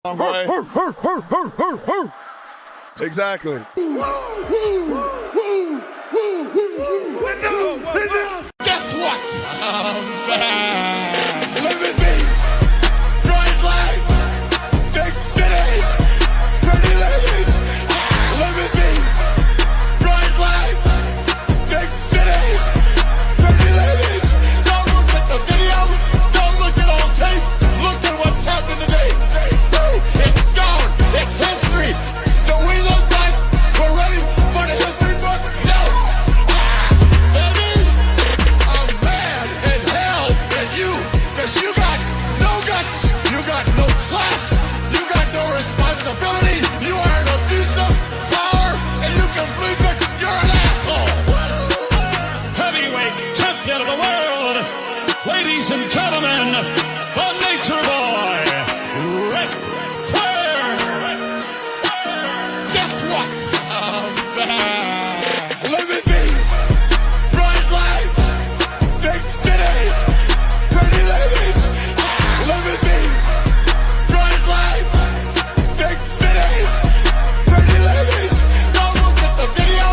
Exactly. Guess what? I'm back. Limousine, bright lights, big cities, pretty ladies. Limousine, bright lights, big cities, pretty ladies. Don't look at the video, don't look at on tape. Look at what's happening today. It's gone. It's history. Do we look like we're ready for the history book? No. Baby, I'm mad in hell at you, cause you got no guts, you got no class, you got no responsibility, you are an abusive power, and you can believe it, you're an asshole. Heavyweight champion of the world, ladies and gentlemen, the Nature Boy, Ric Flair. Guess what? I'm back. Limousine, bright lights, big cities, pretty ladies. Limousine, bright lights, big cities, pretty ladies. Don't look at the video,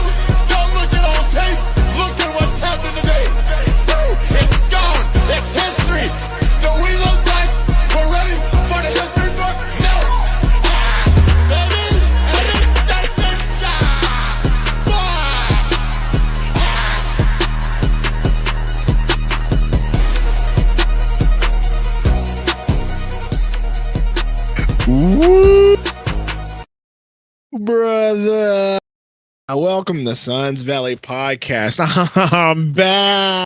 don't look at on tape. Look at what's happening today. It's gone. It's history. Do we look like we're ready for the history book? No. Baby, and it's just a shot. Woo, brother. Welcome to Suns Valley Podcast. I'm back.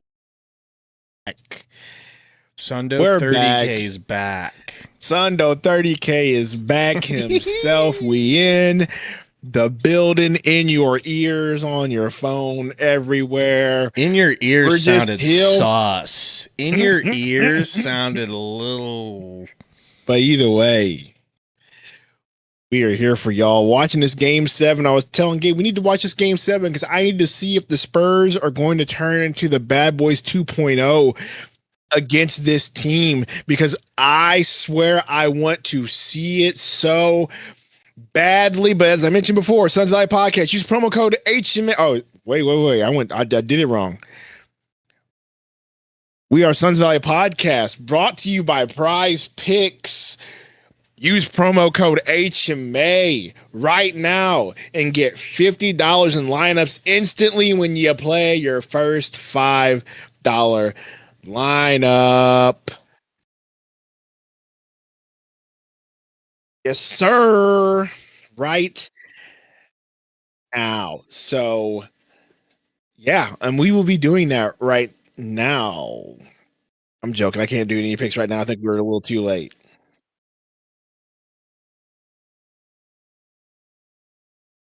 Sundo We're 30K is back. Sundo 30K is back himself. We in the building, in your ears, on your phone, everywhere. In your ears We're just sounded here. sauce. In your ears sounded a little. But either way, we are here for y'all watching this game 7. I was telling Gabe we need to watch this game 7 because I need to see if the Spurs are going to turn into the Bad Boys 2.0 against this team, because I swear I want to see it so badly. But as I mentioned before, Suns Valley Podcast, use promo code HMA. Oh, wait. I did it wrong. We are Suns Valley Podcast, brought to you by Prize Picks. Use promo code HMA right now and get $50 in lineups instantly when you play your first $5 lineup. Yes, sir. Right now. So, yeah, and we will be doing that right now. I'm joking. I can't do any picks right now. I think we're a little too late.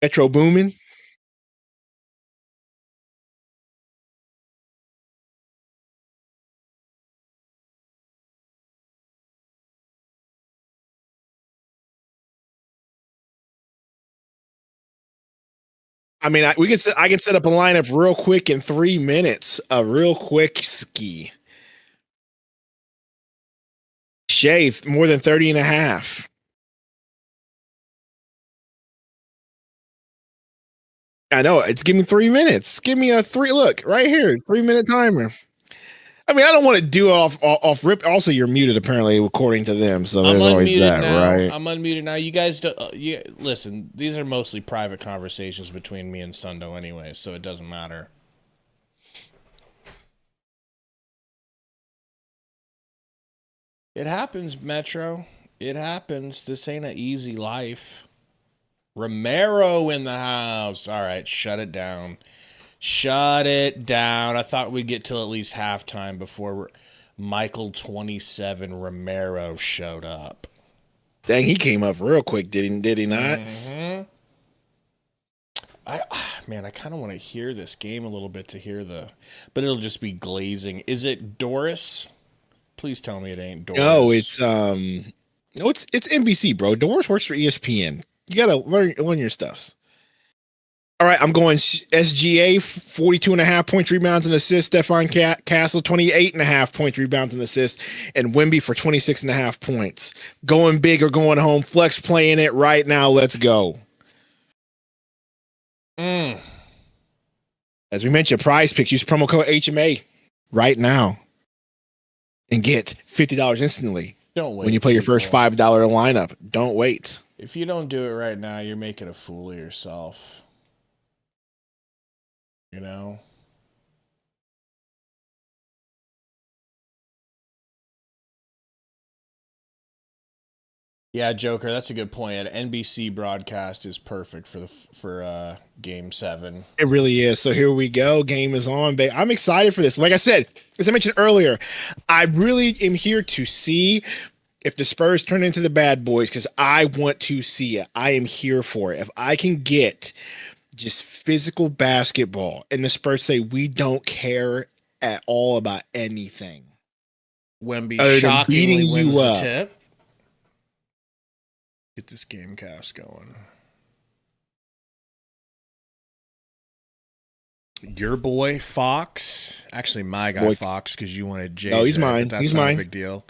Metro booming. I mean, I can set up a lineup real quick in 3 minutes. A real quick ski. Shea, more than 30 and a half. I know, it's give me 3 minutes. Give me a look right here, 3-minute timer. I mean, I don't want to do it off rip. Also, you're muted apparently, according to them. So I'm there's always unmuted that, now. right? I'm unmuted now. You guys, listen. These are mostly private conversations between me and Sundo, anyway, so it doesn't matter. It happens, Metro. It happens. This ain't an easy life. Romero in the house. All right, shut it down. Shut it down. I thought we'd get till at least halftime before Michael 27 Romero showed up. Dang, he came up real quick, did he not? Mm-hmm. I kind of want to hear this game a little bit to hear but it'll just be glazing. Is it Doris? Please tell me it ain't Doris. No, it's NBC, bro. Doris works for ESPN. You gotta learn your stuffs. All right, I'm going SGA, 42.5 points, rebounds, and assists. Stefan Castle, 28.5 points, rebounds, and assists. And Wemby for 26.5 points. Going big or going home. Flex playing it right now. Let's go. As we mentioned, Prize Picks. Use promo code HMA right now and get $50 instantly. Don't wait. When you play your first $5 lineup. Don't wait. If you don't do it right now, you're making a fool of yourself. You know? Yeah, Joker, that's a good point. An NBC broadcast is perfect for Game 7. It really is. So here we go. Game is on, babe. I'm excited for this. Like I said, as I mentioned earlier, I really am here to see if the Spurs turn into the bad boys because I want to see it. I am here for it. If I can get just physical basketball and the Spurs say we don't care at all about anything. Wemby Other than shockingly beating you wins the up. tip. Get this game cast going. Your boy Fox, actually my guy Fox, because you wanted Jay. No, he's mine. That's He's not mine. a big deal.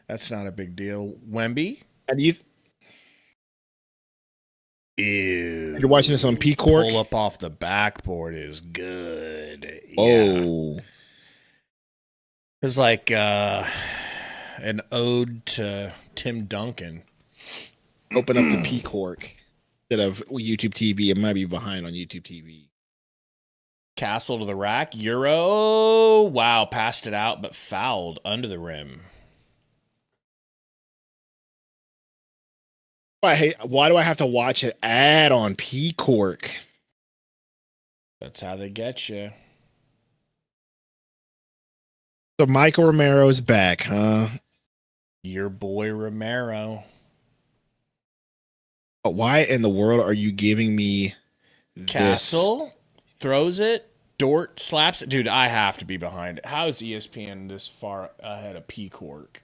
That's not a big deal. Wemby. And you're watching this on P-Cork? Pull up off the backboard is good. Oh. Yeah. It's like an ode to Tim Duncan. Open up the P-Cork instead of YouTube TV. It might be behind on YouTube TV. Castle to the rack. Euro. Wow, passed it out, but fouled under the rim. Why do I have to watch an ad on P-Cork? That's how they get you. So Michael Romero's back, huh? Your boy Romero. But why in the world are you giving me this? Castle throws it. Dort slaps it. Dude, I have to be behind it. How is ESPN this far ahead of P-Cork?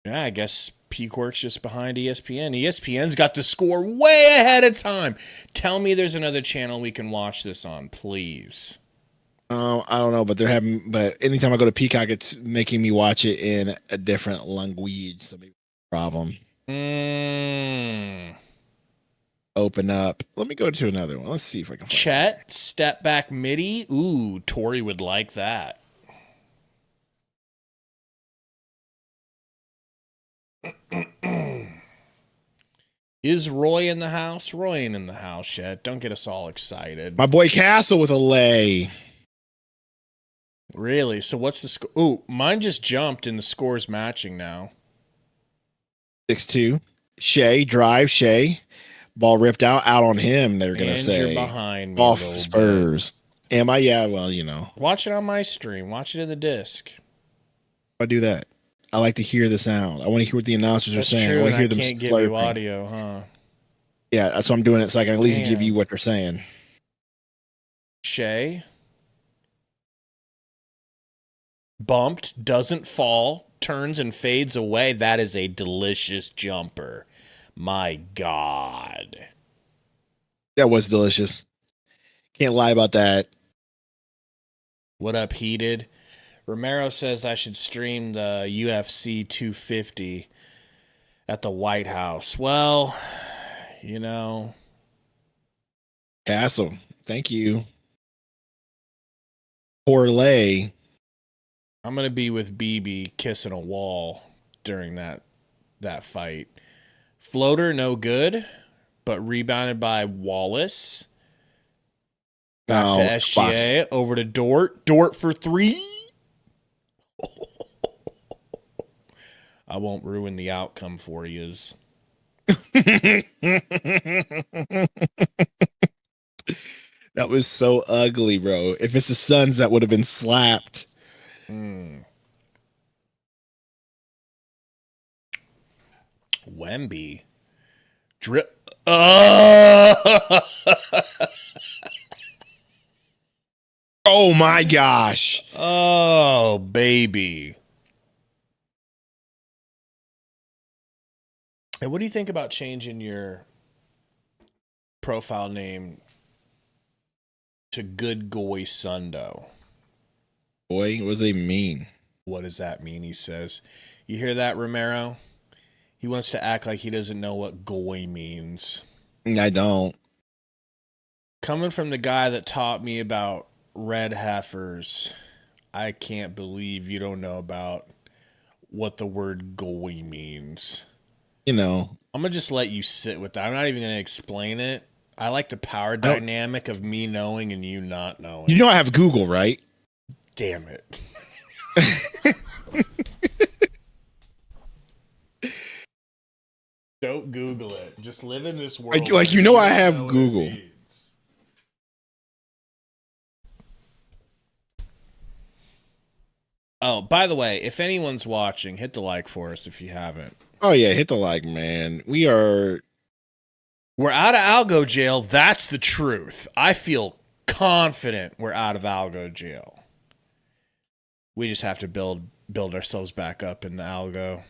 Yeah, I guess P-Cork's just behind ESPN. ESPN's got the score way ahead of time. Tell me there's another channel we can watch this on, please. I don't know, but they're having. But anytime I go to Peacock, it's making me watch it in a different language. So maybe problem. Open up. Let me go to another one. Let's see if I can find Chet, step back midi. Ooh, Tori would like that. Is Roy in the house? Roy ain't in the house yet. Don't get us all excited. my boy Castle with a lay. Really? So what's the score? Ooh, mine just jumped and the score's matching now. 6-2. Shea drive. Shea ball ripped out on him. They're gonna And say you're behind me off a little Spurs. bit. Am I? Yeah. Well, you know. Watch it on my stream. Watch it in the disc. I do that. I like to hear the sound. I want to hear what the announcers That's are saying. true, I want and to hear I them can't give you slurping. audio, huh? Yeah, that's why I'm doing it, so I can at least give Damn. you what they're saying. Shea. Bumped, doesn't fall, turns and fades away. That is a delicious jumper. My God. That was delicious. Can't lie about that. What up, Heated? Romero says I should stream the UFC 250 at the White House. Well, you know. Castle, thank you. Parlay. I'm going to be with BB kissing a wall during that fight. Floater, no good, but rebounded by Wallace. Back to SGA, Fox. over to Dort. Dort for 3. I won't ruin the outcome for yous. That was so ugly, bro. If it's the Suns, that would have been slapped. Wemby. Drip. Oh! Oh my gosh. Oh, baby. And what do you think about changing your profile name to Good Goy Sundo? Boy, what does they mean? What does that mean? He says. You hear that, Romero? He wants to act like he doesn't know what goy means. I don't. Coming from the guy that taught me about red heifers, I can't believe you don't know about what the word goy means. You know. I'm going to just let you sit with that. I'm not even going to explain it. I like the power dynamic of me knowing and you not knowing. You know I have Google, right? Damn it. Don't Google it. Just live in this world. Like you know I have Google. Oh, by the way, if anyone's watching, hit the like for us if you haven't. Oh yeah, hit the like, man. We're out of algo jail. That's the truth. I feel confident we're out of algo jail. We just have to build ourselves back up in the algo,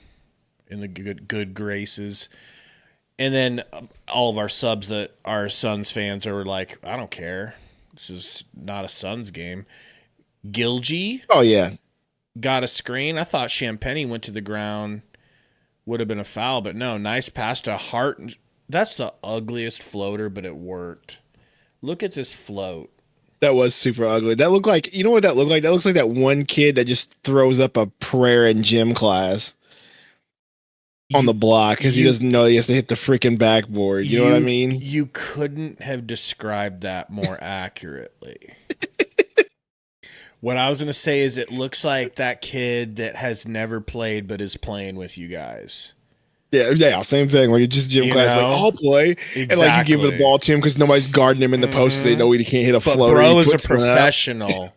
in the good graces. And then all of our subs that are Suns fans are like, I don't care. This is not a Suns game. Gilgy. Oh yeah. Got a screen. I thought Champagny went to the ground. Would have been a foul, but no. Nice pass to Hart. That's the ugliest floater, but it worked. Look at this float. That was super ugly. That looked like, you know what that looked like? That looks like that one kid that just throws up a prayer in gym class on the block because he doesn't know he has to hit the freaking backboard. You know what I mean? You couldn't have described that more accurately. What I was going to say is it looks like that kid that has never played but is playing with you guys. Yeah, same thing. Where you just gym class, like, I'll play. Exactly. And like you give it a ball to him because nobody's guarding him in the post, so they know he can't hit a But floater. bro is a professional,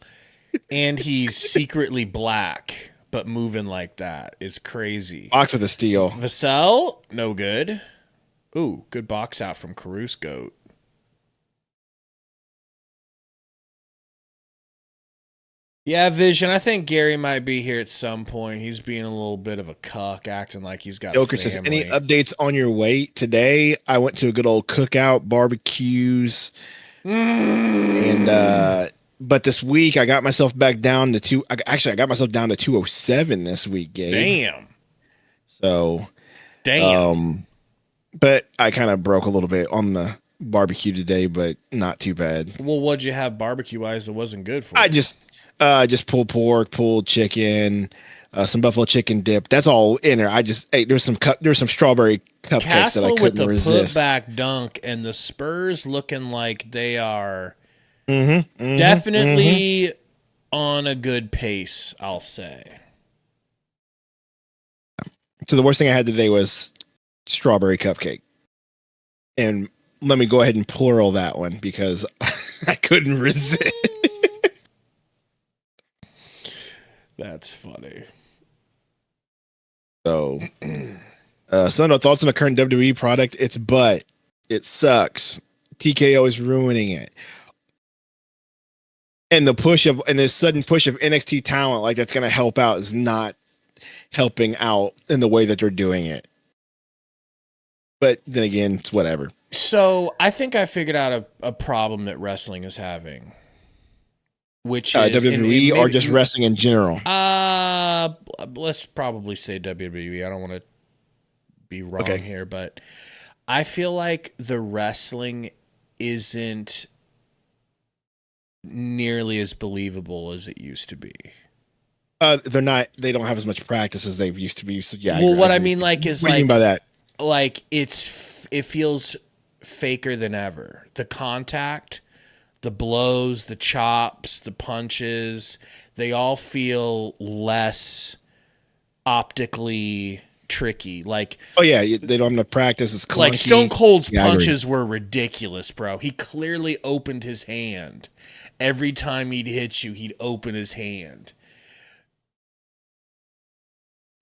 and he's secretly black, but moving like that is crazy. Box with a steal. Vassell, no good. Ooh, good box out from Caruso Goat. Yeah, Vision, I think Gary might be here at some point. He's being a little bit of a cuck, acting like he's got Joker says, any updates on your weight? Today, I went to a good old cookout, barbecues, and but this week I got myself back down to I got myself down to 207 this week, Gabe. Damn. So, but I kind of broke a little bit on the barbecue today, but not too bad. Well, what'd you have barbecue-wise that wasn't good for you? Just pulled pork, pulled chicken, some buffalo chicken dip. That's all in there. I just ate. There was some strawberry cupcakes Castle that I couldn't resist. With the putback dunk and the Spurs looking like they are definitely on a good pace, I'll say. So the worst thing I had today was strawberry cupcake. And let me go ahead and plural that one because I couldn't resist. That's funny. So, Sundo, thoughts on the current WWE product? It's butt. It sucks. TKO is ruining it. And this sudden push of NXT talent, like that's going to help out, is not helping out in the way that they're doing it. But then again, it's whatever. So I think I figured out a problem that wrestling is having. Which is WWE or just wrestling in general? Let's probably say WWE. I don't want to be wrong here, but I feel like the wrestling isn't nearly as believable as it used to be. They're not. They don't have as much practice as they used to be. So yeah. Well, what I mean, like, is what do you mean by that? Like it feels faker than ever. The contact. The blows, the chops, the punches, they all feel less optically tricky. Like, oh yeah, they don't have to practice. It's clunky. Like Stone Cold's punches were ridiculous, bro. He clearly opened his hand. Every time he'd hit you, he'd open his hand.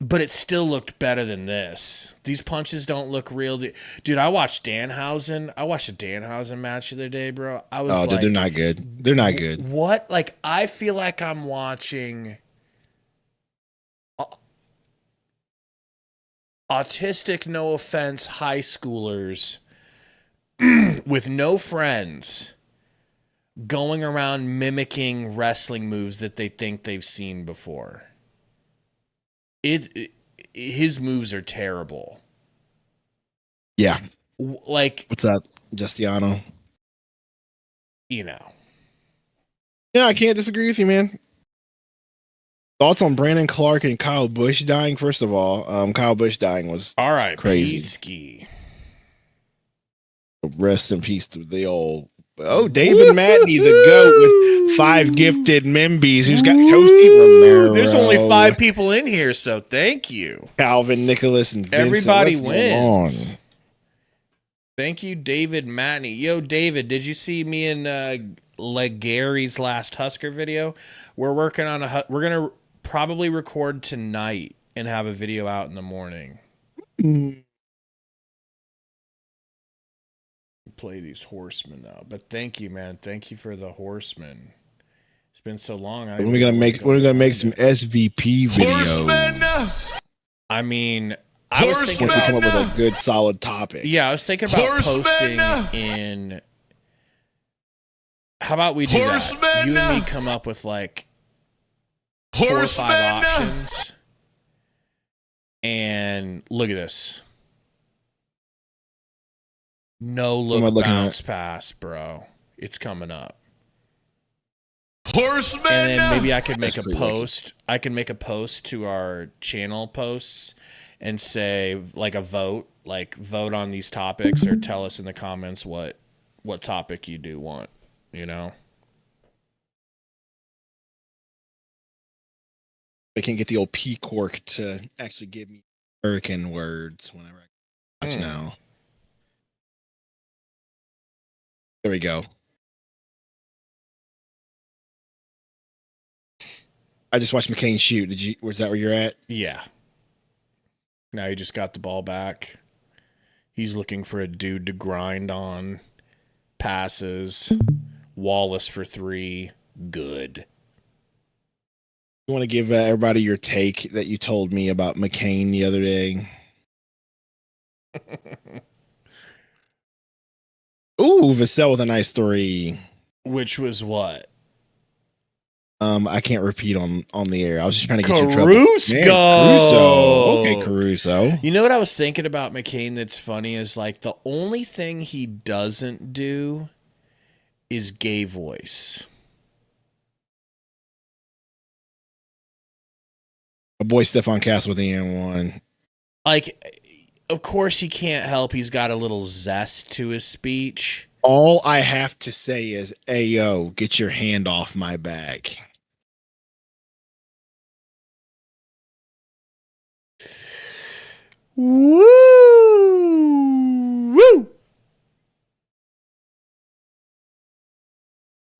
But it still looked better than this. These punches don't look real. Dude, I watched Danhausen. I watched a Danhausen match the other day, bro. I was like, they're not good. They're not good. What? Like, I feel like I'm watching autistic, no offense, high schoolers with no friends going around mimicking wrestling moves that they think they've seen before. His moves are terrible. Yeah. Like, What's up, Justiano? you know. Yeah, I can't disagree with you, man. Thoughts on Brandon Clark and Kyle Busch dying? First of all, Kyle Busch dying was All right, crazy. Ski. Rest in peace to the old. Oh, David Matney, the GOAT with 5 gifted Membies, who's got Toasty Romero. There's only 5 people in here, so thank you. Calvin, Nicholas, and Vincent. Everybody What's going wins. on? Thank you, David Matney. Yo, David, did you see me and Gary's last Husker video? We're working on we're gonna probably record tonight and have a video out in the morning. Play these horsemen now, but thank you, man. Thank you for the horsemen. It's been so long. When are we gonna make some SVP videos? Horsemen! I mean, I was thinking Once we come about, up with a good solid topic. yeah, I was thinking about Horsemen! posting in. How about we do that? Horsemen! You and me come up with like 4 or 5 options, and look at this. No What am I look looking bounce pass, bro. It's coming up. Horsemen! And then maybe I could make That's a pretty post. I can make a post to our channel posts and say like a vote, like vote on these topics, or tell us in the comments what topic you do want, you know? I can't get the old P Cork to actually give me American words whenever I watch now. There we go. I just watched McCain shoot. Was that where you're at? Yeah. Now he just got the ball back. He's looking for a dude to grind on. Passes. Wallace for 3. Good. You want to give everybody your take that you told me about McCain the other day? Ooh, Vassell with a nice 3. Which was what? I can't repeat on the air. I was just trying to get you in trouble. Caruso. Man, Caruso. Okay, Caruso. You know what I was thinking about McCain that's funny is like the only thing he doesn't do is gay voice. My boy Stephon Castle with the N1. Like, of course he can't help. He's got a little zest to his speech. All I have to say is, Ayo, get your hand off my back. Woo! Woo!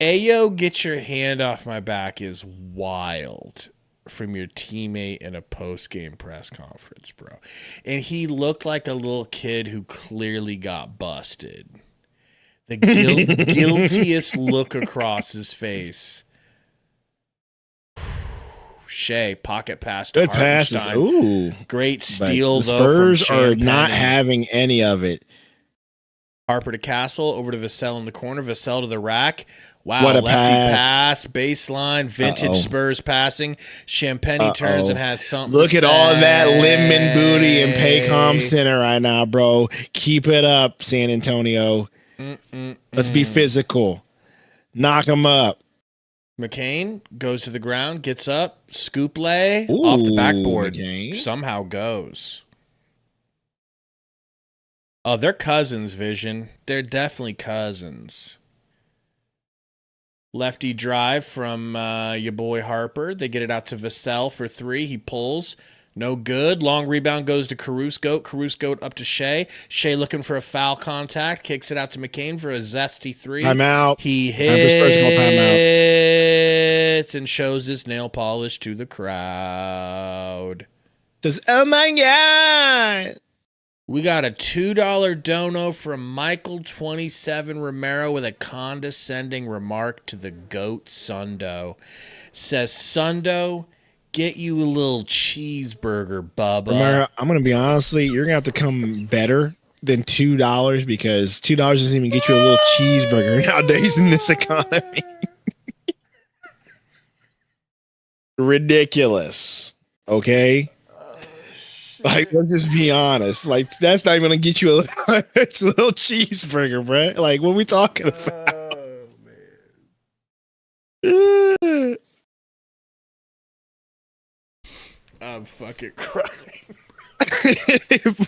Ayo, get your hand off my back is wild from your teammate in a post-game press conference, bro. And he looked like a little kid who clearly got busted. The guiltiest look across his face. Shea, pocket pass to Good passes. Hartenstein. Ooh. Great But steal, the though, Spurs from are not Champagne. having any of it. Harper to Castle, over to Vassell in the corner. Vassell to the rack. Wow, What a lefty pass. baseline, vintage Uh-oh. Spurs passing. Champagne turns and has something Look to at all that say. lemon booty in Paycom Center right now, bro. Keep it up, San Antonio. Let's be physical. Knock them up. McCain goes to the ground, gets up, scoop lay, Ooh, off the backboard. McCain. Somehow goes. Oh, they're cousins, Vision. They're definitely cousins. Lefty drive from your boy Harper. They get it out to Vassell for 3. He pulls. No good. Long rebound goes to Caruso. Caruso up to Shea. Shea looking for a foul contact. Kicks it out to McCain for a zesty 3. Timeout. He Time for Spurs to call timeout. hits and shows his nail polish to the crowd. Says, oh my God. We got a $2 dono from Michael27 Romero with a condescending remark to the GOAT Sundo. Says, Sundo, Get you a little cheeseburger, Bubba. Romero, I'm gonna be honestly, you're gonna have to come better than $2 because $2 doesn't even get you a little cheeseburger nowadays in this economy. Ridiculous. Okay. Like, let's just be honest. Like, that's not even gonna get you a little cheeseburger, bro. Like, what are we talking about? Oh, man. I'm fucking crying.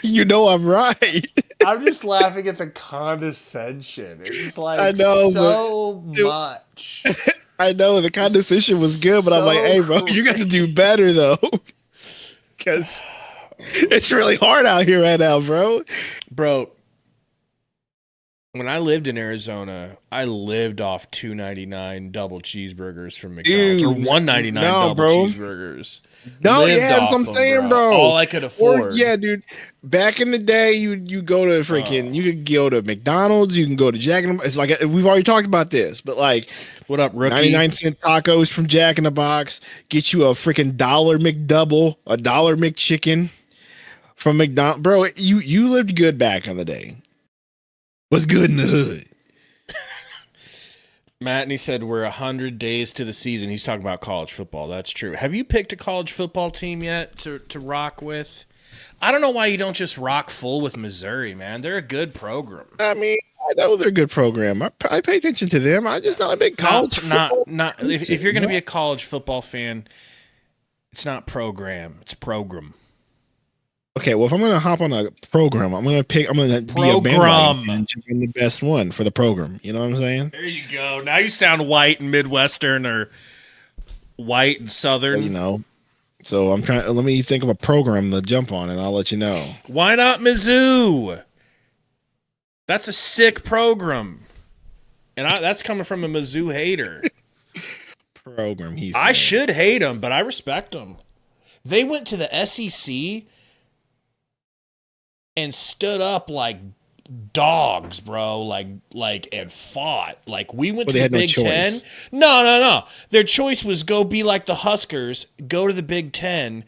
You know I'm right. I'm just laughing at the condescension. It's like I know, so much. I know the condescension was good, but I'm like, hey, bro, you got to do better though, because it's really hard out here right now, bro. Bro, when I lived in Arizona, I lived off $2.99 double cheeseburgers from McDonald's, or $1.99 double cheeseburgers. No, Lived yeah, that's what I'm off 'em, saying, bro. All I could afford. Yeah, dude. Back in the day, you go to freaking, you could go to McDonald's, you can go to Jack in the Box. It's like, we've already talked about this, but like, what up, rookie? 99-cent tacos from Jack in the Box, get you a freaking $1 McDouble, a $1 McChicken from McDonald's. Bro, you lived good back in the day. What's good in the hood? Matt, and he said we're 100 days to the season. He's talking about college football. That's true. Have you picked a college football team yet to rock with? I don't know why you don't just rock full with Missouri, man. They're a good program. I mean, I know they're a good program. I pay attention to them. I'm just not a big college football. If you're going to be a college football fan, it's not program. It's program. Okay, well, if I'm going to hop on a program, I'm going to be a bandwagon and choose the best one for the program. You know what I'm saying? There you go. Now you sound white and Midwestern or white and Southern. You know, so I'm trying. Let me think of a program to jump on, and I'll let you know. Why not Mizzou? That's a sick program, and that's coming from a Mizzou hater. Program, he said. I should hate them, but I respect them. They went to the SEC and stood up like dogs, bro, like and fought. Like we went to the Big Ten. No. Their choice was go be like the Huskers, go to the Big Ten,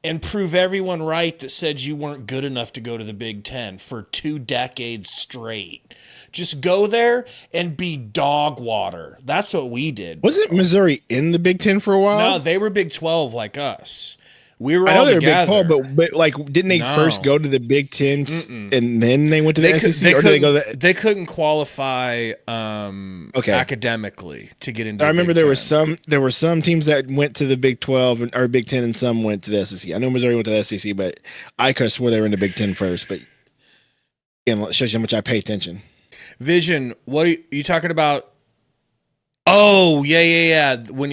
and prove everyone right that said you weren't good enough to go to the Big Ten for 2 decades straight. Just go there and be dog water. That's what we did. Wasn't Missouri in the Big Ten for a while? No, they were Big 12 like us. We were I know all they were together. Big 12, but like, didn't they first go to the Big Ten and then they went to the SEC? Or did they go to they couldn't qualify academically to get into. I remember there were some teams that went to the Big 12 or Big 10, and some went to the SEC. I know Missouri went to the SEC, but I could have swore they were in the Big 10 first. But again, it shows you how much I pay attention. Vision, what are you talking about? Oh yeah. When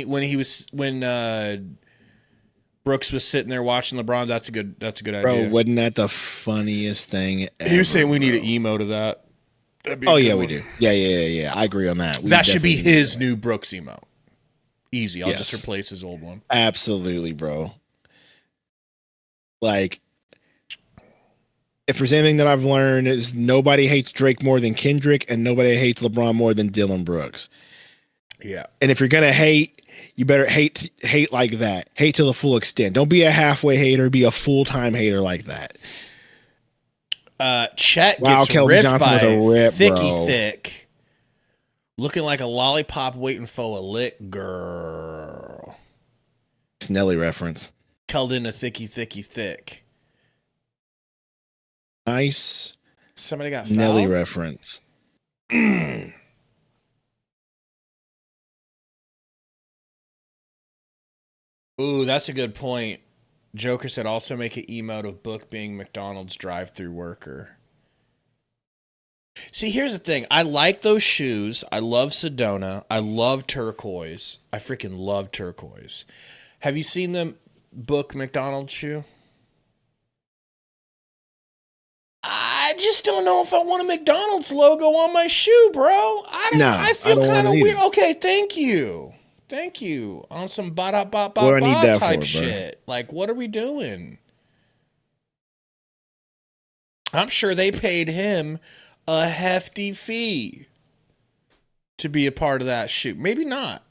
Brooks was sitting there watching LeBron, that's a good idea. Bro, wasn't that the funniest thing ever? He was saying we need an emo to that. Oh yeah, we do. Yeah. I agree on that. That should be his new Brooks emo. Easy. I'll just replace his old one. Absolutely, bro. Like, if there's anything that I've learned is nobody hates Drake more than Kendrick, and nobody hates LeBron more than Dylan Brooks. Yeah. And if you're gonna hate, you better hate like that. Hate to the full extent. Don't be a halfway hater. Be a full-time hater like that. Chet gets ripped by Thicky Thick, looking like a lollipop waiting for a lick, girl. It's Nelly reference. Called in a Thicky Thick. Nice. Somebody got fouled? Nelly reference. Ooh, that's a good point. Joker said also make an emote of Book being McDonald's drive-through worker. See, here's the thing. I like those shoes. I love Sedona. I love turquoise. I freaking love turquoise. Have you seen the Book McDonald's shoe? I just don't know if I want a McDonald's logo on my shoe, bro. I feel kind of weird. Okay, thank you. Thank you. On some ba-da-ba-ba-ba type shit. Like, what are we doing? I'm sure they paid him a hefty fee to be a part of that shoot. Maybe not.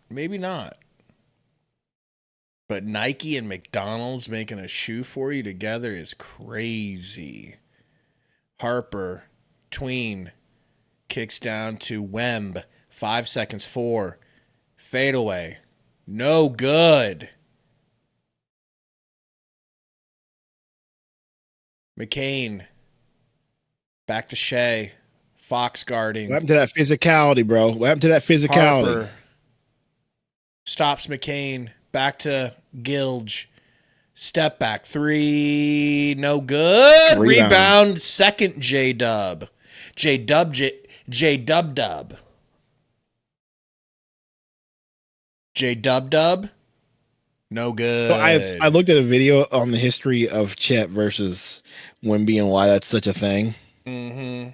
But Nike and McDonald's making a shoe for you together is crazy. Harper, tween, kicks down to Wemb. 5 seconds, 4. Fadeaway. No good. McCain. Back to Shea. Fox guarding. What happened to that physicality, bro? What happened to that physicality? Harper. Stops McCain. Back to Gilge. Step back. 3. No good. Rebound. Second J-Dub. J-Dub. J-Dub-Dub. J-Dub-Dub. No good. So I looked at a video on the history of Chet versus Wemby and why that's such a thing. Mm-hmm.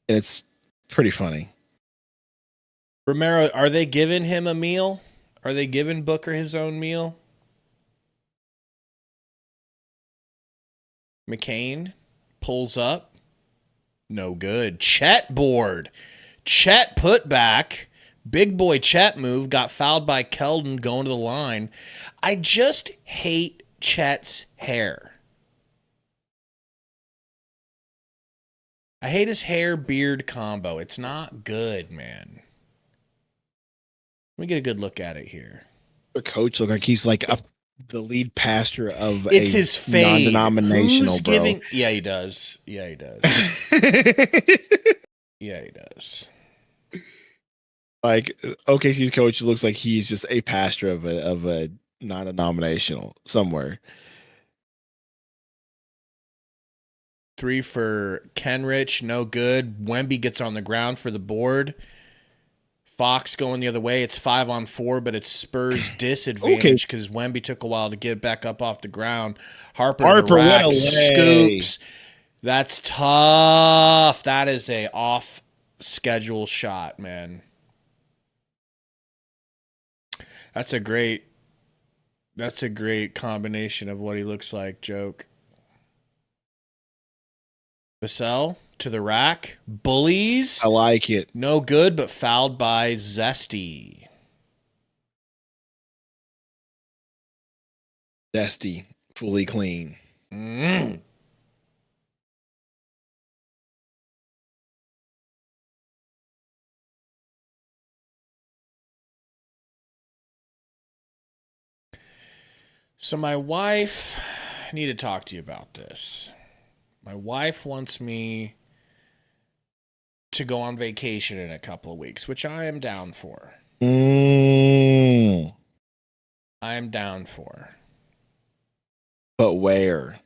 It's pretty funny. Romero, are they giving him a meal? Are they giving Booker his own meal? McCain pulls up. No good. Chet board. Chet put back. Big boy Chet move. Got fouled by Keldon going to the line. I just hate Chet's hair. I hate his hair-beard combo. It's not good, man. Let me get a good look at it here. The coach look like he's like the lead pastor of it's his fade. Non-denominational, Who's bro. giving? Yeah, he does. Yeah, he does. Yeah, he does. Like OKC's coach looks like he's just a pastor of a non-denominational somewhere. 3 for Kenrich, no good. Wemby gets on the ground for the board. Fox going the other way. It's 5-on-4, but it's Spurs disadvantage because Wemby took a while to get back up off the ground. Harper to the rack, scoops. That's tough. That is a off-schedule shot, man. That's a great combination of what he looks like, Joke. Vassell to the rack. Bullies. I like it. No good, but fouled by Zesty. Zesty. Fully clean. So my wife, I need to talk to you about this. My wife wants me to go on vacation in a couple of weeks, which I am down for. I am down for. But where?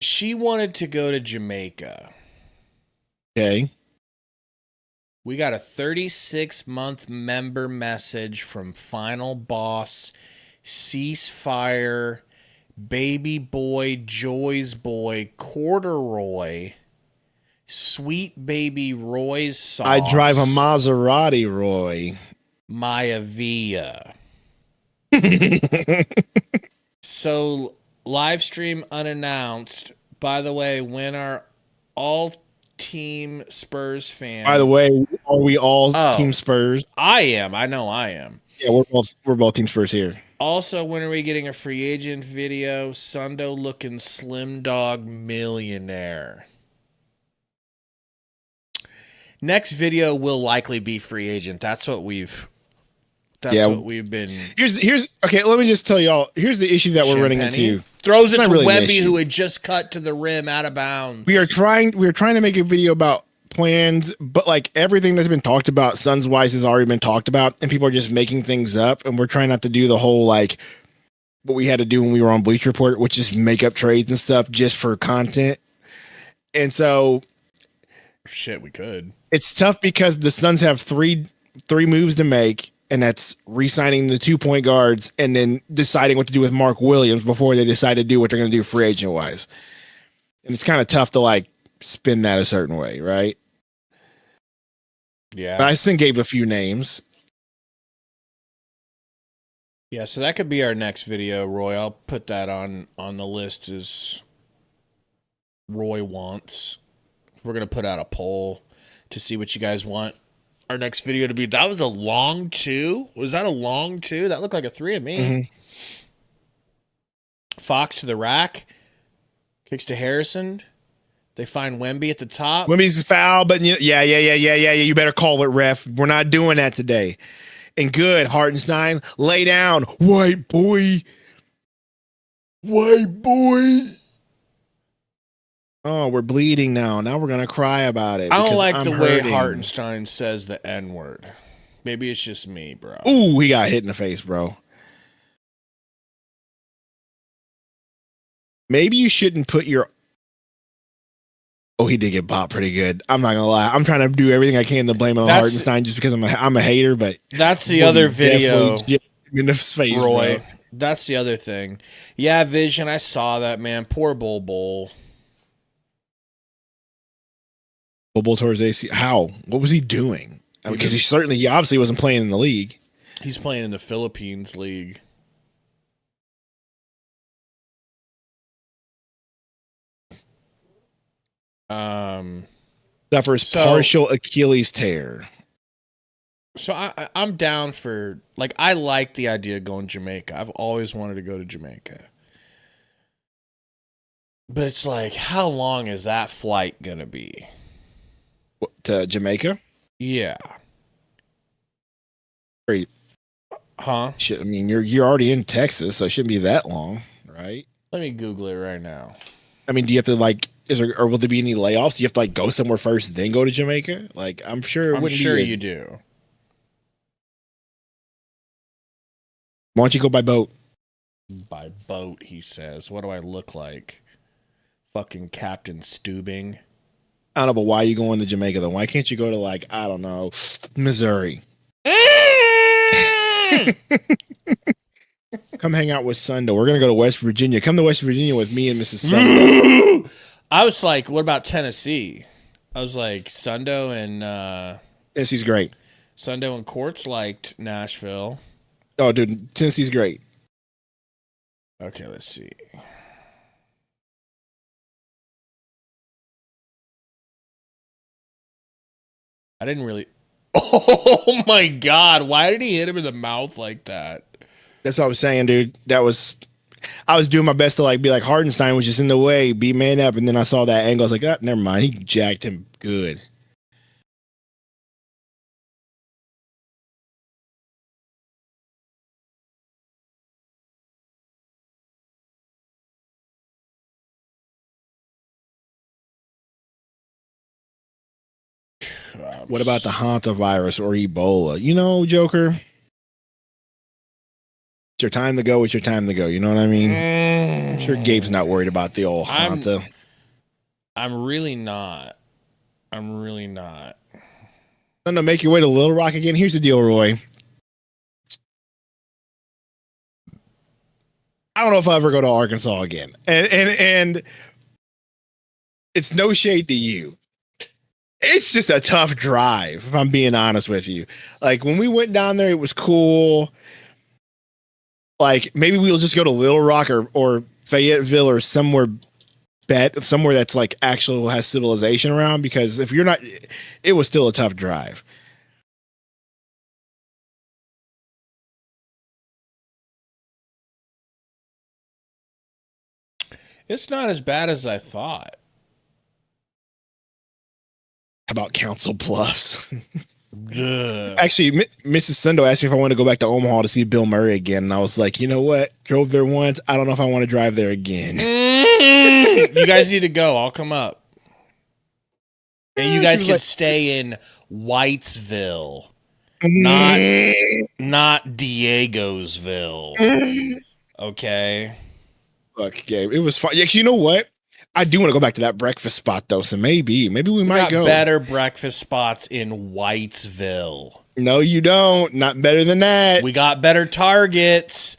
She wanted to go to Jamaica. Okay. We got a 36-month member message from Final Boss, Ceasefire, Baby Boy, Joy's Boy, Corduroy, Sweet Baby Roy's Sauce. I drive a Maserati, Roy. Maya Villa. So, live stream unannounced. By the way, when our all-team Spurs fan... By the way, are we all Team Spurs? I am. I know I am. Yeah, we're both Team Spurs here. Also, when are we getting a free agent video? Sundo looking slim dog millionaire. Next video will likely be free agent. That's what we've been. Here's okay, let me just tell y'all. Here's the issue that we're running into. Throws it to Wemby, who had just cut to the rim out of bounds. We are trying to make a video about plans, but like everything that's been talked about Suns wise has already been talked about, and people are just making things up, and we're trying not to do the whole like what we had to do when we were on Bleacher Report, which is make up trades and stuff just for content. And so shit, we could. It's tough because the Suns have three moves to make, and that's re-signing the 2-point guards and then deciding what to do with Mark Williams before they decide to do what they're going to do free agent wise. And it's kind of tough to like spin that a certain way, right? Yeah. But I just gave a few names. Yeah, so that could be our next video, Roy. I'll put that on the list as Roy wants. We're going to put out a poll to see what you guys want our next video to be. That was a long 2. Was that a long 2? That looked like a 3 to me. Mm-hmm. Fox to the rack. Kicks to Harrison. They find Wemby at the top. Wemby's foul, but yeah. You better call it, ref. We're not doing that today. And good, Hartenstein, lay down, white boy. Oh, we're bleeding now. Now we're gonna cry about it. I don't like I'm the way hurting. Hartenstein says the N-word. Maybe it's just me, bro. Ooh, he got hit in the face, bro. Maybe you shouldn't put your. Oh, he did get bopped pretty good. I'm not gonna lie. I'm trying to do everything I can to blame it on Hartenstein just because I'm a hater. But that's the other video in the face, Roy. bro. That's the other thing. Yeah, Vision. I saw that, man. Poor Bull. Bull towards AC. How? What was he doing? Because he obviously wasn't playing in the league. He's playing in the Philippines league. Suffers partial Achilles tear. So I'm down for, like, I like the idea of going to Jamaica. I've always wanted to go to Jamaica. But it's like, how long is that flight going to be? To Jamaica? Yeah. Great. Huh? Shit, I mean, you're already in Texas, so it shouldn't be that long, right? Let me Google it right now. I mean, do you have to, like, or will there be any layoffs? Do you have to, like, go somewhere first, then go to Jamaica? Like, I'm sure you do. Why don't you go by boat? By boat, he says. What do I look like? Fucking Captain Stubing. I don't know, but why are you going to Jamaica, though? Why can't you go to, like, I don't know, Missouri? Come hang out with Sundo. We're going to go to West Virginia. Come to West Virginia with me and Mrs. Sundo. I was like, what about Tennessee? I was like, Sundo and... Tennessee's great. Sundo and Courts liked Nashville. Oh, dude, Tennessee's great. Okay, let's see. I didn't really... Oh, my God. Why did he hit him in the mouth like that? That's what I'm saying, dude. I was doing my best to, like, be like, Hartenstein was just in the way, be man up, and then I saw that angle. I was like, oh, never mind. He jacked him good. What about the hantavirus or Ebola? You know, Joker, it's your time to go. It's your time to go. You know what I mean? I'm sure Gabe's not worried about the old Hanta. I'm really not. No, make your way to Little Rock again. Here's the deal, Roy. I don't know if I'll ever go to Arkansas again. And it's no shade to you. It's just a tough drive, if I'm being honest with you. Like, when we went down there, it was cool. Like, maybe we'll just go to Little Rock or Fayetteville or somewhere that's like actually has civilization around, because if you're not, it was still a tough drive. It's not as bad as I thought. How about Council Bluffs? Ugh. Actually, Mrs. Sundo asked me if I want to go back to Omaha to see Bill Murray again, and I was like, you know what? Drove there once. I don't know if I want to drive there again. You guys need to go. I'll come up. And you guys can stay in Whitesville, not Diegosville. Okay. Look, Gabe, it was fun. Yeah, you know what? I do want to go back to that breakfast spot, though, so maybe we might go. Better breakfast spots in Whitesville. No, you don't. Not better than that. We got better targets.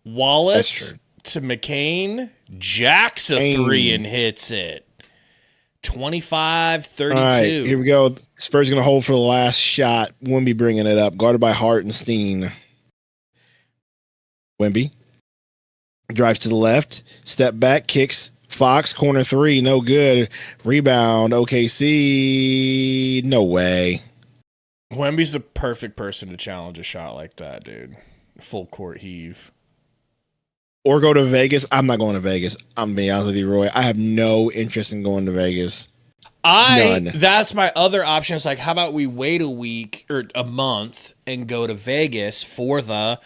Wallace to McCain. Jacks a 3 and hits it. 25-32. All right, here we go. Spurs going to hold for the last shot. Wemby bringing it up. Guarded by Hartenstein. Wemby drives to the left. Step back. Kicks. Fox, corner 3, no good. Rebound, OKC, no way. Wemby's the perfect person to challenge a shot like that, dude. Full court heave. Or go to Vegas. I'm not going to Vegas. I'm being honest with you, Roy. I have no interest in going to Vegas. None. That's my other option. It's like, how about we wait a week or a month and go to Vegas for the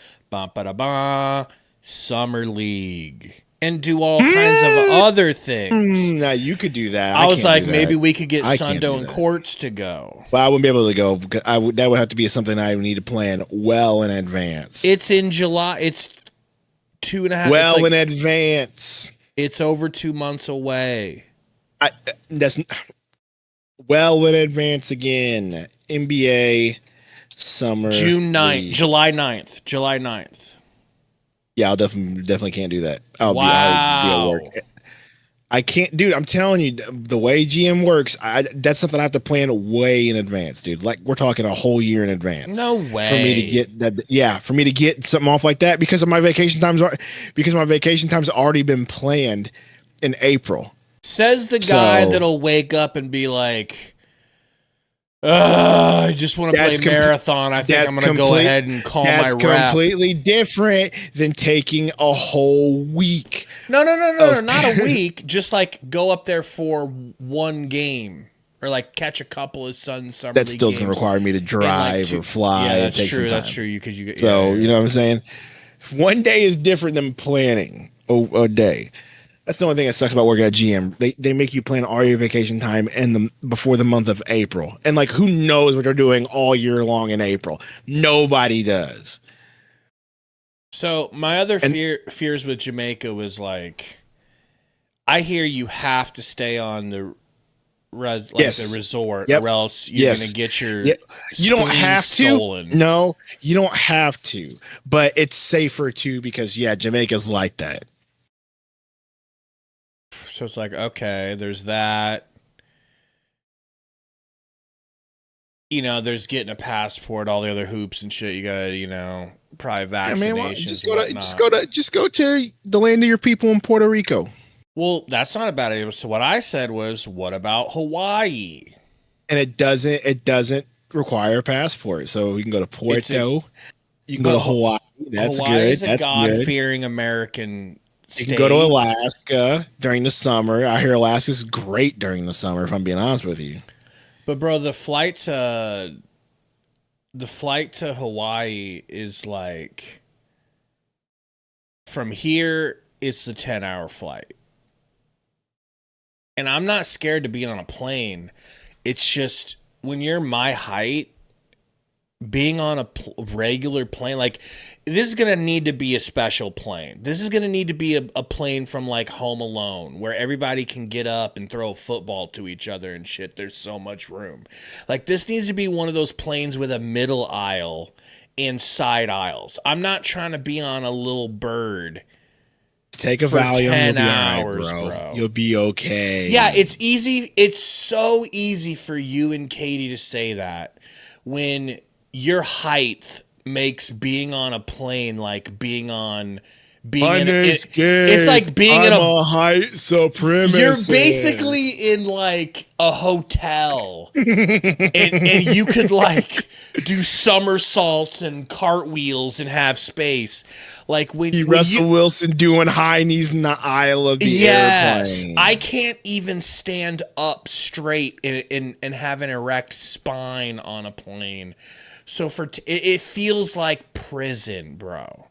Summer League and do all kinds of other things. Now you could do that. I was like, maybe we could get Sundo and Quartz to go. Well, I wouldn't be able to go because that would have to be something I would need to plan well in advance. It's in July. It's 2.5. Well in advance. It's over 2 months away. That's well in advance again. NBA summer. June 9th. league. July 9th. July 9th. Yeah, I'll definitely can't do that. I'll be at work. I can't, dude. I'm telling you, the way GM works, that's something I have to plan way in advance, dude. Like we're talking a whole year in advance. No way for me to get that. Yeah, for me to get something off like that because my vacation times already been planned in April. Says the guy that'll wake up and be like, I just want to play marathon. I think I'm going to go ahead and call my rep. That's completely different than taking a whole week. No, not a week. Just like go up there for one game or like catch a couple of summer league games. That still going to require me to drive or fly. Yeah, that's true. That's true. You know what I'm saying? One day is different than planning a day. That's the only thing that sucks about working at GM. They make you plan all your vacation time before the month of April. And like, who knows what they're doing all year long in April? Nobody does. So my other fears with Jamaica was like, I hear you have to stay on the resort or else you're going to get your you don't have stolen. To. No, you don't have to. But it's safer too because, Jamaica's like that. So it's like, okay, there's that. There's getting a passport, all the other hoops and shit. You gotta, probably vaccinations. Just go to the land of your people in Puerto Rico. Well, that's not a bad idea. So what I said was, what about Hawaii? And it doesn't require a passport. So you can go to Puerto. You can go to Hawaii. That's Hawaii good. Is a God-fearing American state. You can go to Alaska during the summer. I hear Alaska's great during the summer, if I'm being honest with you. But bro, the flight to Hawaii is like, from here, it's the 10-hour flight. And I'm not scared to be on a plane. It's just when you're my height, being on a regular plane, like, this is going to need to be a special plane. This is going to need to be a plane from like Home Alone where everybody can get up and throw a football to each other and shit. There's so much room. Like, this needs to be one of those planes with a middle aisle and side aisles. I'm not trying to be on a little bird. Take a Valium. 10 hours, bro. You'll be okay. Yeah, it's easy. It's so easy for you and Katie to say that when your height makes being on a plane like being it's like being in a height supremacist. You're basically in like a hotel and you could like do somersaults and cartwheels and have space. Like when Russell Wilson doing high knees in the aisle of the airplane. I can't even stand up straight and have an erect spine on a plane. So it feels like prison, bro.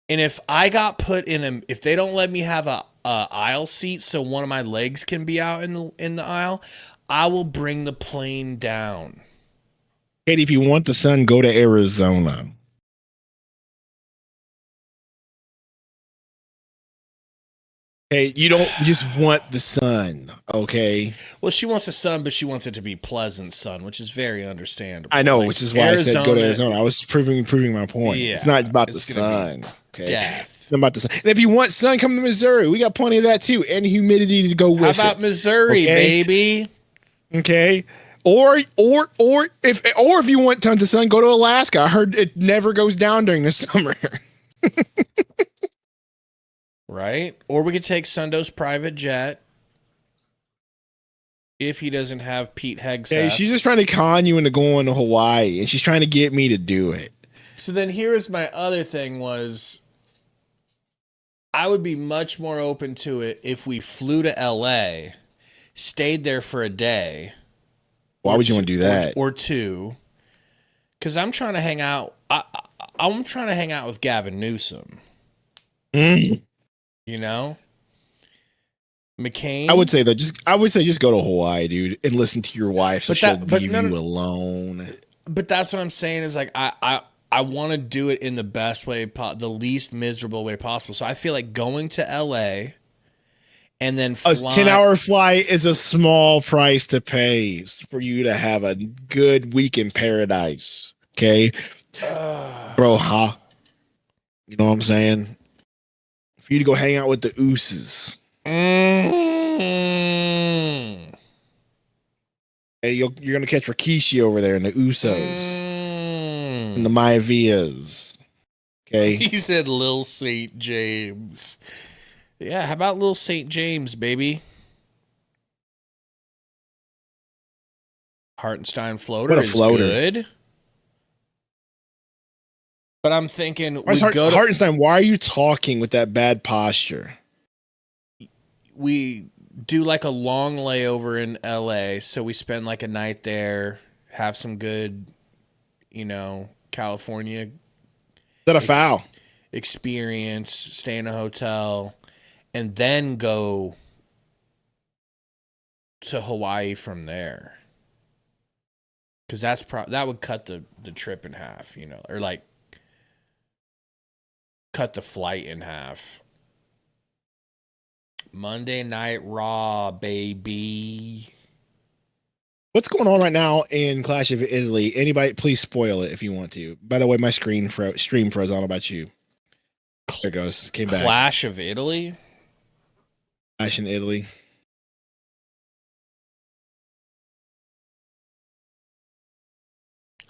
And if I got put if they don't let me have a aisle seat so one of my legs can be out in the aisle, I will bring the plane down. Katie, if you want the sun, go to Arizona. Hey, you don't just want the sun, okay? Well, she wants the sun, but she wants it to be pleasant sun, which is very understandable. I know, which is why I said go to Arizona. I was proving my point. Yeah, it's not about the sun, okay? Death. It's not about the sun. And if you want sun, come to Missouri. We got plenty of that too, and humidity to go with it. How about Missouri, baby? Okay. Or if you want tons of sun, go to Alaska. I heard it never goes down during the summer. Right? Or we could take Sundo's private jet. if he doesn't have Pete Hegseth. Hey, she's just trying to con you into going to Hawaii, and she's trying to get me to do it. So then here's my other thing was, I would be much more open to it if we flew to LA, stayed there for a day. Why would you want to do that? Or two. Because I'm trying to hang out. I'm trying to hang out with Gavin Newsom. Mm. You know? McCain. I would say just go to Hawaii, dude, and listen to your wife so she'll leave you alone. But that's what I'm saying is like I want to do it in the best way, the least miserable way possible. So I feel like going to LA and then a 10-hour flight is a small price to pay for you to have a good week in paradise. Okay, bro, huh? You know what I'm saying? For you to go hang out with the ooses. Mm. Hey, you're gonna catch Rikishi over there in the Usos and the Maivias. Okay, He said Lil St. James. Yeah, how about Lil St. James, baby? Hartenstein floater What a is floater. good. But I'm thinking Hartenstein, why are you talking with that bad posture? We do like a long layover in LA, so we spend like a night there, have some good, California Is that a foul? experience, stay in a hotel, and then go to Hawaii from there. Because that would cut the trip in half, or like cut the flight in half. Monday Night Raw, baby. What's going on right now in Clash of Italy? Anybody, please spoil it if you want to. By the way, my stream froze. I don't know about you. There it goes. Came back. Clash of Italy? Clash in Italy.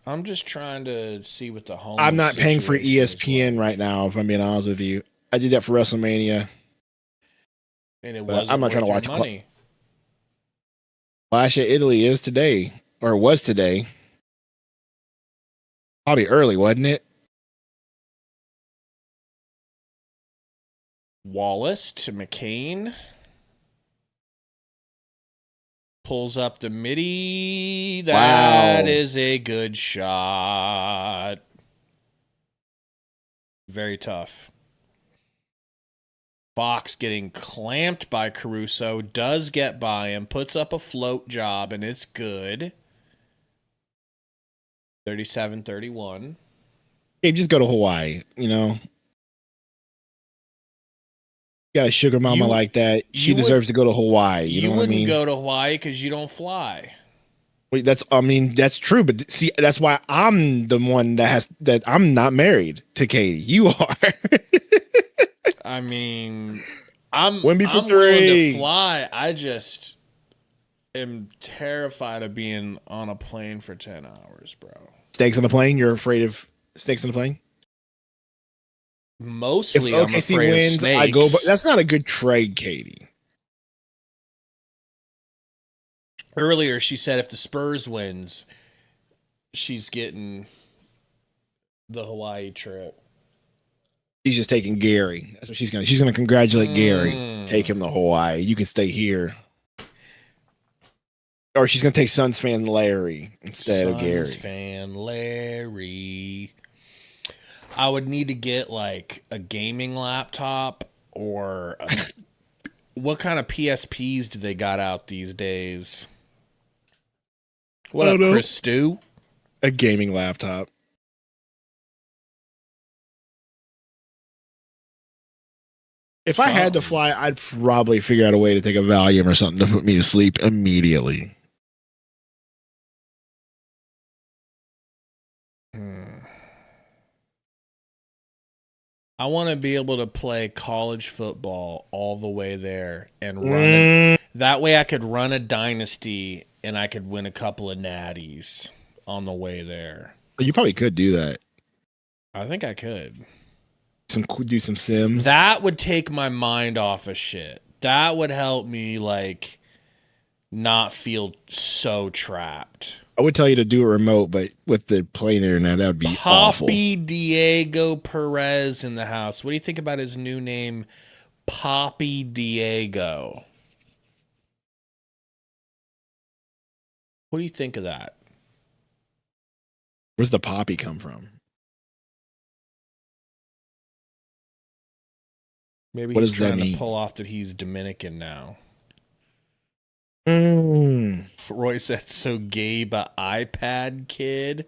I'm just trying to see what the home. I'm not paying for situation is ESPN like. right now, if I'm being honest with you. I did that for WrestleMania. And it But wasn't I'm not trying to worth watch your money. Clash of Italy is today, or was today. Probably early, wasn't it? Wallace to McCain. Pulls up the midi. That is a good shot. Very tough. Fox getting clamped by Caruso. Does get by him. Puts up a float job, and it's good. 37-31. Hey, just go to Hawaii, Got a sugar mama like that. She deserves to go to Hawaii. You know what I mean? You wouldn't go to Hawaii because you don't fly. Wait, that's true. But see, that's why I'm the one that I'm not married to Katie. You are. I mean, I'm Win me for willing three. to fly. I just am terrified of being on a plane for 10 hours, bro. Snakes on the plane? You're afraid of snakes on the plane? Mostly, If I'm OKC afraid wins, of snakes. I go. But that's not a good trade, Katie. Earlier, she said if the Spurs wins, she's getting the Hawaii trip. She's just taking Gary. That's what she's gonna. She's gonna congratulate Gary. Take him to Hawaii. You can stay here. Or she's gonna take Suns fan Larry instead of Gary. Suns fan Larry. I would need to get like a gaming laptop or what kind of PSPs do they got out these days? What up, Chris Stew? A gaming laptop. If I had to fly, I'd probably figure out a way to take a Valium or something to put me to sleep immediately. I want to be able to play college football all the way there and run it. That way I could run a dynasty and I could win a couple of natties on the way there. You probably could do that. I think I could. Do some Sims. That would take my mind off of shit. That would help me like not feel so trapped. I would tell you to do it remote, but with the plain internet, that would be awful. Poppy Diego Perez in the house. What do you think about his new name, Poppy Diego? What do you think of that? Where's the poppy come from? Maybe What he's does that trying to mean? pull off that he's Dominican now. Mm. Roy said, so Gabe a iPad kid?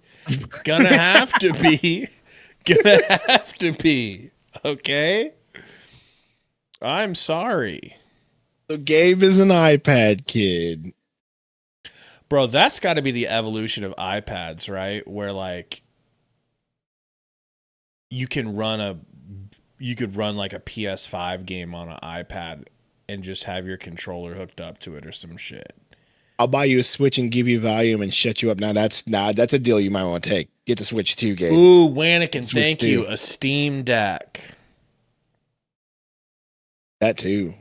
Gonna have to be. Gonna have to be. Okay? I'm sorry. So Gabe is an iPad kid. Bro, that's got to be the evolution of iPads, right? Where like you could run like a PS5 game on an iPad and just have your controller hooked up to it or some shit. I'll buy you a Switch and give you volume and shut you up. Now that's a deal you might want to take. Get the Switch 2, Gabe. Ooh, Wannikin, Switch thank 2. you. A Steam Deck. That too.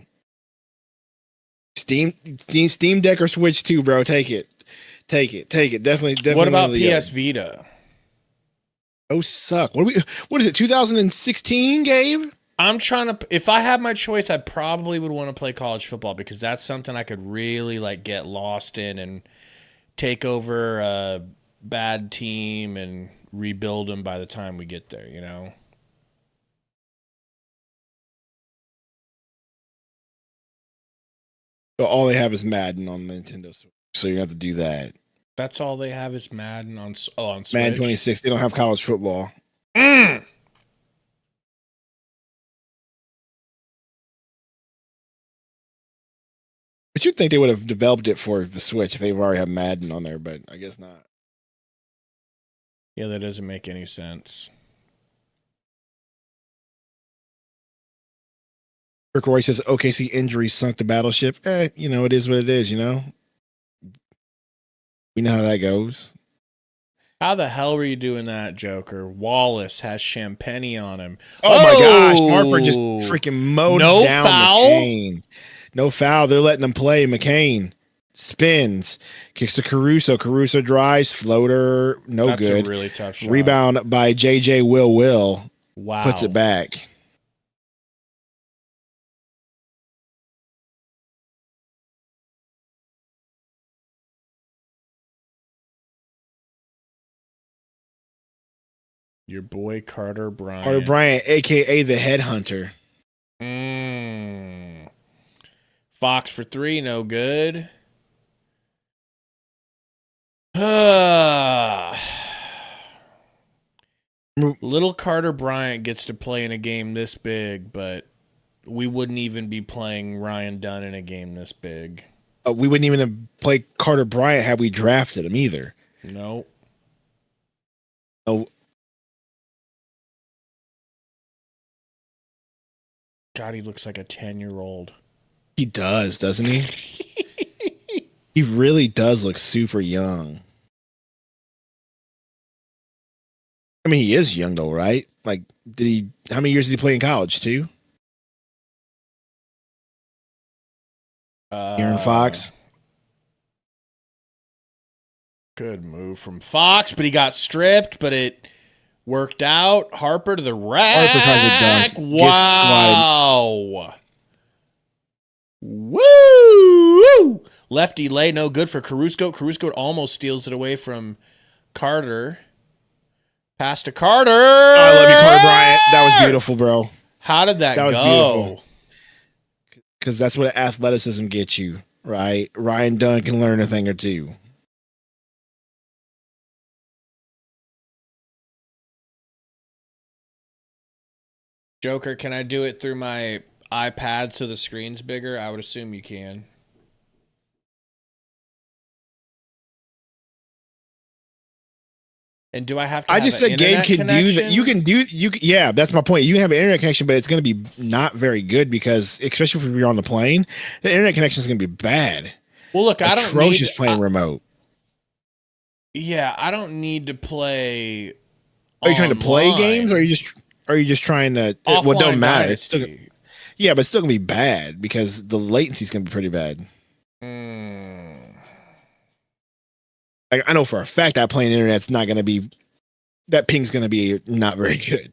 Steam Deck or Switch 2, bro. Take it. Definitely. What about PS Vita? Oh, suck. What is it? 2016, Gabe? I'm trying to. If I had my choice, I probably would want to play college football because that's something I could really like get lost in and take over a bad team and rebuild them by the time we get there. You know. Well, all they have is Madden on the Nintendo Switch, so you have to do that. That's all they have is Madden on Switch. Madden 26. They don't have college football. Mm. But you'd think they would have developed it for the Switch if they already have Madden on there, but I guess not. Yeah, that doesn't make any sense. Kirk Roy says OKC injuries sunk the battleship. It is what it is, We know how that goes. How the hell were you doing that, Joker? Wallace has Champagne on him. Oh my gosh. Harper just freaking mowed down McCain. No foul. They're letting them play. McCain spins. Kicks to Caruso. Caruso drives. Floater. That's good. A really tough shot. Rebound by JJ Will. Wow. Puts it back. Your boy Carter Bryant. Carter Bryant, a.k.a. the Headhunter. Fox for 3, no good. Little Carter Bryant gets to play in a game this big, but we wouldn't even be playing Ryan Dunn in a game this big. We wouldn't even have played Carter Bryant had we drafted him either. Nope. Oh. God, he looks like a 10-year-old. He does, doesn't he? He really does look super young. I mean, he is young though, right? Like, how many years did he play in college? 2? Aaron Fox. Good move from Fox, but he got stripped, but it worked out. Harper to the rack. Harper tries to dunk. Wow. Woo! Lefty lay, no good for Caruso. Caruso almost steals it away from Carter. Pass to Carter. I love you, Carter Bryant. That was beautiful, bro. How did that was go? Beautiful. Because that's what athleticism gets you, right? Ryan Dunn can learn a thing or two. Joker, can I do it through my iPad so the screen's bigger? I would assume you can. And do I have to? I just said Gabe can do that. You can do yeah, that's my point. You can have an internet connection, but it's going to be not very good because, especially if you're on the plane, the internet connection is going to be bad. Well, look, I don't atrocious playing remote. Yeah, I don't need to play. Are you trying to play games, or are you just trying to? Well, it don't matter. It's still, yeah, but it's still gonna be bad because the latency is gonna be pretty bad. I know for a fact that playing internet's not going to be, that ping's going to be not very good.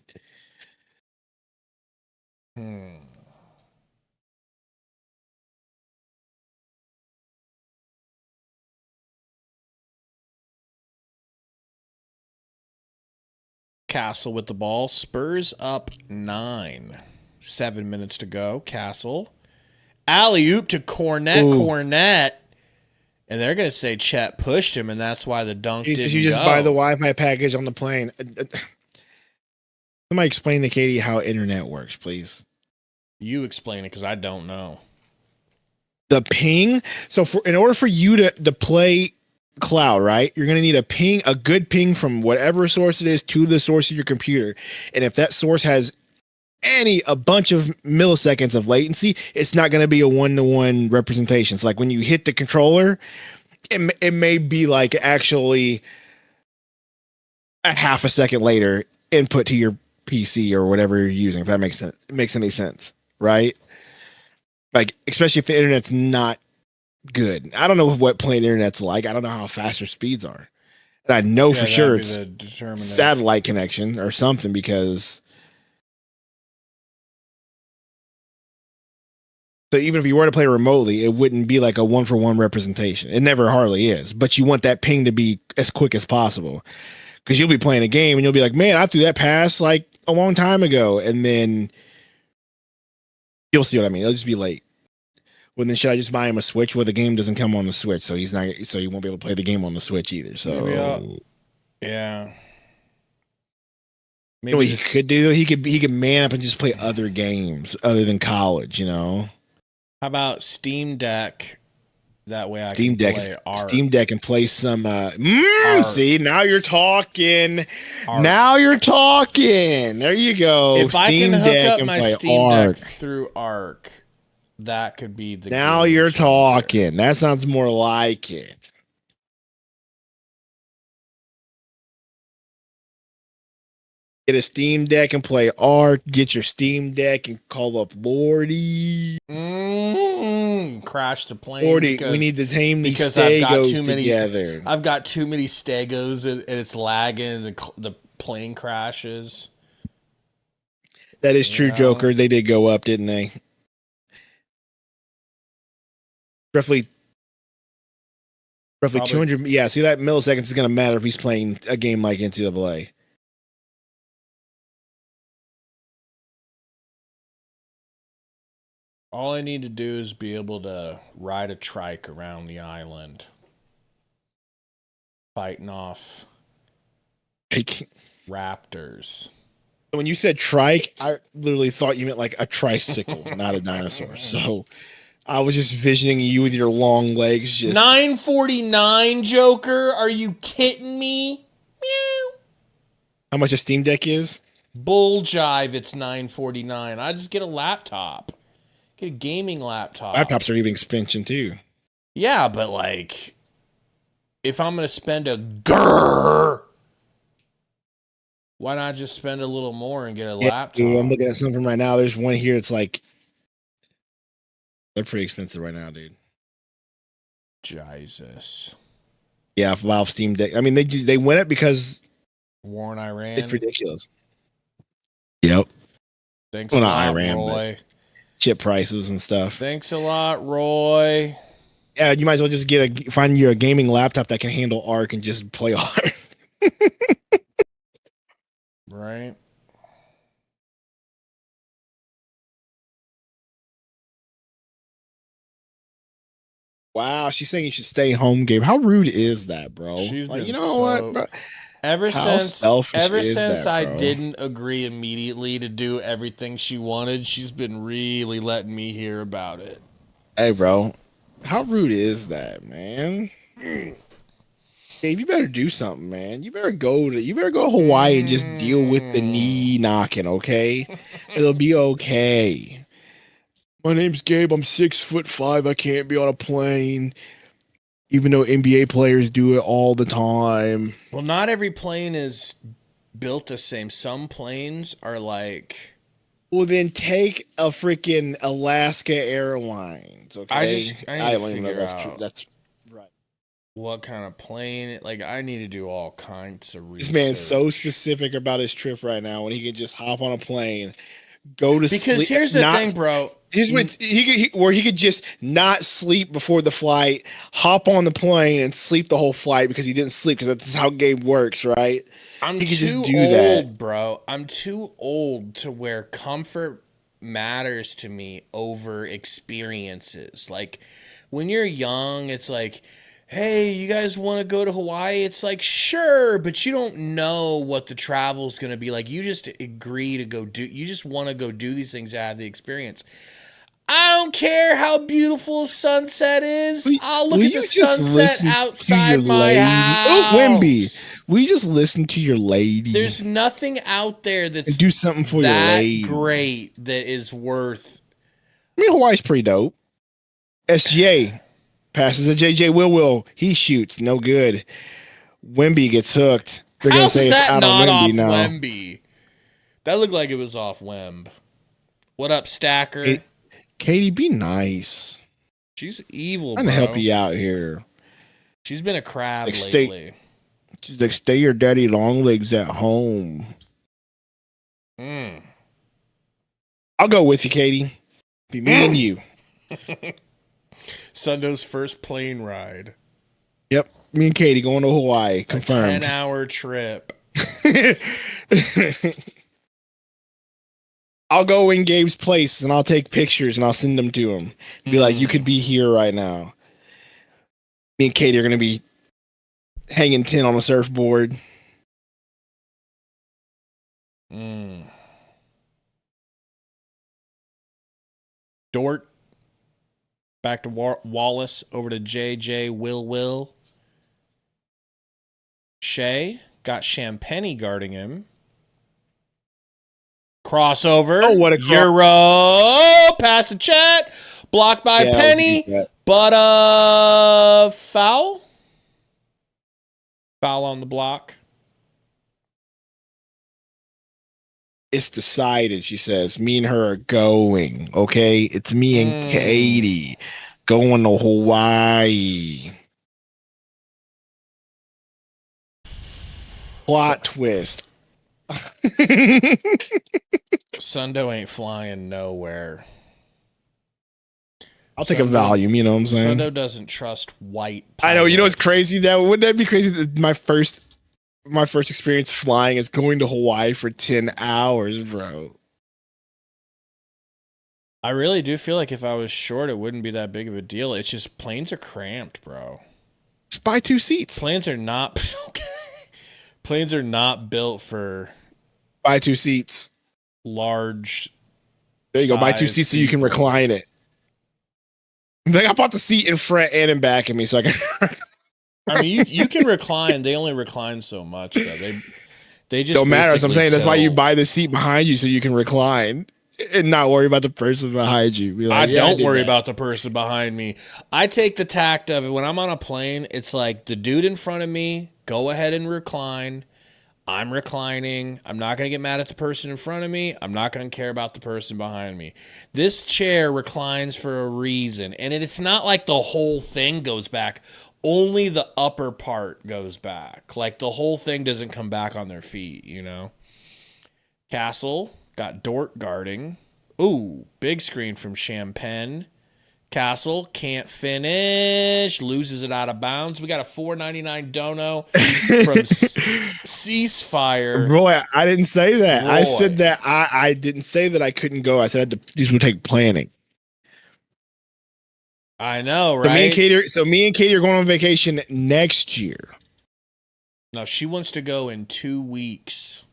Castle with the ball. Spurs up 9. 7 minutes to go. Castle. Alley-oop to Cornet. Ooh. Cornet. And they're going to say Chet pushed him, and that's why the dunk didn't You just go. buy the Wi-Fi package on the plane. Somebody explain to Katie how internet works, please. You explain it, because I don't know. The ping. So in order for you to play cloud, right, you're going to need a good ping from whatever source it is to the source of your computer. And if that source has a bunch of milliseconds of latency, it's not going to be a one-to-one representation. So like when you hit the controller, it may be like actually a half a second later input to your PC or whatever you're using, if that makes sense. It makes any sense, right? Like, especially if the internet's not good. I don't know what plain internet's like. I don't know how fast their speeds are. And I know for sure it's satellite connection or something, because so even if you were to play remotely, it wouldn't be like a one-for-one representation. It never hardly is. But you want that ping to be as quick as possible, because you'll be playing a game and you'll be like, man, I threw that pass like a long time ago. And then you'll see what I mean. It'll just be late. Well, then should I just buy him a Switch? Well, the game doesn't come on the Switch, so he won't be able to play the game on the Switch either. So yeah. Maybe you know what he could do? He could man up and just play other games other than college, you know. How about Steam Deck? That way Steam Deck and play some see, now you're talking. Art. Now you're talking. There you go. If Steam I can hook up my Steam Deck through Arc, that could be the now you're changer. Talking. That sounds more like it. Get a Steam Deck and play Arc. Get your Steam Deck and call up Lordy. Crash the plane. Lordy, we need to tame these Stegos together. I've got too many Stegos and it's lagging and the plane crashes. That is true, Joker. They did go up, didn't they? Roughly Probably 200. Yeah, see, that milliseconds is going to matter if he's playing a game like NCAA. All I need to do is be able to ride a trike around the island, fighting off raptors. When you said trike, I literally thought you meant like a tricycle, not a dinosaur. So I was just visioning you with your long legs. Just 949, Joker. Are you kidding me? Meow. How much a Steam Deck is? Bull jive. It's 949. I just get a laptop. Get a gaming laptop. Laptops are even expensive too. Yeah, but like, if I'm gonna spend a grrr, why not just spend a little more and get a laptop? Dude, I'm looking at something right now. There's one here. It's like they're pretty expensive right now, dude. Jesus. Yeah, Valve Steam Deck. I mean, they win it because war in Iran. It's ridiculous. Yep. Thanks a lot, Iran, Roy. Chip prices and stuff. Thanks a lot, Roy. Yeah, you might as well just find you a gaming laptop that can handle Arc and just play Arc. Right. Wow, she's saying you should stay home, Gabe. How rude is that, bro? She's like, been you know what, bro? Ever since I didn't agree immediately to do everything she wanted, she's been really letting me hear about it. Hey, bro, how rude is that, man? Dave, you better do something, man. You better go to Hawaii and just deal with the knee knocking, okay? It'll be okay. My name's Gabe. I'm 6'5". I can't be on a plane. Even though NBA players do it all the time. Well, not every plane is built the same. Some planes are like... Well, then take a freaking Alaska Airlines, okay? I don't even know if that's true. That's right. what kind of plane. Like, I need to do all kinds of research. This man's so specific about his trip right now when he can just hop on a plane, go to sleep. Because here's the thing, bro. Here's what where he could just not sleep before the flight, hop on the plane and sleep the whole flight because he didn't sleep, because that's how Gabe works, right? I'm he could too just do old, that. bro. I'm too old to where comfort matters to me over experiences. Like, when you're young, it's like, hey, you guys want to go to Hawaii? It's like, sure, but you don't know what the travel's going to be like. You just agree to go do, you just want to go do these things to have the experience. I don't care how beautiful a sunset is. I'll look at the sunset outside my house. Oh, Wimby, will you just listen to your lady? There's nothing out there that's and do something for your lady. Great that is worth. I mean, Hawaii's pretty dope. SGA passes a JJ Will. He shoots, no good. Wimby gets hooked. They're gonna say it's out on Wemby now. Wemby? That looked like it was off Wemb. What up, Stacker? Katie, be nice. She's evil, I'm trying to help you out here. She's been a crab lately. She's like, stay your daddy long legs at home. I'll go with you, Katie. Be me and you. Sundo's first plane ride. Yep. Me and Katie going to Hawaii. Confirmed. A 10-hour trip. I'll go in Gabe's place and I'll take pictures and I'll send them to him. Be like, you could be here right now. Me and Katie are going to be hanging 10 on a surfboard. Dort. Back to Wallace. Over to JJ Will. Shea. Got Champagne guarding him. Crossover. Oh, what a Euro. Pass to Chet. Blocked by Penny. But foul. Foul on the block. It's decided, she says. Me and her are going. Okay? It's me and Katie going to Hawaii. Plot twist. Sundo ain't flying nowhere. I'll take a volume, you know what I'm saying? Sundo doesn't trust white pilots. I know, you know what's crazy? Wouldn't that be crazy that my first experience flying is going to Hawaii for 10 hours, bro? I really do feel like if I was short, it wouldn't be that big of a deal. It's just planes are cramped, bro. Just buy 2 seats. Planes are not built for buy 2 seats. Large. There you go. Buy 2 seats so you can recline it. Like, I bought the seat in front and in back of me so I can. I mean, you can recline. They only recline so much. Though. They just don't matter. So I'm saying that's why you buy the seat behind you so you can recline and not worry about the person behind you. Be like, I don't worry about the person behind me. I take the tact of it when I'm on a plane. It's like the dude in front of me. Go ahead and recline. I'm reclining. I'm not going to get mad at the person in front of me. I'm not going to care about the person behind me. This chair reclines for a reason. And it's not like the whole thing goes back. Only the upper part goes back. Like the whole thing doesn't come back on their feet, you know? Castle got Dort guarding. Ooh, big screen from Champagne. Castle can't finish, loses it out of bounds. We got a $4.99 dono from Ceasefire. Roy, I didn't say that. Roy. I said that I didn't say that I couldn't go. I said these would take planning. I know, right? So me and Katie are going on vacation next year. No, she wants to go in 2 weeks.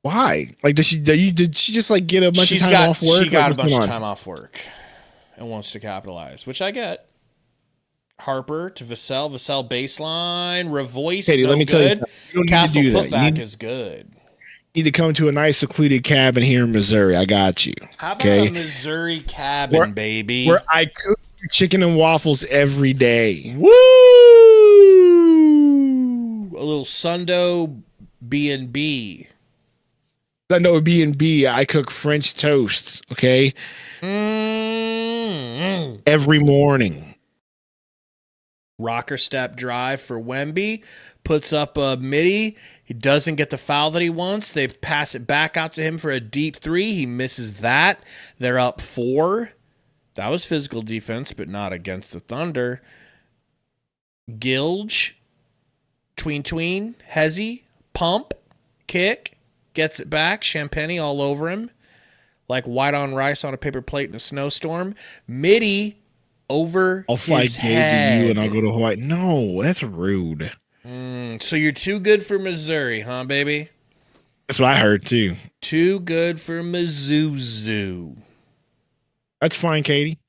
Why? Like, did she just like get a bunch of time off work? She got a bunch of time off work. And wants to capitalize, which I get. Harper to Vassell baseline, Revoice. Katie, let me tell you, you don't Castle need to do that. Putback is good. You need to come to a nice secluded cabin here in Missouri. I got you. How about a Missouri cabin, baby? Where I cook chicken and waffles every day. Woo! A little Sundo B&B. Sundo B&B. I cook French toasts. Okay. Every morning. Rocker step drive for Wemby. Puts up a midi. He doesn't get the foul that he wants. They pass it back out to him for a deep three. He misses that. They're up 4. That was physical defense, but not against the Thunder. Gilge. Tween. Hezzy. Pump. Kick. Gets it back. Champagne all over him. Like white on rice on a paper plate in a snowstorm. Midi over I'll fly his Gabe head. to you and I'll go to Hawaii. No, that's rude. So you're too good for Missouri, huh, baby? That's what I heard too. Too good for Mizzou. That's fine, Katie.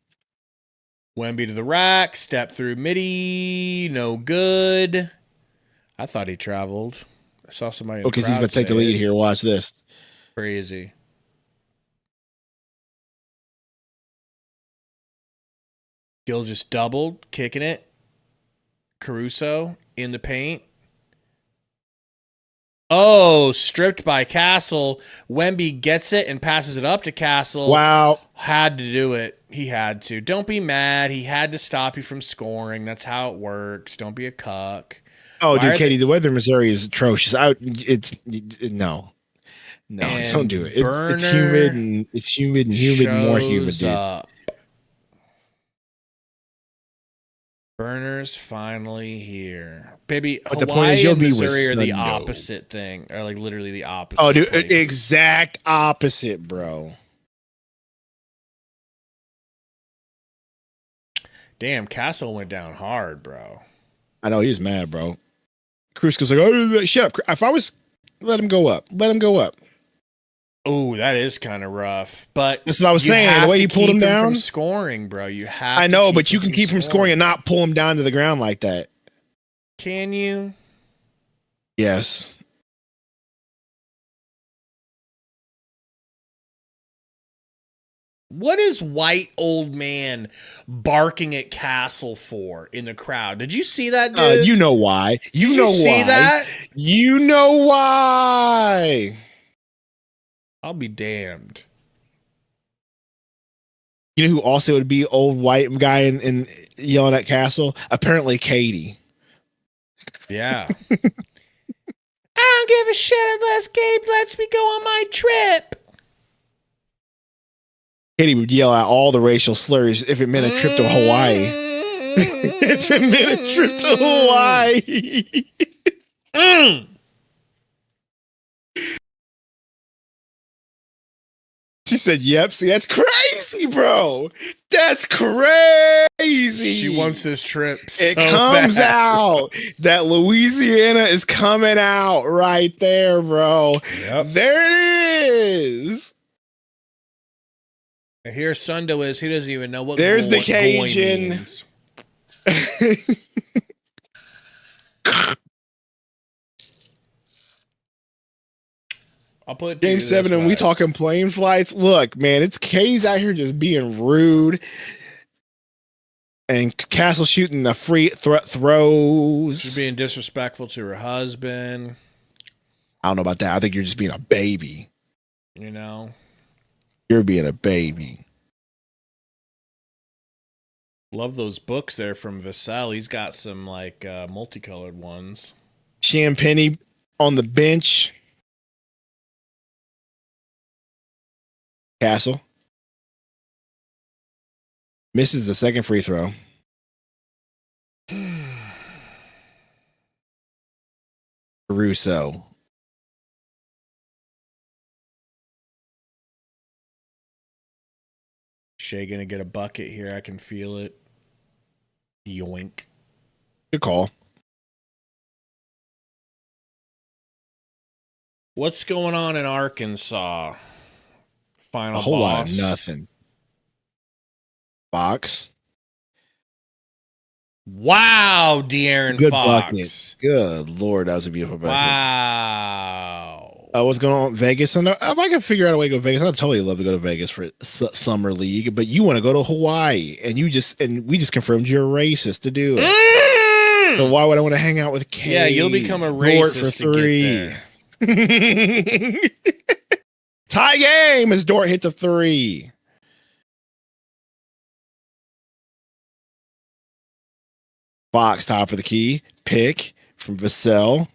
Wemby to the rack. Step through midi. No good. I thought he traveled. I saw somebody. Because he's going to take the lead here. Watch this. Crazy. Gill just doubled, kicking it. Caruso in the paint. Oh, stripped by Castle. Wemby gets it and passes it up to Castle. Wow. Had to do it. He had to. Don't be mad. He had to stop you from scoring. That's how it works. Don't be a cuck. Oh, dude, Katie, the weather in Missouri is atrocious. No, don't do it. It's humid and more humid, dude. Up. Burner's finally here, baby. But Hawaii the point is, you'll and be Missouri with are the Sundo. opposite thing, or like literally the opposite. Oh, dude, places. exact opposite, bro. Damn, Castle went down hard, bro. I know he was mad, bro. Cruz goes like, "Oh, shut up!" If I was, let him go up. Oh, that is kind of rough. But that's what I was saying. The way he pulled him down, from scoring, bro. You have. I know, but you can keep from scoring and not pull him down to the ground like that. Can you? Yes. What is white old man barking at Castle for in the crowd? Did you see that, dude? You know why. You know why. See that? You know why. I'll be damned. You know who also would be old white guy and yelling at Castle? Apparently Katie. Yeah. I don't give a shit unless Gabe lets me go on my trip. Katie would yell out all the racial slurs if it meant a trip to Hawaii. If it meant a trip to Hawaii. She said, yep. See, that's crazy, bro. That's crazy. She wants this trip. It comes out that Louisiana is coming out right there, bro. Yep. There it is. Here Sundo is. He doesn't even know what. There's the Cajun. Means. I'll put Game 7 and we talking plane flights. Look, man, it's Katie's out here just being rude. And Castle shooting the free throws. She's being disrespectful to her husband. I don't know about that. I think you're just being a baby. You know? You're being a baby. Love those books there from Vassell. He's got some like multicolored ones. Champagne on the bench. Castle misses the second free throw. Caruso. Shea gonna get a bucket here. I can feel it. Yoink. Good call. What's going on in Arkansas? Final a whole boss. lot of nothing. Fox. Wow, De'Aaron Good Fox. bucket. Good Lord, that was a beautiful bucket. Wow. What's going on Vegas? And if I can figure out a way to go to Vegas, I'd totally love to go to Vegas for summer league. But you want to go to Hawaii, and we just confirmed you're a racist to do it. So why would I want to hang out with Kate? Yeah, you'll become a racist for 3. Tie game as Dort hits a 3. Fox, top of the key. Pick from Vassell.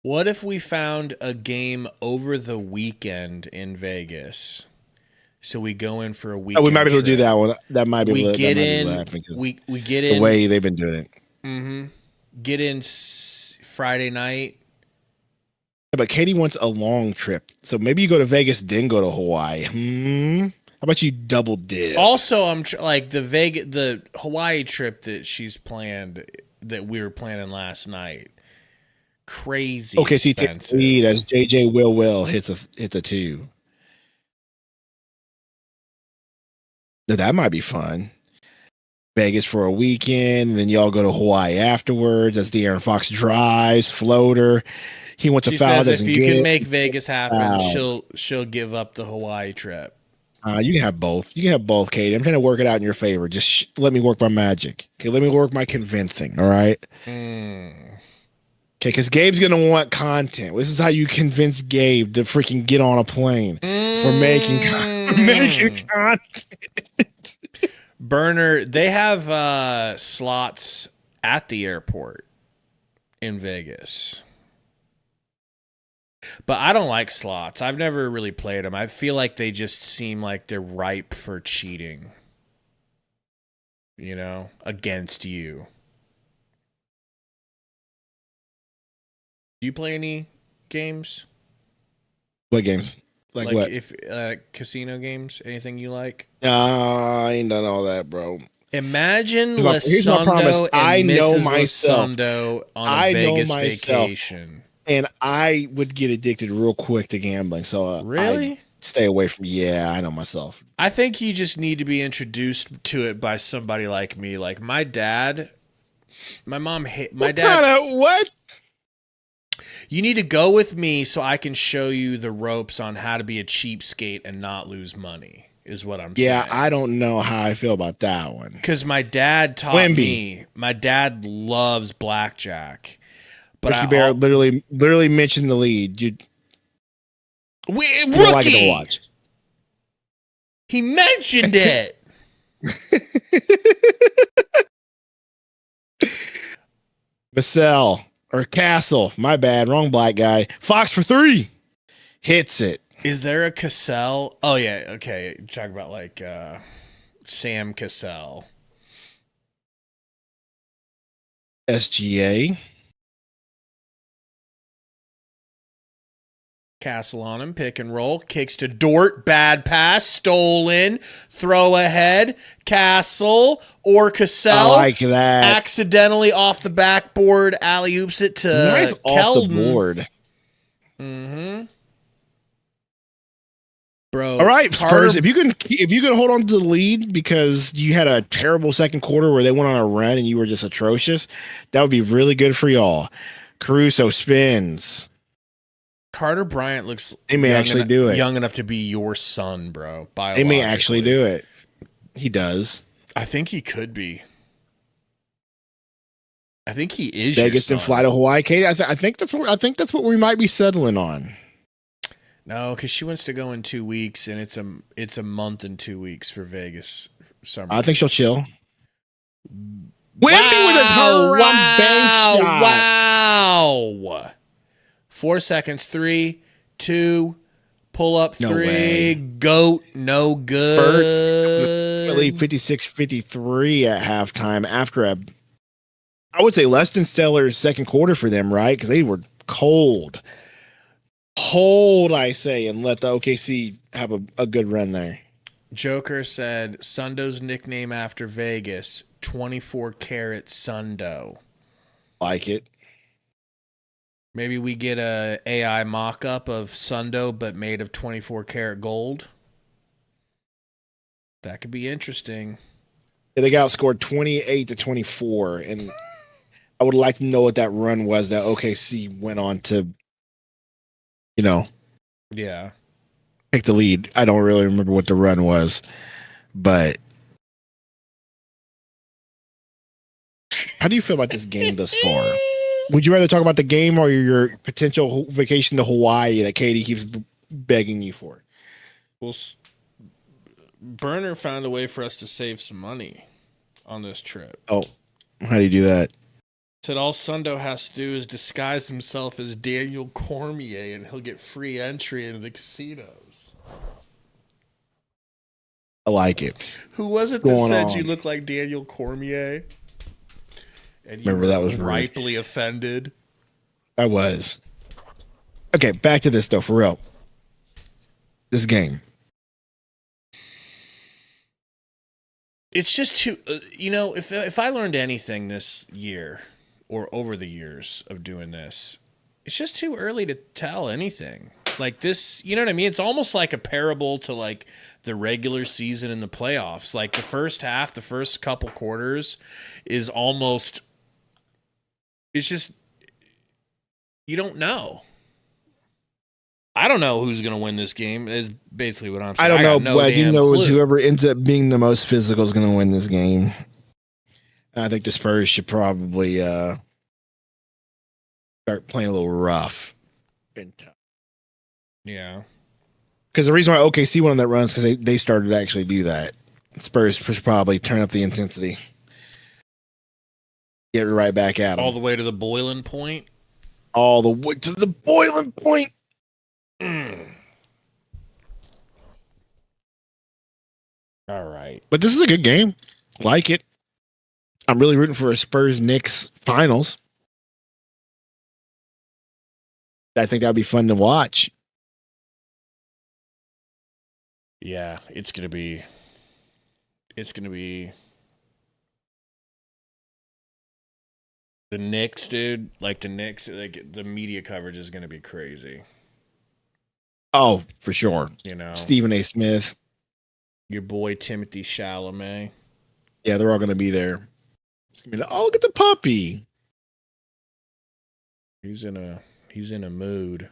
What if we found a game over the weekend in Vegas? So we go in for a weekend. We might be able to do trip. that one. That might be We lit. get That might in. be laughing because We get the in. way they've been doing it. Mm-hmm. Get in Friday night. Yeah, but Katie wants a long trip, so maybe you go to Vegas, then go to Hawaii. How about you double dip? Also, I'm like the Hawaii trip that she's planned, that we were planning last night. Crazy. Okay, see, take expensive. the lead as JJ Will hits a 2. Now, that might be fun. Vegas for a weekend, and then y'all go to Hawaii afterwards. As the Aaron Fox drives, floater. He wants She a foul. says if Doesn't you get can it. make Vegas happen, Wow. she'll give up the Hawaii trip. You can have both. You can have both, Katie. I'm trying to work it out in your favor. Just let me work my magic. Okay, let me work my convincing. All right. Okay, because Gabe's gonna want content. This is how you convince Gabe to freaking get on a plane. So we're making content. Burner, they have slots at the airport in Vegas. But I don't like slots. I've never really played them. I feel like they just seem like they're ripe for cheating. You know, against you. Do you play any games? What games? Like what? If casino games? Anything you like? I ain't done all that, bro. Imagine Here's my promise. Lisondo I and know Mrs. myself. Lisondo on a I know Vegas myself. vacation. And I would get addicted real quick to gambling. So Really? I stay away from. Yeah, I know myself. I think you just need to be introduced to it by somebody like me. Like my dad, my mom hit my dad. What? You need to go with me so I can show you the ropes on how to be a cheapskate and not lose money, is what I'm saying. Yeah, I don't know how I feel about that one. Because my dad taught me. My dad loves blackjack. But Ricky Bear literally mentioned the lead. You Rookie! don't like it to watch. He mentioned it. Vassell or Castle. My bad. Wrong black guy. Fox for 3. Hits it. Is there a Cassell? Oh, yeah. Okay. You're talking about like Sam Cassell. SGA. Castle on him, pick and roll, kicks to Dort, bad pass, stolen, throw ahead, Castle or Cassell. I like that. Accidentally off the backboard, alley-oops it to Nice Keldon. off the board. Mm-hmm. Bro. All right, Carter, Spurs. If you can hold on to the lead because you had a terrible second quarter where they went on a run and you were just atrocious, that would be really good for y'all. Caruso spins. Carter Bryant looks They may actually do it. young enough to be your son, bro. They may actually do it. He does. I think he could be. I think he is Vegas your and son. fly to Hawaii. Katie, I think that's what we might be settling on. No, because she wants to go in 2 weeks, and it's a month and 2 weeks for Vegas summer. I think she'll chill. Wimby with a turnaround bank shot. Wow. 4 seconds. 3, 2, pull up No 3, way. goat, no good. Spurs 56-53 at halftime after I would say less than stellar second quarter for them, right? Because they were cold. Hold, I say, and let the OKC have a good run there. Joker said Sundo's nickname after Vegas, 24 karat Sundo. Like it. Maybe we get a AI mock-up of Sundo, but made of 24 karat gold. That could be interesting. Yeah, they got outscored 28-24, and I would like to know what that run was that OKC went on to, Yeah. take the lead. I don't really remember what the run was, but how do you feel about this game thus far? Would you rather talk about the game or your potential vacation to Hawaii that Katie keeps begging you for? Well, Burner found a way for us to save some money on this trip. Oh, How do you do that? Said all Sundo has to do is disguise himself as Daniel Cormier and he'll get free entry into the casinos. I like it. Who was it that Going said on? you look like Daniel Cormier? And you Remember, that was ripely offended. I was. Okay, back to this though, for real. This game. It's just too, if I learned anything this year or over the years of doing this, it's just too early to tell anything. Like this, you know what I mean? It's almost like a parable to like the regular season and the playoffs. Like the first half, the first couple quarters is almost, it's just, you don't know. I don't know who's going to win this game is basically what I'm saying. I don't know. got What I do damn know is clue. whoever ends up being the most physical is going to win this game. And I think the Spurs should probably start playing a little rough and tough. Yeah. Because the reason why OKC won on that run is because they started to actually do that. Spurs should probably turn up the intensity. Get right back at them. All the way to the boiling point. All the way to the boiling point. All right. But this is a good game. Like it. I'm really rooting for a Spurs Knicks finals. I think that'd be fun to watch. Yeah, it's gonna be the Knicks, dude. Like the Knicks, like the media coverage is gonna be crazy. Oh, for sure. You know, Stephen A. Smith. your boy Timothy Chalamet. Yeah, they're all going to be there. It's gonna be like, oh, look at the puppy. He's in a mood.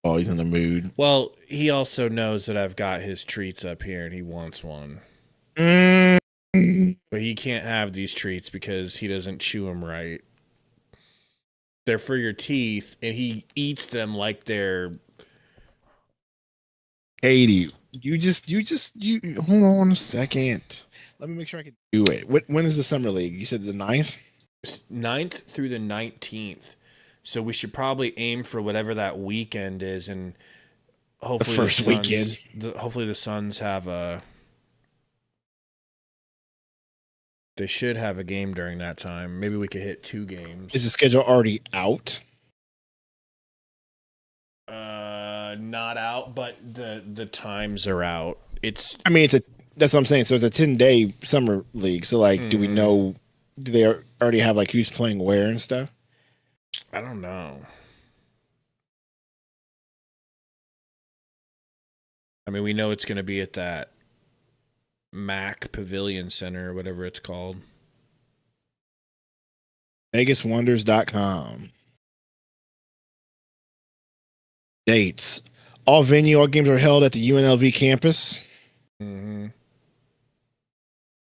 Oh, he's in the mood. Well, he also knows that I've got his treats up here and he wants one. But he can't have these treats because he doesn't chew them right. They're for your teeth, and he eats them like they're... Katie, you hold on a second. Let me make sure I can do it. When is the summer league? You said the 9th? 9th through the 19th. So we should probably aim for whatever that weekend is, and hopefully The first weekend. Hopefully the Suns have they should have a game during that time. Maybe we could hit 2 games. Is the schedule already out? Not out, but the times are out. That's That's what I'm saying. So it's a 10-day summer league. So do we know? Do they already have who's playing where and stuff? I don't know. I mean, we know it's going to be at that Mac Pavilion Center or whatever it's called. VegasWonders.com. Dates. All games are held at the UNLV campus. Mm-hmm.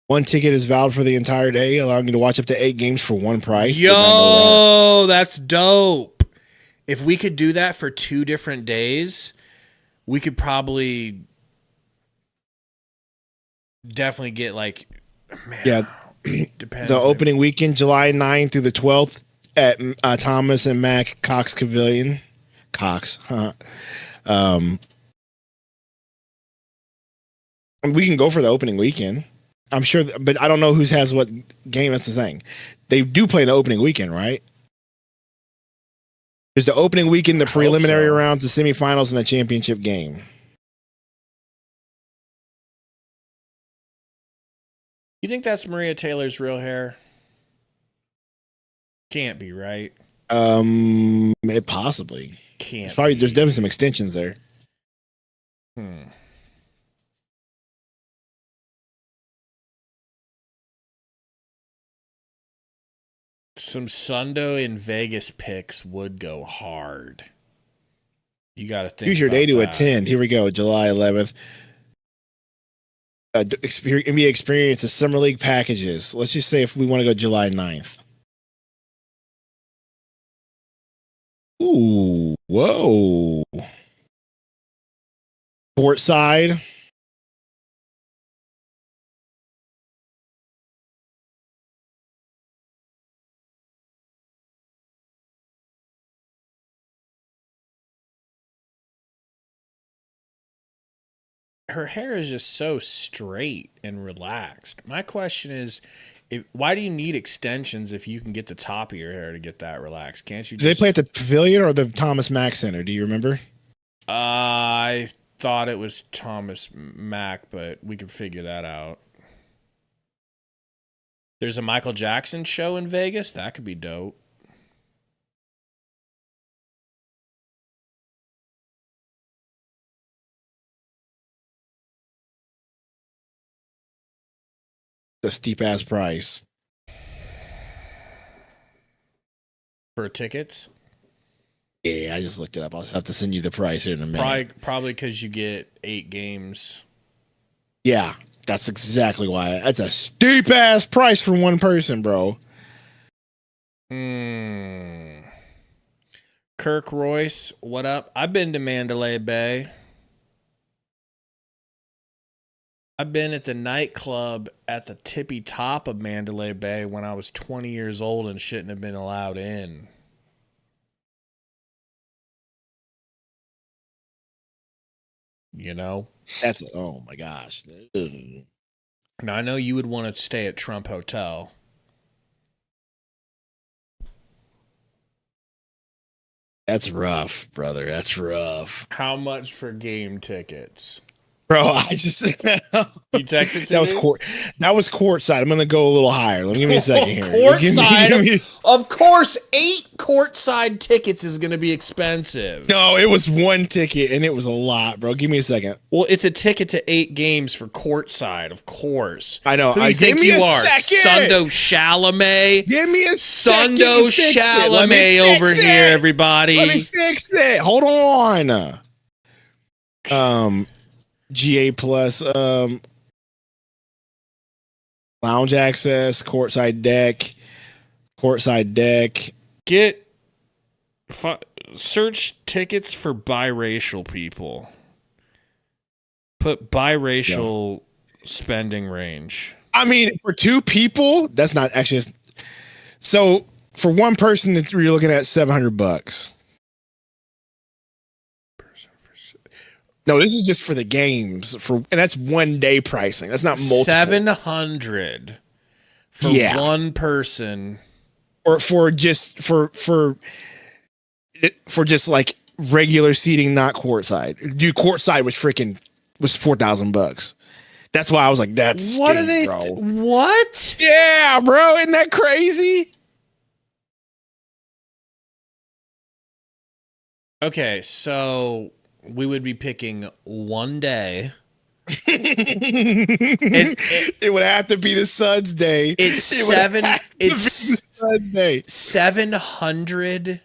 1 ticket is valid for the entire day, allowing you to watch up to 8 games for one price. Yo, that's dope. If we could do that for 2 different days, we could probably definitely get depends. The opening weekend, July 9th through the 12th at Thomas and Mack Cox Pavilion. Cox, huh? We can go for the opening weekend. I'm sure, but I don't know who has what game. That's the thing. They do play the opening weekend, right? There's the opening weekend, the preliminary rounds, the semifinals, and the championship game. You think that's Maria Taylor's real hair? Can't be, right? It possibly Can't. There's definitely some extensions there. Some Sundo in Vegas picks would go hard. You got to think. Use your day to that. attend. Here we go. July 11th. NBA Experiences Summer League packages. Let's just say if we want to go July 9th. Ooh, whoa. Courtside. her hair is just so straight and relaxed. My question is, why do you need extensions if you can get the top of your hair to get that relaxed? Can't you Do they just... play at the Pavilion or the Thomas Mack Center? Do you remember? I thought it was Thomas Mack, but we can figure that out. There's a Michael Jackson show in Vegas. That could be dope. The steep ass price. For tickets? Yeah, I just looked it up. I'll have to send you the price here in a minute. Probably because you get 8 games. Yeah, that's exactly why. That's a steep ass price for one person, bro. Kirk Royce, what up? I've been to Mandalay Bay. I've been at the nightclub at the tippy top of Mandalay Bay when I was 20 years old and shouldn't have been allowed in. You know? That's, oh my gosh. Ugh. Now, I know you would want to stay at Trump Hotel. That's rough, brother. That's rough. How much for game tickets? Bro, I just You texted to me? That was courtside. I'm gonna go a little higher. Let me give me a second here. Courtside? Of course, 8 courtside tickets is going to be expensive. No, it was one ticket and it was a lot, bro. Give me a second. Well, it's a ticket to 8 games for courtside, of course. I know. Who do you think you are? Sundo Chalamet? Give me a second. Sundo Chalamet over here, everybody. Let me fix it. Hold on. GA plus lounge access, courtside deck. Search tickets for biracial people. Put biracial spending range. I mean, for 2 people, that's not actually. So for one person, you're looking at $700. No, this is just for the games and that's one day pricing. That's not multiple. 700 for one person, or for just like regular seating, not courtside. Dude, courtside was $4,000. That's why I was like, that's what steep, are they? bro. What? Yeah, bro, isn't that crazy? Okay, so we would be picking one day. It would have to be the Suns day. It's 700.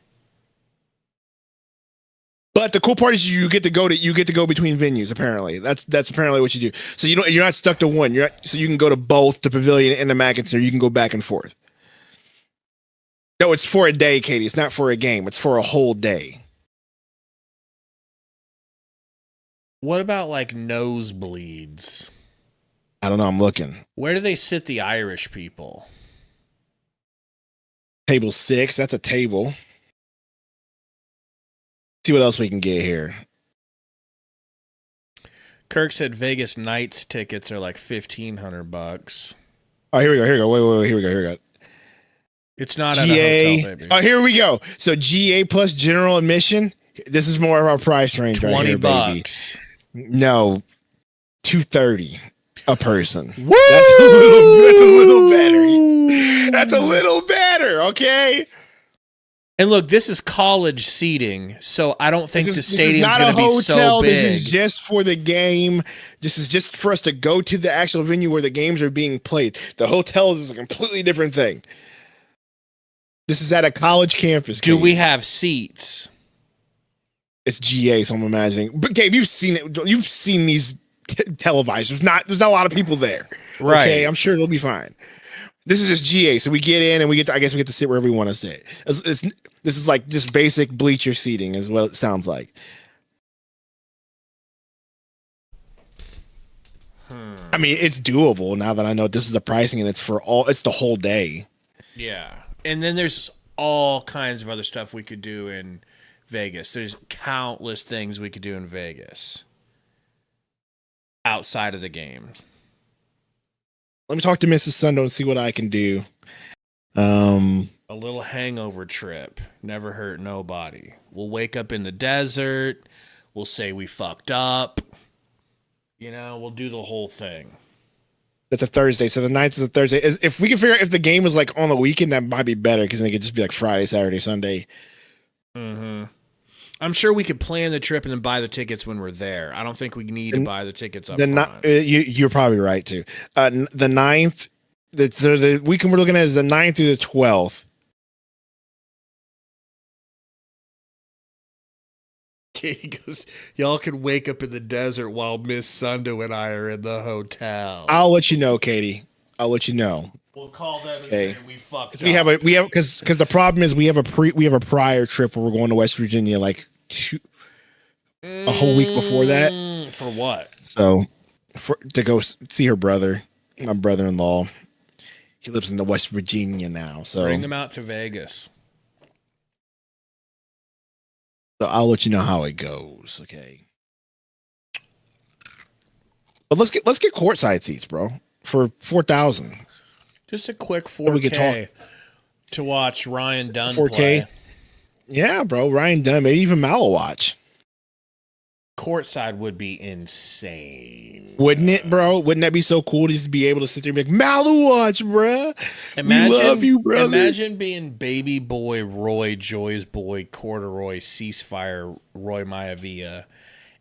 But the cool part is you get to go between venues. Apparently, that's apparently what you do. So you're not stuck to one. So you can go to both the Pavilion and the Magazine. You can go back and forth. No, it's for a day, Katie. It's not for a game. It's for a whole day. What about like nosebleeds? I don't know. I'm looking. Where do they sit the Irish people? Table 6. That's a table. See what else we can get here. Kirk said Vegas Knights tickets are like $1,500. Oh, here we go. Wait. Here we go. It's not at GA. a hotel, baby. Oh, here we go. So GA plus general admission. This is more of our price range. $20. Right here, baby. No, $230 a person. Woo! That's a little better. That's a little better. Okay. And look, this is college seating, so I don't think the stadium's going to be so big. This is just for the game. This is just for us to go to the actual venue where the games are being played. The hotel is a completely different thing. This is at a college campus. Do we have seats? It's GA, so I'm imagining. But Gabe, you've seen it. You've seen these televised. There's not a lot of people there. Right. Okay, I'm sure it'll be fine. This is just GA, so we get in and we get to sit wherever we want to sit. This is like just basic bleacher seating, is what it sounds like. I mean, it's doable now that I know this is the pricing and it's the whole day. Yeah, and then there's all kinds of other stuff we could do in Vegas. There's countless things we could do in Vegas. outside of the game. Let me talk to Mrs. Sundo and see what I can do. A little hangover trip. Never hurt nobody. We'll wake up in the desert. We'll say we fucked up. You know, we'll do the whole thing. That's a Thursday. So the 9th is a Thursday. If we can figure out if the game is like on the weekend, that might be better because then it could just be like Friday, Saturday, Sunday. Mm-hmm. I'm sure we could plan the trip and then buy the tickets when we're there. I don't think we need to buy the tickets up front. You're probably right, too. The 9th, the weekend we're looking at is the 9th through the 12th. He goes, y'all can wake up in the desert while Miss Sundo and I are in the hotel. I'll let you know, Katie. I'll let you know. We'll call them and say we fucked up. Because the problem is we have a prior trip where we're going to West Virginia like a whole week before that. For what? So to go see her brother, my brother-in-law. He lives in the West Virginia now. So bring them out to Vegas. So I'll let you know how it goes. Okay. But let's get courtside seats, bro, for $4,000. Just a quick 4K to watch Ryan Dunn 4K. Play. Yeah, bro. Ryan Dunn, maybe even Malowatch. Courtside would be insane. Wouldn't it, bro? Wouldn't that be so cool to just be able to sit there and be like, Malowatch, bro? We love you, brother. Imagine being baby boy Roy, Joy's boy, Corduroy, Ceasefire, Roy Maivia,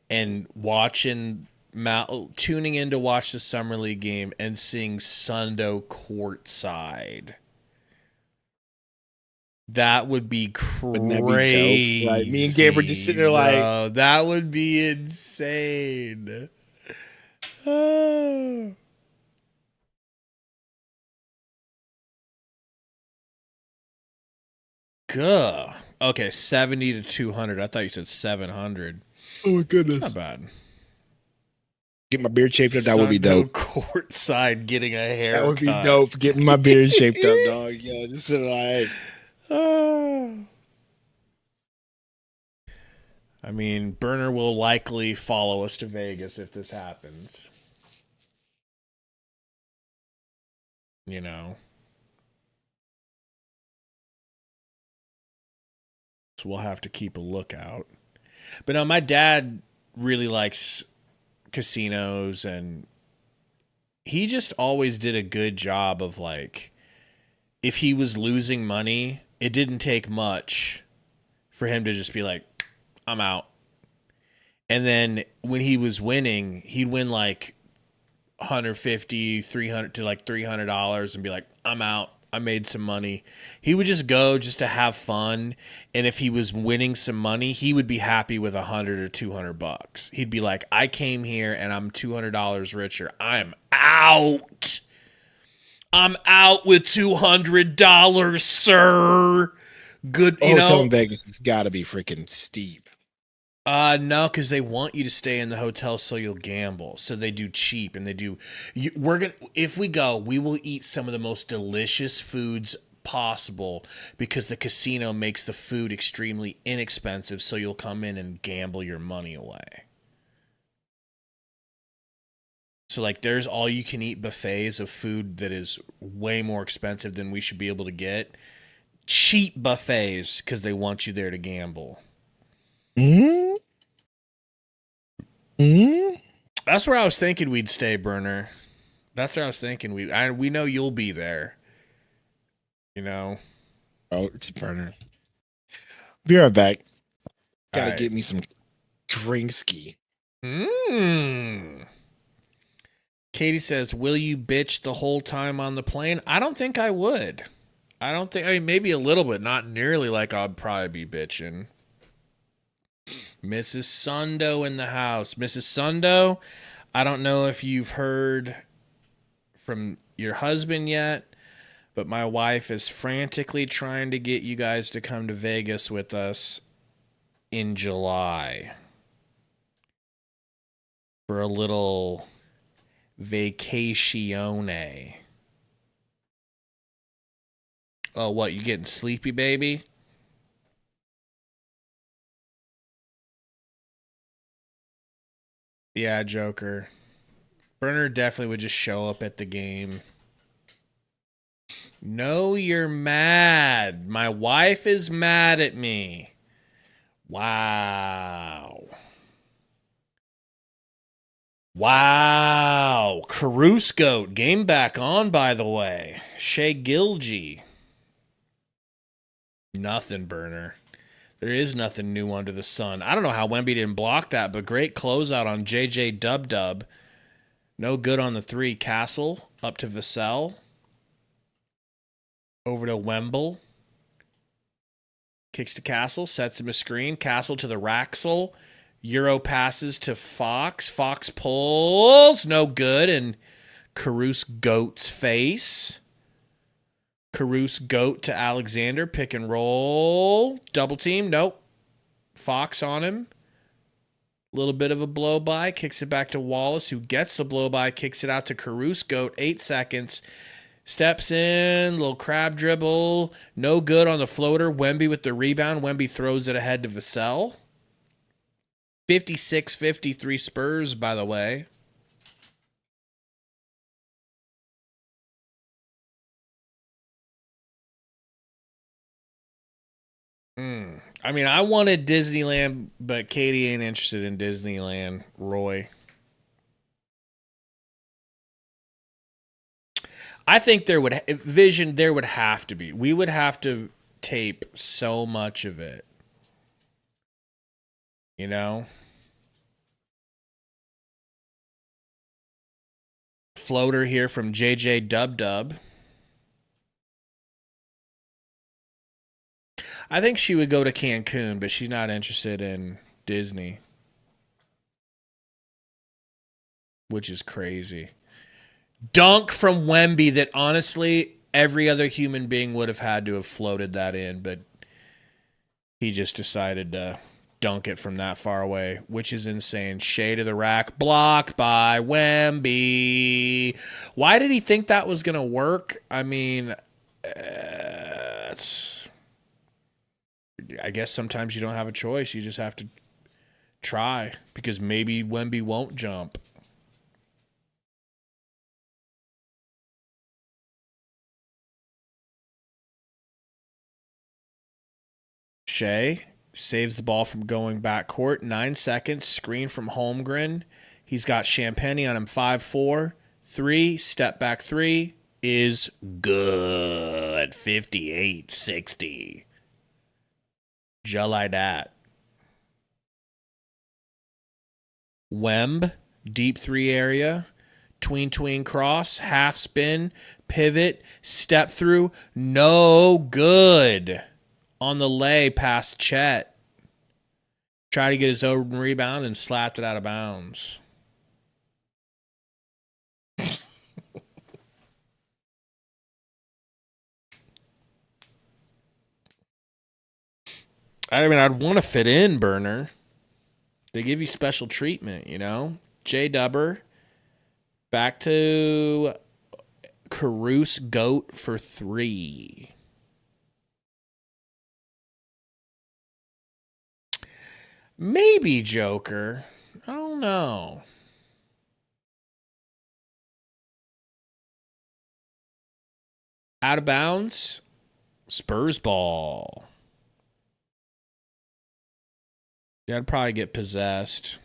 and watching tuning in to watch the Summer League game and seeing Sundo courtside. That would be crazy. Dope? Like, me and Gabe were just sitting there like, that would be insane. Oh. Gah. Okay, 70 to 200. I thought you said 700. Oh my goodness. Not bad. Get my beard shaped up. That would be dope. Courtside getting a haircut. That would be dope. Getting my beard shaped up, dog. Yo, just sitting like. I mean, Burner will likely follow us to Vegas if this happens. You know. So we'll have to keep a lookout. But no, my dad really likes casinos, and he just always did a good job of, like, if he was losing money, it didn't take much for him to just be like, I'm out. And then when he was winning, he'd win like $150, $300 to like $300 and be like, I'm out. I made some money. He would just go just to have fun. And if he was winning some money, he would be happy with $100 or $200. He'd be like, I came here and I'm $200 richer. I'm out. I'm out with $200, sir. Good, you know. Hotel in Vegas has got to be freaking steep. No, because they want you to stay in the hotel so you'll gamble. So they do cheap, and they do. If we go, we will eat some of the most delicious foods possible because the casino makes the food extremely inexpensive. So you'll come in and gamble your money away. So like, there's all you can eat buffets of food that is way more expensive than we should be able to get. Cheap buffets because they want you there to gamble. Mm-hmm. Mm-hmm. That's where I was thinking we'd stay, Burner. That's where I was thinking we know you'll be there. You know. Oh, it's Burner. Be right back. Gotta right. get me some drinkski. Katie says, "Will you bitch the whole time on the plane?" I don't think I would. I mean, maybe a little bit, not nearly like I'd probably be bitching. Mrs. Sundo in the house. Mrs. Sundo, I don't know if you've heard from your husband yet, but my wife is frantically trying to get you guys to come to Vegas with us in July for a little vacacione. Oh, what? You getting sleepy, baby? Yeah, Joker. Burner definitely would just show up at the game. No, you're mad. My wife is mad at me. Wow. Wow. Caruso Goat. Game back on, by the way. Shea Gilgee. Nothing, Burner. There is nothing new under the sun. I don't know how Wemby didn't block that, but great closeout on JJ Dub. No good on the three. Castle up to Vassell. Over to Wemble. Kicks to Castle. Sets him a screen. Castle to the Raxel. Euro passes to Fox. Fox pulls. No good. And Caruso Goat's face. Caruso Goat to Alexander. Pick and roll. Double team. Nope. Fox on him. Little bit of a blow by. Kicks it back to Wallace, who gets the blow by. Kicks it out to Caruso Goat. 8 seconds. Steps in. Little crab dribble. No good on the floater. Wemby with the rebound. Wemby throws it ahead to Vassell. 56-53 Spurs, by the way. I mean, I wanted Disneyland, but Katie ain't interested in Disneyland, Roy. I think there would have to be. We would have to tape so much of it. You know? Floater here from JJ Dub. I think she would go to Cancun, but she's not interested in Disney. Which is crazy. Dunk from Wemby that honestly every other human being would have had to have floated that in, but he just decided to dunk it from that far away, which is insane. Shade of the rack, blocked by Wemby. Why did he think that was going to work? I mean, I guess sometimes you don't have a choice. You just have to try because maybe Wemby won't jump. Shea saves the ball from going backcourt. 9 seconds. Screen from Holmgren. He's got Champagne on him. 5-4. 3. Step back 3 is good. 58-60. Just like that. Wemb. Deep 3 area. Tween cross. Half spin. Pivot. Step through. No good. On the lay past Chet. Tried to get his own rebound and slapped it out of bounds. I mean, I'd want to fit in, Burner. They give you special treatment, you know? J Dubber. Back to Caruso Goat for 3. Maybe Joker. I don't know. Out of bounds. Spurs ball. Yeah, I'd probably get possessed.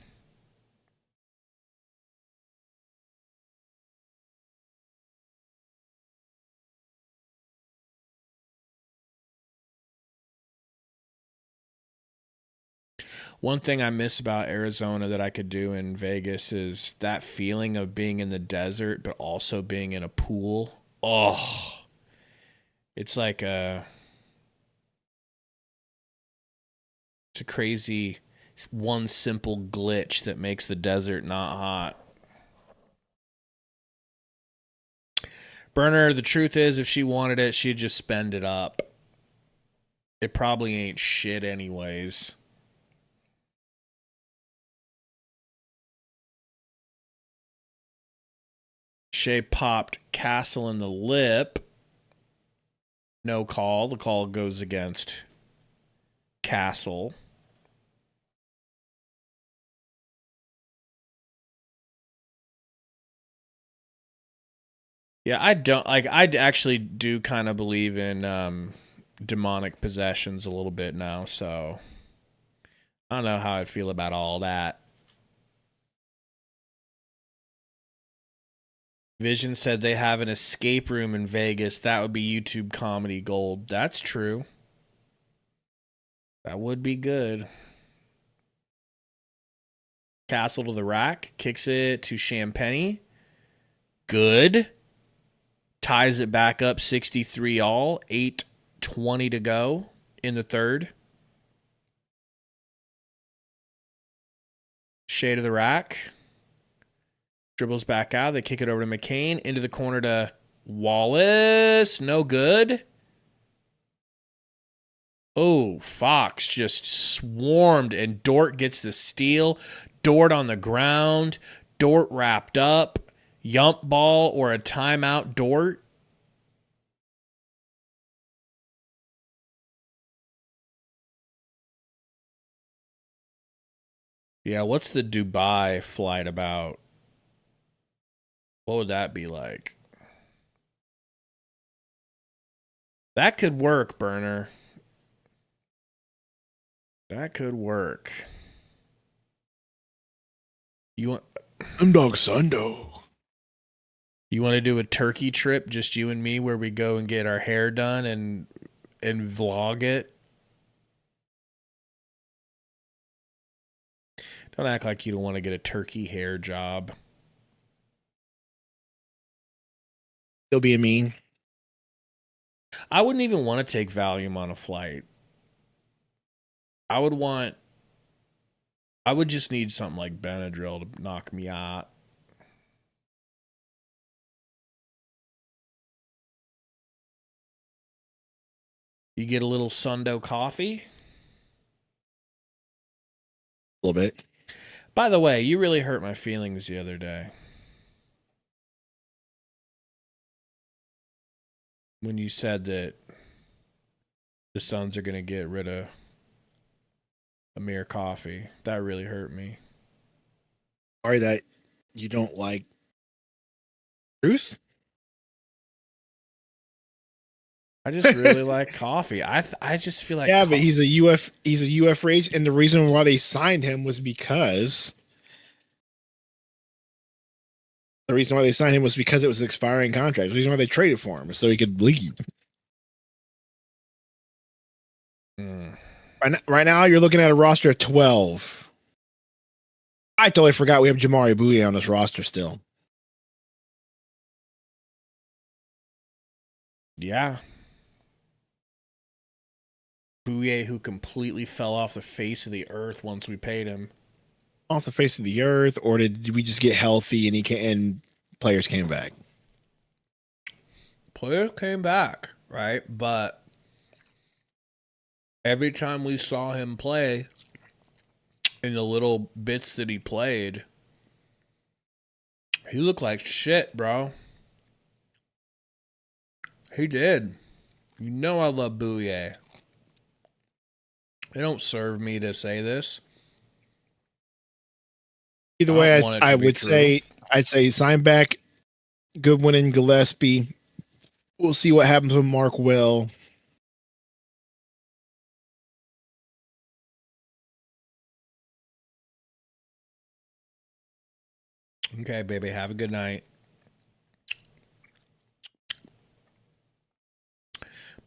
One thing I miss about Arizona that I could do in Vegas is that feeling of being in the desert, but also being in a pool. Oh, it's like it's a crazy one simple glitch that makes the desert not hot. Burner, the truth is, if she wanted it, she'd just spend it up. It probably ain't shit anyways. Shea popped Castle in the lip. No call. The call goes against Castle. Yeah, I don't like. I actually do kind of believe in demonic possessions a little bit now. So I don't know how I feel about all that. Vision said they have an escape room in Vegas. That would be YouTube comedy gold. That's true. That would be good. Castle to the rack. Kicks it to Champagne. Good. Ties it back up 63 all. 8:20 to go in the third. Shade of the rack. Dribbles back out. They kick it over to McCain. Into the corner to Wallace. No good. Oh, Fox just swarmed, and Dort gets the steal. Dort on the ground. Dort wrapped up. Yump ball or a timeout, Dort. Yeah, what's the Dubai flight about? What would that be like? That could work, Burner. That could work. You want Sundo. You want to do a turkey trip, just you and me, where we go and get our hair done and vlog it? Don't act like you don't want to get a turkey hair job. Still being mean. I wouldn't even want to take Valium on a flight. I would just need something like Benadryl to knock me out. You get a little Sundo coffee? A little bit. By the way, you really hurt my feelings the other day. When you said that the Suns are going to get rid of Amir Coffee. That really hurt me. Sorry that you don't like truth. I just really like coffee. I just feel like But he's a UF rage, and the reason why they signed him was because it was an expiring contract. The reason why they traded for him is so he could leave. Right now, you're looking at a roster of 12. I totally forgot we have Jamari Bouye on this roster still. Yeah. Bouye, who completely fell off the face of the earth once we paid him. Off the face of the earth, or did we just get healthy and players came back? Players came back, right? But every time we saw him play, in the little bits that he played, he looked like shit, bro. He did. You know I love Bouye. They don't serve me to say this. Either way, I would say I'd say sign back Goodwin and Gillespie. We'll see what happens with Mark Will. Okay, baby. Have a good night.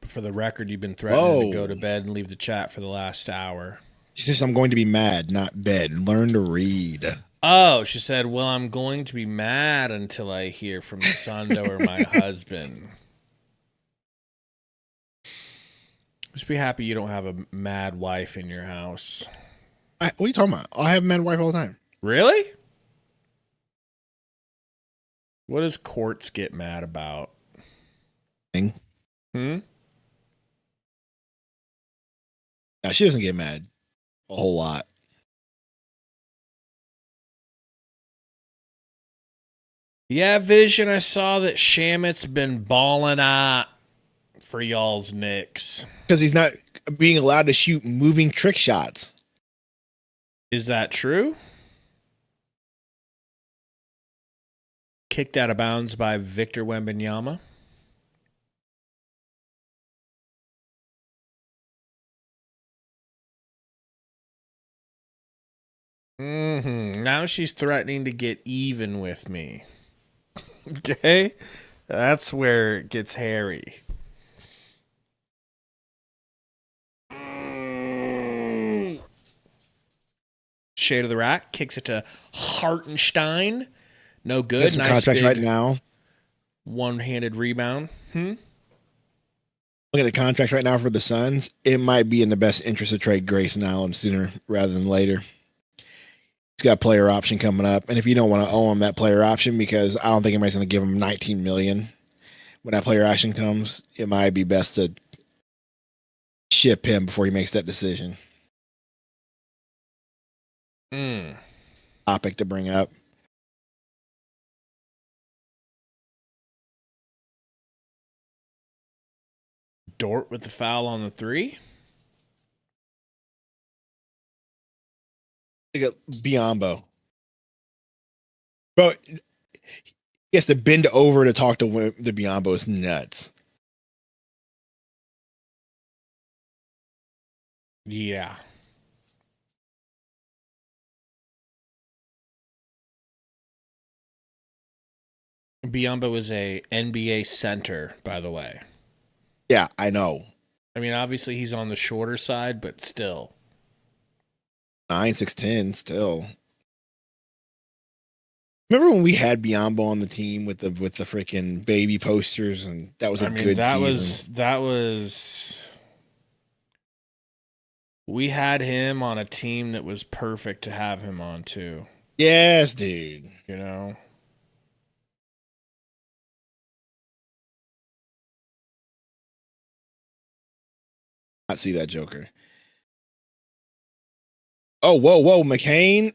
But for the record, you've been threatening to go to bed and leave the chat for the last hour. She says, I'm going to be mad, not bed. Learn to read. Oh, she said, well, I'm going to be mad until I hear from Sundo or my husband. Just be happy you don't have a mad wife in your house. What are you talking about? I have a mad wife all the time. Really? What does Quartz get mad about? Thing. No, she doesn't get mad a whole lot. Yeah, Vision, I saw that Shamit's been balling out for y'all's Knicks. Because he's not being allowed to shoot moving trick shots. Is that true? Kicked out of bounds by Victor Wembanyama. Now she's threatening to get even with me. Okay? That's where it gets hairy. Shade of the Rack kicks it to Hartenstein. No good. Has some Nice contracts big right now. one-handed rebound. Look at the contracts right now for the Suns. It might be in the best interest to trade Grayson Allen sooner rather than later. He's got a player option coming up, and if you don't want to owe him that player option, because I don't think anybody's going to give him $19 million when that player option comes, it might be best to ship him before he makes that decision. Topic to bring up. Dort with the foul on the three. Look at Biombo. Bro, he has to bend over to talk to the Biombo. It's nuts. Yeah. Biombo is a NBA center, by the way. Yeah, I know. I mean, obviously he's on the shorter side, but still. 9'6", still. Remember when we had Biombo on the team with the freaking baby posters, and that was a good season. That was we had him on a team that was perfect to have him on too. Yes, dude. You know. I see that Joker. Oh, whoa. McCain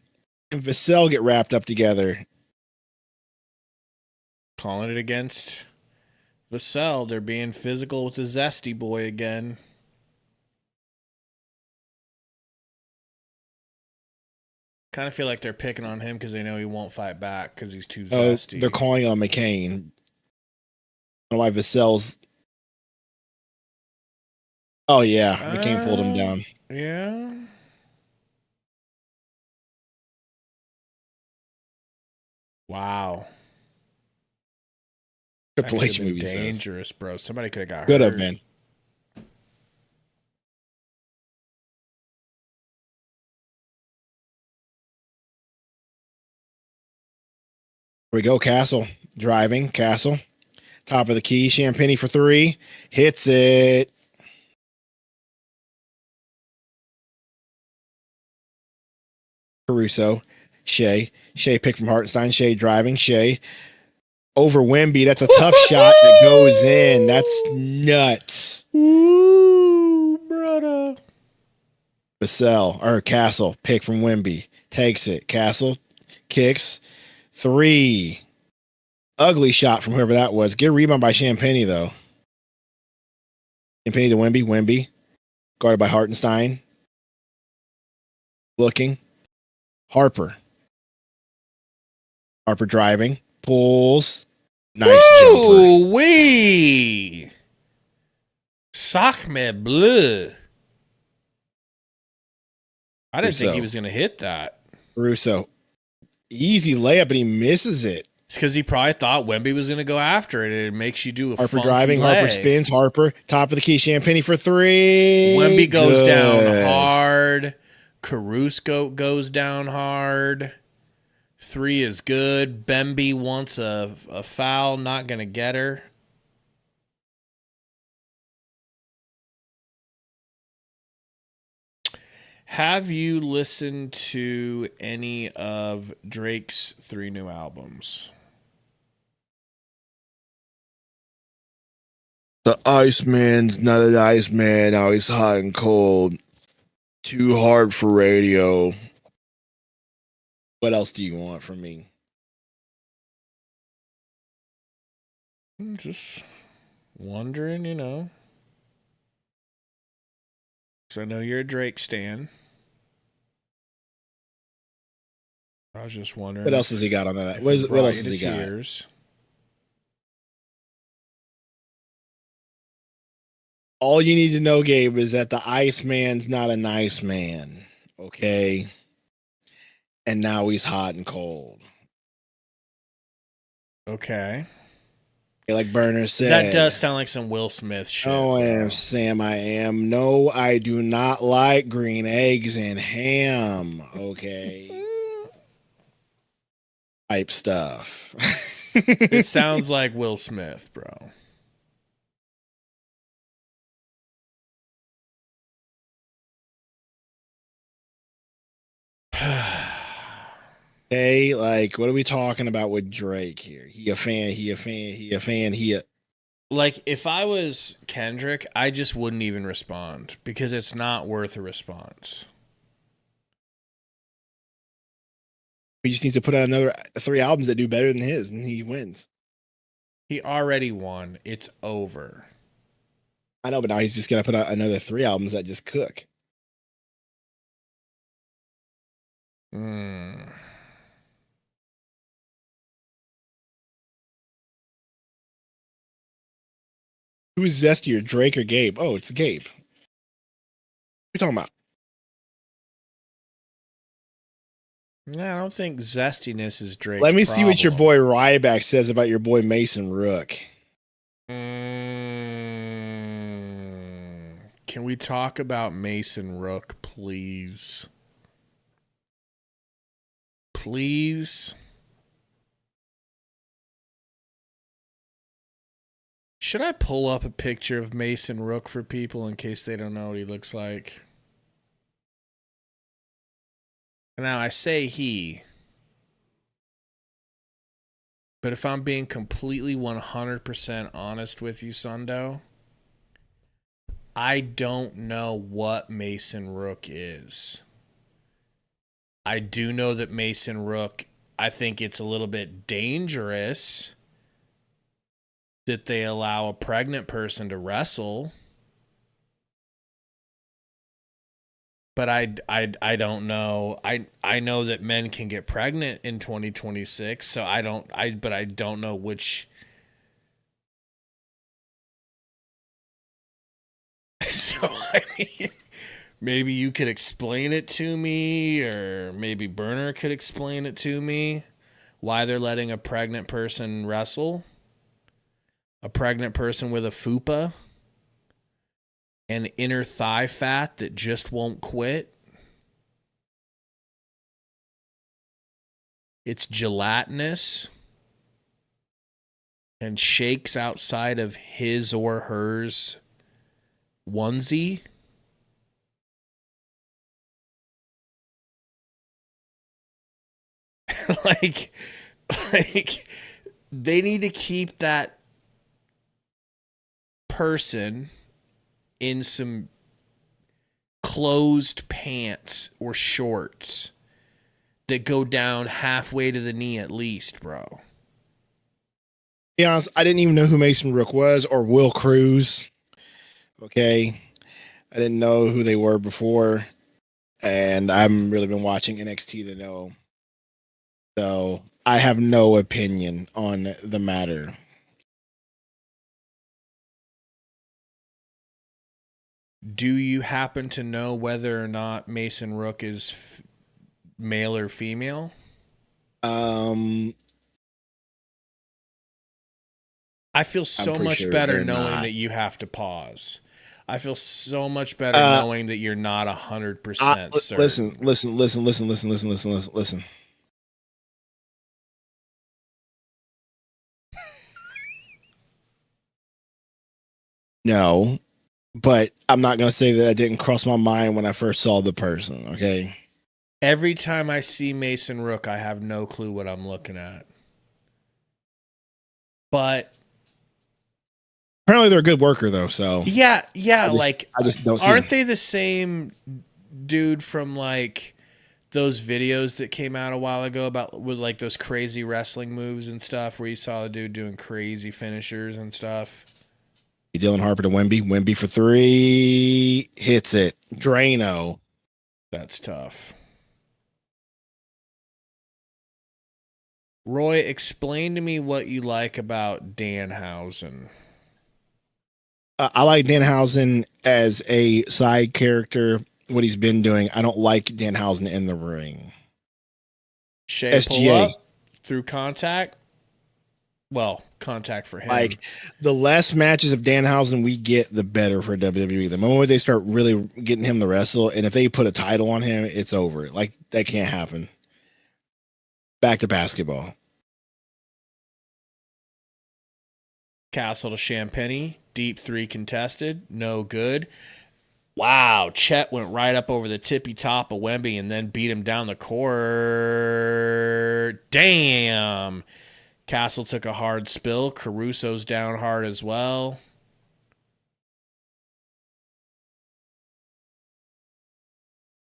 and Vassell get wrapped up together. Calling it against Vassell. They're being physical with the Zesty boy again. Kind of feel like they're picking on him because they know he won't fight back because he's too zesty. They're calling on McCain. I don't know why Vassell's. Oh, yeah. McCain pulled him down. Yeah. Wow. Triple H movie dangerous, bro. Somebody could have got hurt. Could have been. Here we go. Castle driving. Castle. Top of the key. Champagny for three. Hits it. Caruso. Shea picked from Hartenstein. Shea driving. Shea over Wemby. That's a tough shot that goes in. That's nuts. Ooh, brother. Castle pick from Wemby. Takes it. Castle kicks. Three. Ugly shot from whoever that was. Get a rebound by Champagny, though. Champagny to Wemby. Wemby. Guarded by Hartenstein. Looking. Harper driving. Pulls. Nice jumper. Wee. Sacre bleu. I didn't think he was going to hit that. Russo. Easy layup, and he misses it. It's because he probably thought Wemby was going to go after it, and it makes you do a Harper funky driving. leg. Harper spins. Harper. Top of the key. Champagny for three. Wemby goes down hard. Caruso goes down hard. Three is good. Bemby wants a foul. Not going to get her. Have you listened to any of Drake's 3 new albums? The Iceman's not an Iceman. Now he's hot and cold. Too hard for radio. What else do you want from me? I'm just wondering, you know. Because I know you're a Drake stan. I was just wondering. What else has he got on that? if What it else brought has you he to got? tears. All you need to know, Gabe, is that the Iceman's not a nice man. Okay. And now he's hot and cold. Okay. Like Burner said. That does sound like some Will Smith shit. Oh, I bro. am Sam. I am. No, I do not like green eggs and ham. Okay. Type stuff. It sounds like Will Smith, bro. Hey, like, what are we talking about with Drake here? He a fan, Like, if I was Kendrick, I just wouldn't even respond because it's not worth a response. He just needs to put out another 3 albums that do better than his, and he wins. He already won. It's over. I know, but now he's just got to put out another 3 albums that just cook. Who's zestier, Drake or Gabe? Oh, it's Gabe. What are you talking about? Yeah, I don't think zestiness is Drake's Let me see what your problem. boy Ryback says about your boy Mason Rook. Can we talk about Mason Rook, please? Please? Should I pull up a picture of Mason Rook for people in case they don't know what he looks like? Now, I say he, but if I'm being completely 100% honest with you, Sundo, I don't know what Mason Rook is. I do know that Mason Rook, I think it's a little bit dangerous that they allow a pregnant person to wrestle. But I don't know. I know that men can get pregnant in 2026, so I don't know which. So I mean, maybe you could explain it to me, or maybe Burner could explain it to me, why they're letting a pregnant person wrestle, a pregnant person with a fupa. And inner thigh fat that just won't quit. It's gelatinous and shakes outside of his or hers onesie. like they need to keep that person in some closed pants or shorts that go down halfway to the knee at least, bro. To be honest, I didn't even know who Mason Rook was or Will Cruz. Okay. I didn't know who they were before. And I haven't really been watching NXT to know. So I have no opinion on the matter. Do you happen to know whether or not Mason Rook is male or female? I feel so much sure better they're knowing not. that you have to pause. I feel so much better knowing that you're not 100% certain. Listen. No, but I'm not going to say that it didn't cross my mind when I first saw the person, okay? Every time I see Mason Rook, I have no clue what I'm looking at. But apparently they're a good worker, though, so. Yeah, I just don't see aren't they the same dude from, like, those videos that came out a while ago about with, like, those crazy wrestling moves and stuff where you saw a dude doing crazy finishers and stuff? Dylan Harper to Wemby for 3, hits it. Drano. That's tough. Roy, explain to me what you like about Danhausen. I like Danhausen as a side character, what he's been doing. I don't like Danhausen in the ring. Shea SGA. pull up through contact. Well, contact for him. Like, the less matches of Danhausen we get, the better for WWE. The moment they start really getting him to wrestle, and if they put a title on him, it's over. Like, that can't happen. Back to basketball. Castle to Champagny. Deep three contested. No good. Wow. Chet went right up over the tippy top of Wemby and then beat him down the court. Damn. Castle took a hard spill. Caruso's down hard as well.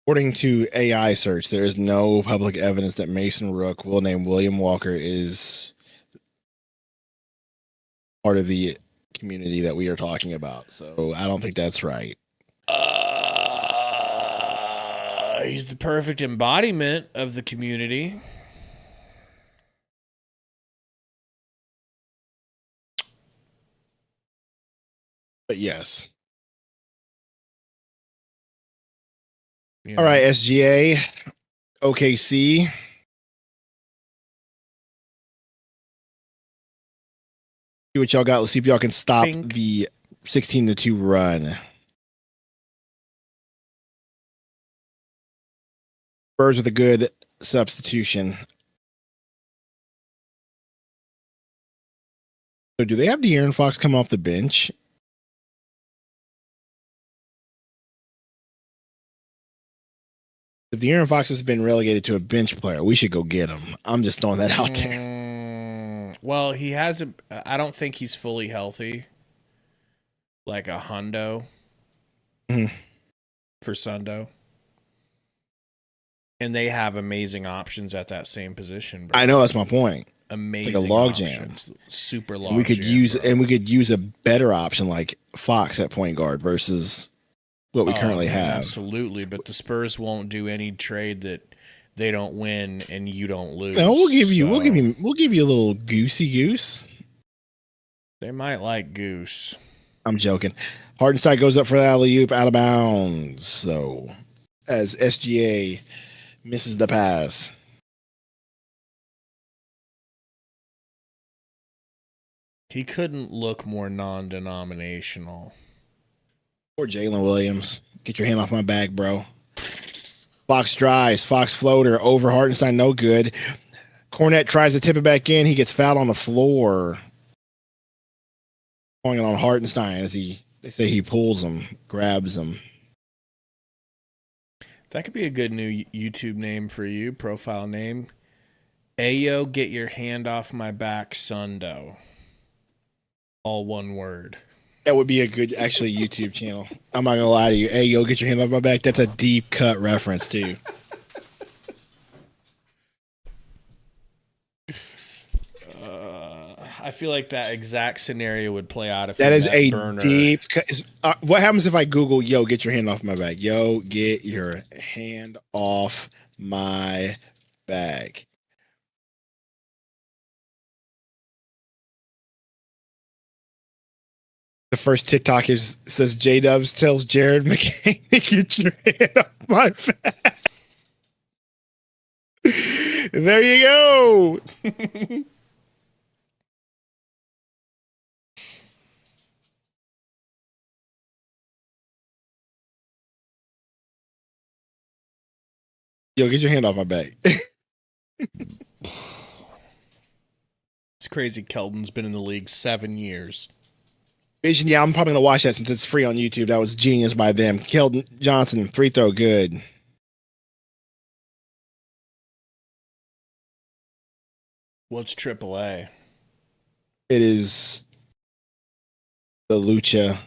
According to AI search, there is no public evidence that Mason Rook, will name William Walker, is part of the community that we are talking about. So I don't think that's right. He's the perfect embodiment of the community. But yes. You All know. right, SGA, OKC. See what y'all got. Let's see if y'all can stop Pink. the 16-2 run. Spurs with a good substitution. So do they have De'Aaron Fox come off the bench? If De'Aaron Fox has been relegated to a bench player, we should go get him. I'm just throwing that out there. Well, he hasn't. I don't think he's fully healthy. Like a hundo for Sundo. And they have amazing options at that same position. Bro. I know, that's my point. Amazing, like a log options. Super log. And we could jam, use bro. and we could use a better option like Fox at point guard versus what we currently have. Absolutely, but the Spurs won't do any trade that they don't win and you don't lose. No, we'll give you a little goosey goose. They might like Goose. I'm joking. Hardenstein goes up for the alley-oop out of bounds. So as SGA misses the pass. He couldn't look more non-denominational. Poor Jalen Williams. Get your hand off my bag, bro. Fox drives. Fox floater over Hartenstein. No good. Cornette tries to tip it back in. He gets fouled on the floor. Going on Hartenstein as they say he pulls him, grabs him. That could be a good new YouTube name for you, profile name. Ayo, get your hand off my back, Sundo. All one word. That would be a good, actually, YouTube channel. I'm not gonna lie to you. Hey, yo, get your hand off my back. That's a deep cut reference too. I feel like that exact scenario would play out if That is a burner. deep cut. What happens if I Google, yo, get your hand off my back? Yo, get your hand off my back. The first TikTok says J Dubs tells Jared McCain to get your hand off my back. There you go. Yo, get your hand off my back. It's crazy. Kelton's been in the league 7 years. Vision, yeah, I'm probably gonna watch that since it's free on YouTube. That was genius by them. Keldon Johnson, free throw, good. What's AAA? It is the Lucha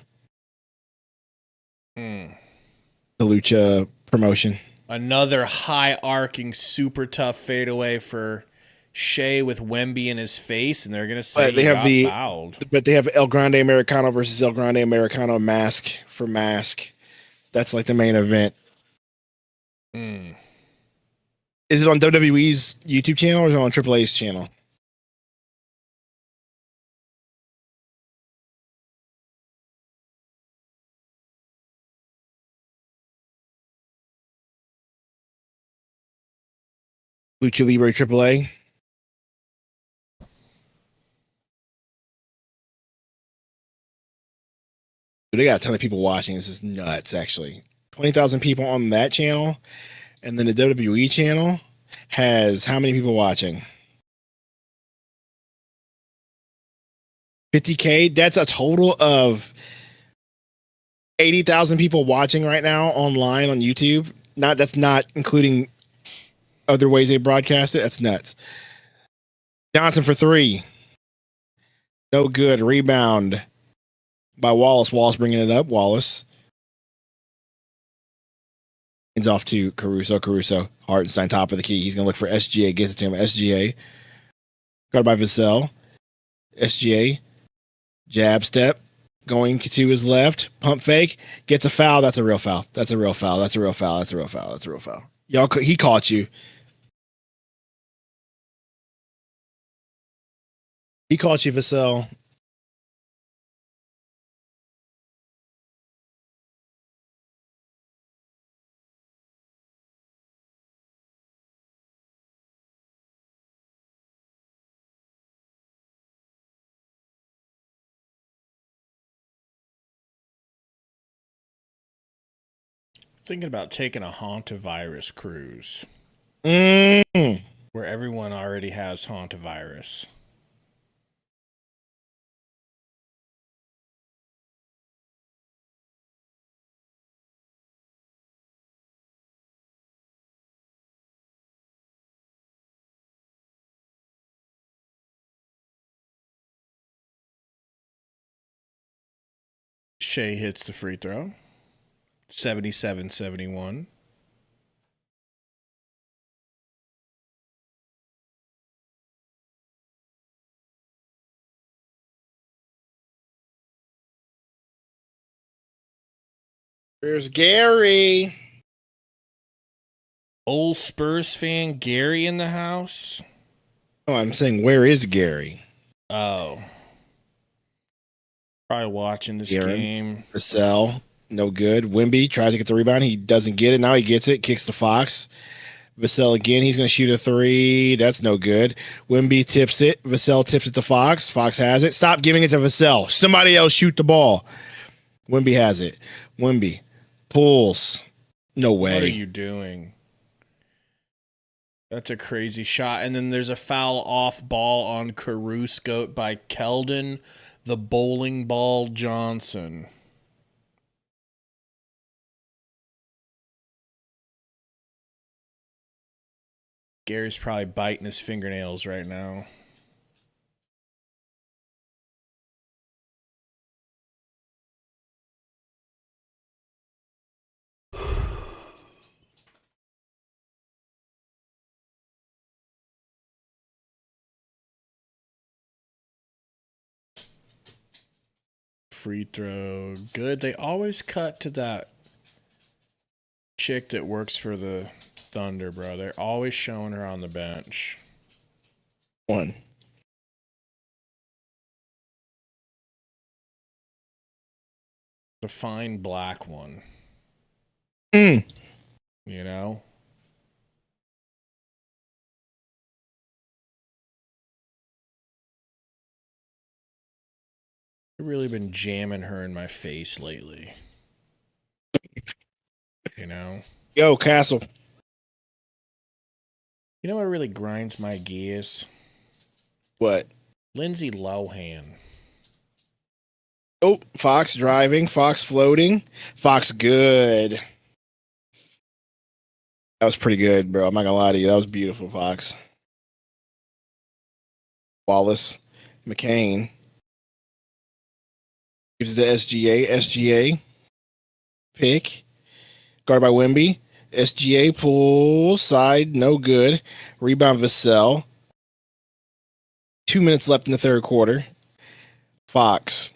promotion. Another high arcing, super tough fadeaway for Shea with Wemby in his face, and they're gonna say They have fouled. But they have El Grande Americano versus El Grande Americano mask for mask. That's like the main event. Is it on WWE's YouTube channel or is it on AAA's channel? Lucha Libre AAA. They got a ton of people watching. This is nuts, actually. 20,000 people on that channel. And then the WWE channel has how many people watching? 50K. That's a total of 80,000 people watching right now online on YouTube. That's not including other ways they broadcast it. That's nuts. Johnson for 3. No good. Rebound by Wallace. Wallace bringing it up. Wallace. It's off to Caruso. Caruso. Hartenstein top of the key. He's going to look for SGA. Gets it to him. SGA. Guarded by Vassell. SGA. Jab step. Going to his left. Pump fake. Gets a foul. That's a real foul. That's a real foul. That's a real foul. That's a real foul. That's a real foul. Y'all, he caught you. He caught you, Vassell. Thinking about taking a hantavirus cruise Mm. where everyone already has hantavirus. Shea hits the free throw. 77-71. There's Gary. Old Spurs fan Gary in the house. Oh, I'm saying, where is Gary? Oh. Probably watching this Aaron. game. Vassell, no good. Wimby tries to get the rebound. He doesn't get it. Now he gets it. Kicks to Fox. Vassell again. He's going to shoot a 3. That's no good. Wimby tips it. Vassell tips it to Fox. Fox has it. Stop giving it to Vassell. Somebody else shoot the ball. Wimby has it. Wimby pulls. No way. What are you doing? That's a crazy shot. And then there's a foul off ball on Caruso by Keldon, the bowling ball Johnson. Gary's probably biting his fingernails right now. Free throw. Good. They always cut to that chick that works for the Thunder, bro. They're always showing her on the bench. 1. The fine black one. Mm. You know? I've really been jamming her in my face lately. You know? Yo, Castle. You know what really grinds my gears? What? Lindsay Lohan. Oh, Fox driving. Fox floating. Fox good. That was pretty good, bro. I'm not going to lie to you. That was beautiful, Fox. Wallace. McCain. Gives it to SGA. SGA. Pick. Guarded by Wimby. SGA pulls. Side. No good. Rebound Vassell. 2 minutes left in the third quarter. Fox.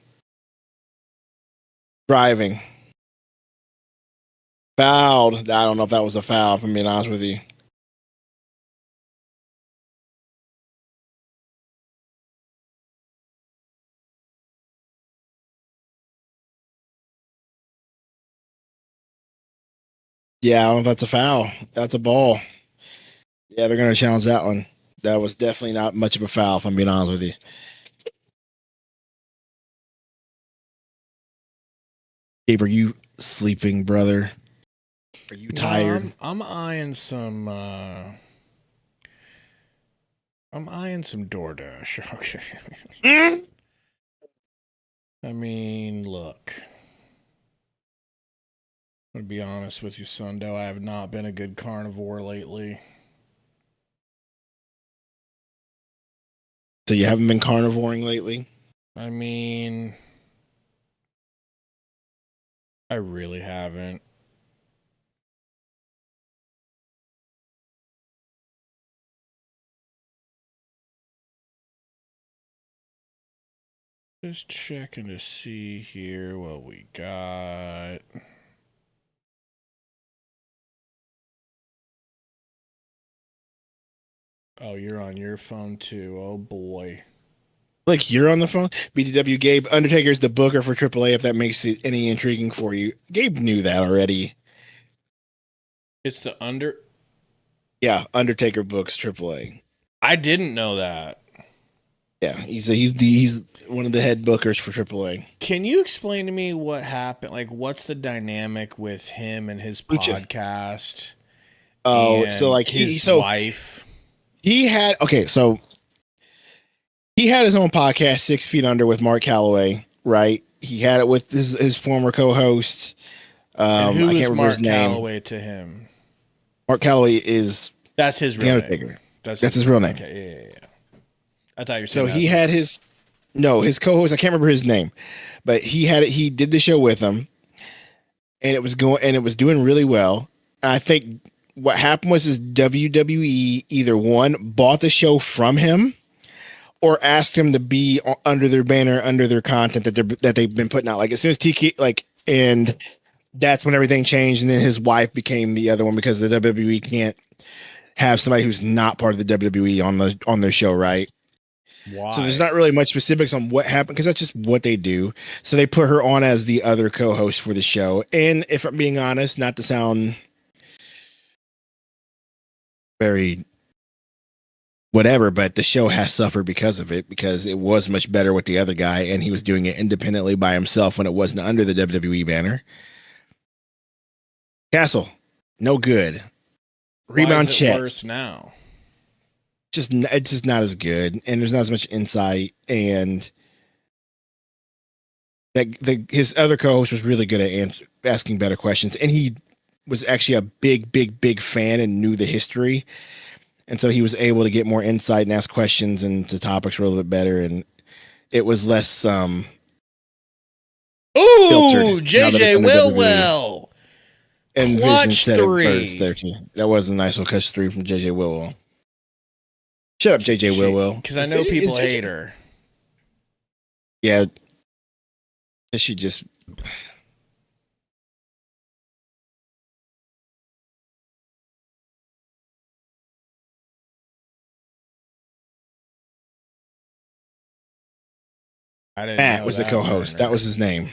Driving. Fouled. I don't know if that was a foul, if I'm being honest with you. Yeah, I don't know if that's a foul. That's a ball. Yeah, they're going to challenge that one. That was definitely not much of a foul, if I'm being honest with you. Gabe, are you sleeping, brother? Are you tired? No, I'm eyeing some. I'm eyeing some DoorDash. Okay. I mean, look. I'm gonna be honest with you, Sundo. I have not been a good carnivore lately. So you haven't been carnivoring lately? I mean, I really haven't. Just checking to see here what we got. Oh, you're on your phone too. Oh boy. Like you're on the phone? BTW Gabe, Undertaker's the booker for AAA, if that makes it any intriguing for you. Gabe knew that already. It's the under. Yeah, Undertaker books AAA. I didn't know that. Yeah, he's one of the head bookers for AAA. Can you explain to me what happened? Like, what's the dynamic with him and his podcast? Oh, so like his wife. He had so he had his own podcast, 6 Feet Under, with Mark Calloway, right? He had it with his former co-host. I can't remember his name. Calloway to him? Mark Calloway is his real name. That's his real name. Okay, yeah. I thought you were So saying he had his co-host. I can't remember his name, but he had it. He did the show with him, and it was doing really well. And I think what happened was WWE either one bought the show from him, or asked him to be under their banner, under their content that they've been putting out. Like as soon as TK and that's when everything changed, and then his wife became the other one because the WWE can't have somebody who's not part of the WWE on their show, right? Why? So there's not really much specifics on what happened because that's just what they do. So they put her on as the other co-host for the show. And if I'm being honest, not to sound very whatever, but the show has suffered because of it, because it was much better with the other guy and he was doing it independently by himself when it wasn't under the WWE banner. Castle, no good. Rebound check. Worse now. It's just not as good, and there's not as much insight. And his other co-host was really good at asking better questions, and he was actually a big fan and knew the history, and so he was able to get more insight and ask questions, and the topics were a little bit better, and it was less Ooh, filtered. JJ Willwell. And Clutch Vision said three. It there too. That was a nice one. Clutch 3 from JJ Willwell. Shut up, JJ Willwell. Because I know people hate her. Yeah. She just. I didn't Matt know was the that, co-host. That was his name.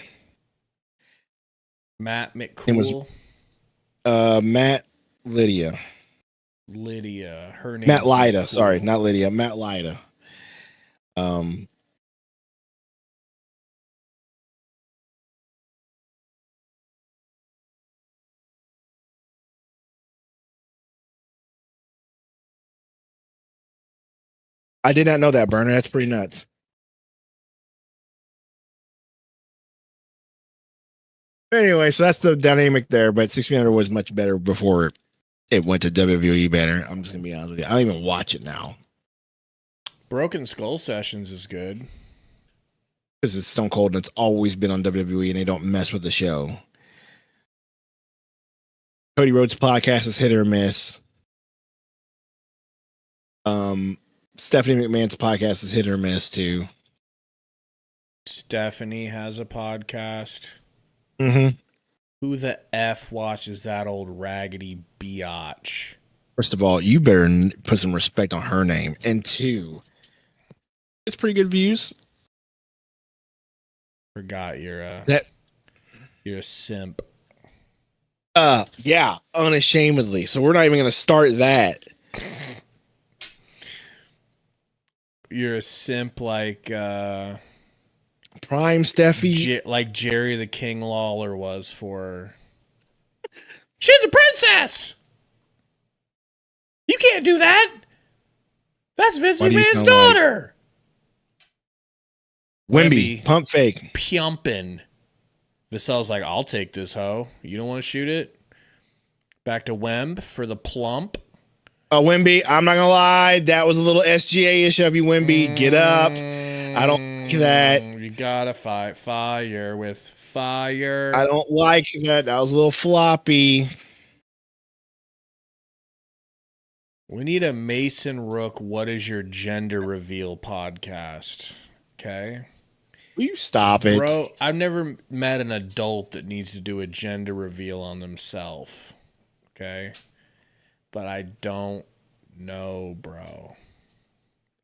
Matt McCool. Matt Lydia. Her name. Matt Lyda. Sorry, not Lydia. Matt Lyda. I did not know that, Burner. That's pretty nuts. Anyway, so that's the dynamic there, but 6 Feet Under was much better before it went to WWE banner. I'm just going to be honest with you. I don't even watch it now. Broken Skull Sessions is good. Because it's Stone Cold and it's always been on WWE and they don't mess with the show. Cody Rhodes' podcast is hit or miss. Stephanie McMahon's podcast is hit or miss too. Stephanie has a podcast. Mm-hmm. Who the F watches that old raggedy biatch? First of all, you better put some respect on her name. And two, it's pretty good views. Forgot you're a simp. Yeah, unashamedly. So we're not even going to start that. you're a simp like Prime Steffi. like Jerry the King Lawler was for her. She's a princess. You can't do that. That's Vince McMahon's daughter. Wemby, pump fake. Pumpin'. Vassell's like, I'll take this hoe. You don't want to shoot it? Back to Wemb for the plump. Wemby, I'm not gonna lie, that was a little SGA-ish of you, Wemby. Get up. I don't like that. You gotta fight fire with fire. I don't like that. That was a little floppy. We need a Mason Rook, what is your gender reveal podcast? Okay. Will you stop it? Bro, I've never met an adult that needs to do a gender reveal on themselves. Okay. But I don't know, bro.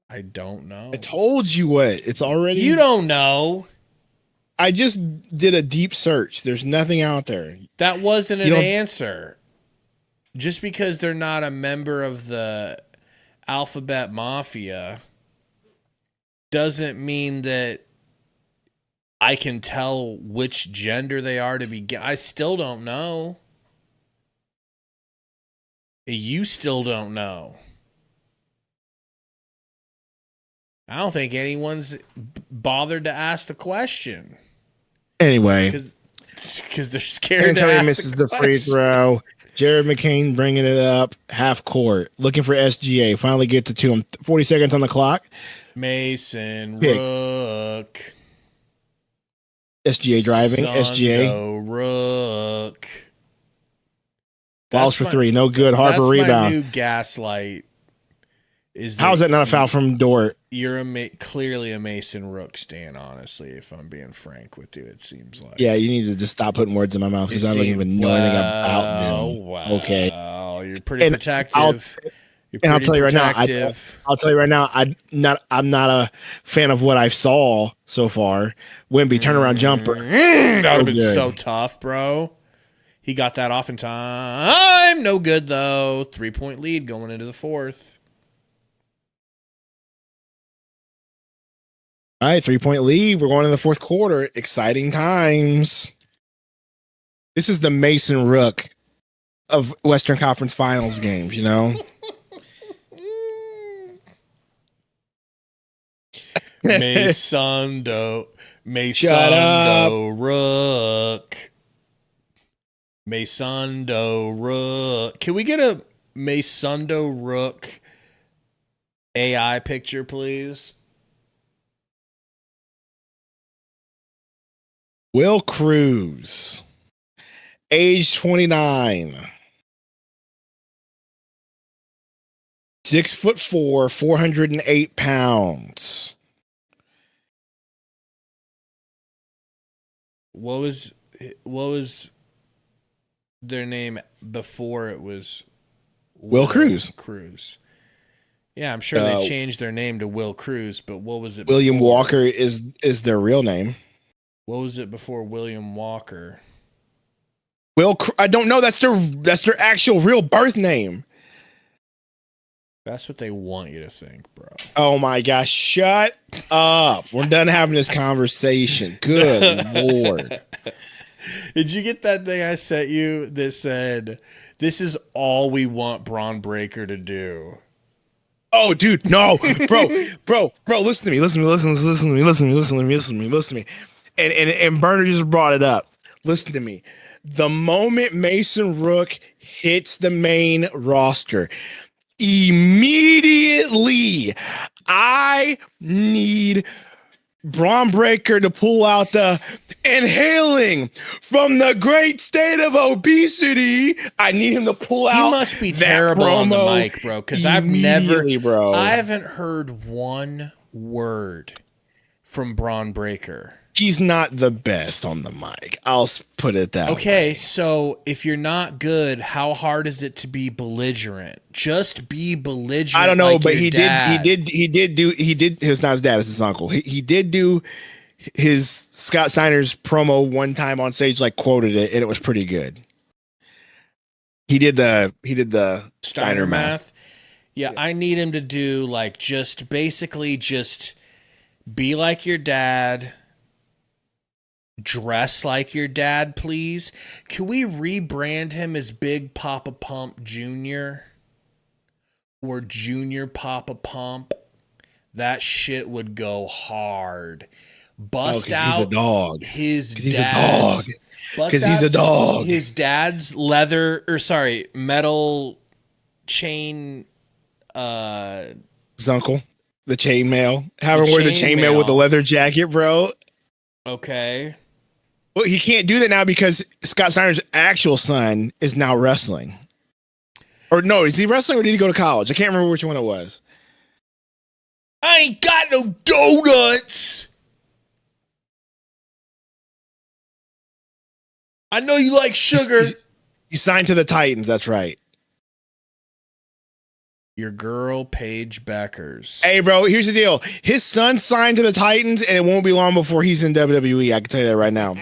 I don't know. I told you what. It's already. You don't know. I just did a deep search. There's nothing out there. That wasn't an answer. Just because they're not a member of the Alphabet Mafia doesn't mean that I can tell which gender they are to begin. I still don't know. You still don't know. I don't think anyone's bothered to ask the question. Anyway. Because they're scared to ask misses the free throw. Jared McCain bringing it up. Half court. Looking for SGA. Finally get to him. 40 seconds on the clock. Mason Rook. SGA driving. SGA. Rook. Balls for three. No good. Harper that's rebound. My new gaslight. How is that not a foul from Dort? You're clearly a Mason Rook stan, honestly, if I'm being frank with you, it seems like. Yeah, you need to just stop putting words in my mouth because I don't even know anything about them. Wow. Okay. You're pretty protective. I'll tell you right now. I'll tell you right now. I'm not a fan of what I saw so far. Wemby turnaround jumper. That would have been so tough, bro. He got that off in time. No good though. 3-point lead going into the fourth. All right, 3-point lead. We're going in the fourth quarter. Exciting times. This is the Mason Rook of Western Conference Finals games, you know? Sundo Rook. Sundo Rook. Can we get a Sundo Rook AI picture, please? Will Cruz, age 29, 6'4", 408 pounds. What was their name before it was Will Cruz? Yeah, I'm sure they changed their name to Will Cruz, but what was it? William Walker is their real name. What was it before William Walker? I don't know. That's their actual real birth name. That's what they want you to think, bro. Oh my gosh! Shut up. We're done having this conversation. Good Lord. Did you get that thing I sent you that said, "This is all we want Braun Breaker to do"? Oh, dude, no, bro. Listen to me. Listen to me. And Burner just brought it up. Listen to me. The moment Mason Rook hits the main roster, immediately I need Braun Breaker to pull out the inhaling from the great state of obesity. I need him to pull out. He must be terrible on the mic, bro, because I haven't heard one word from Braun Breaker. He's not the best on the mic. I'll put it that way. Okay, so if you're not good, how hard is it to be belligerent? Just be belligerent. I don't know, like but your he dad. did. It was not his dad, it's his uncle. He did do his Scott Steiner's promo one time on stage, like quoted it, and it was pretty good. He did the Steiner math. Yeah, I need him to do like just basically just be like your dad. Dress like your dad, please. Can we rebrand him as Big Papa Pump Jr. or Junior Papa Pump? That shit would go hard. Bust out he's a dog. his He's a dog. Because he's a dog. His dad's metal chain. Zuncle, the chainmail. Have him wear the chainmail with the leather jacket, bro. Okay. Well, he can't do that now because Scott Snyder's actual son is now wrestling. Or no, is he wrestling or did he go to college? I can't remember which one it was. I ain't got no donuts. I know you like sugar. You signed to the Titans, that's right. Your girl, Paige Beckers. Hey, bro, here's the deal. His son signed to the Titans, and it won't be long before he's in WWE. I can tell you that right now.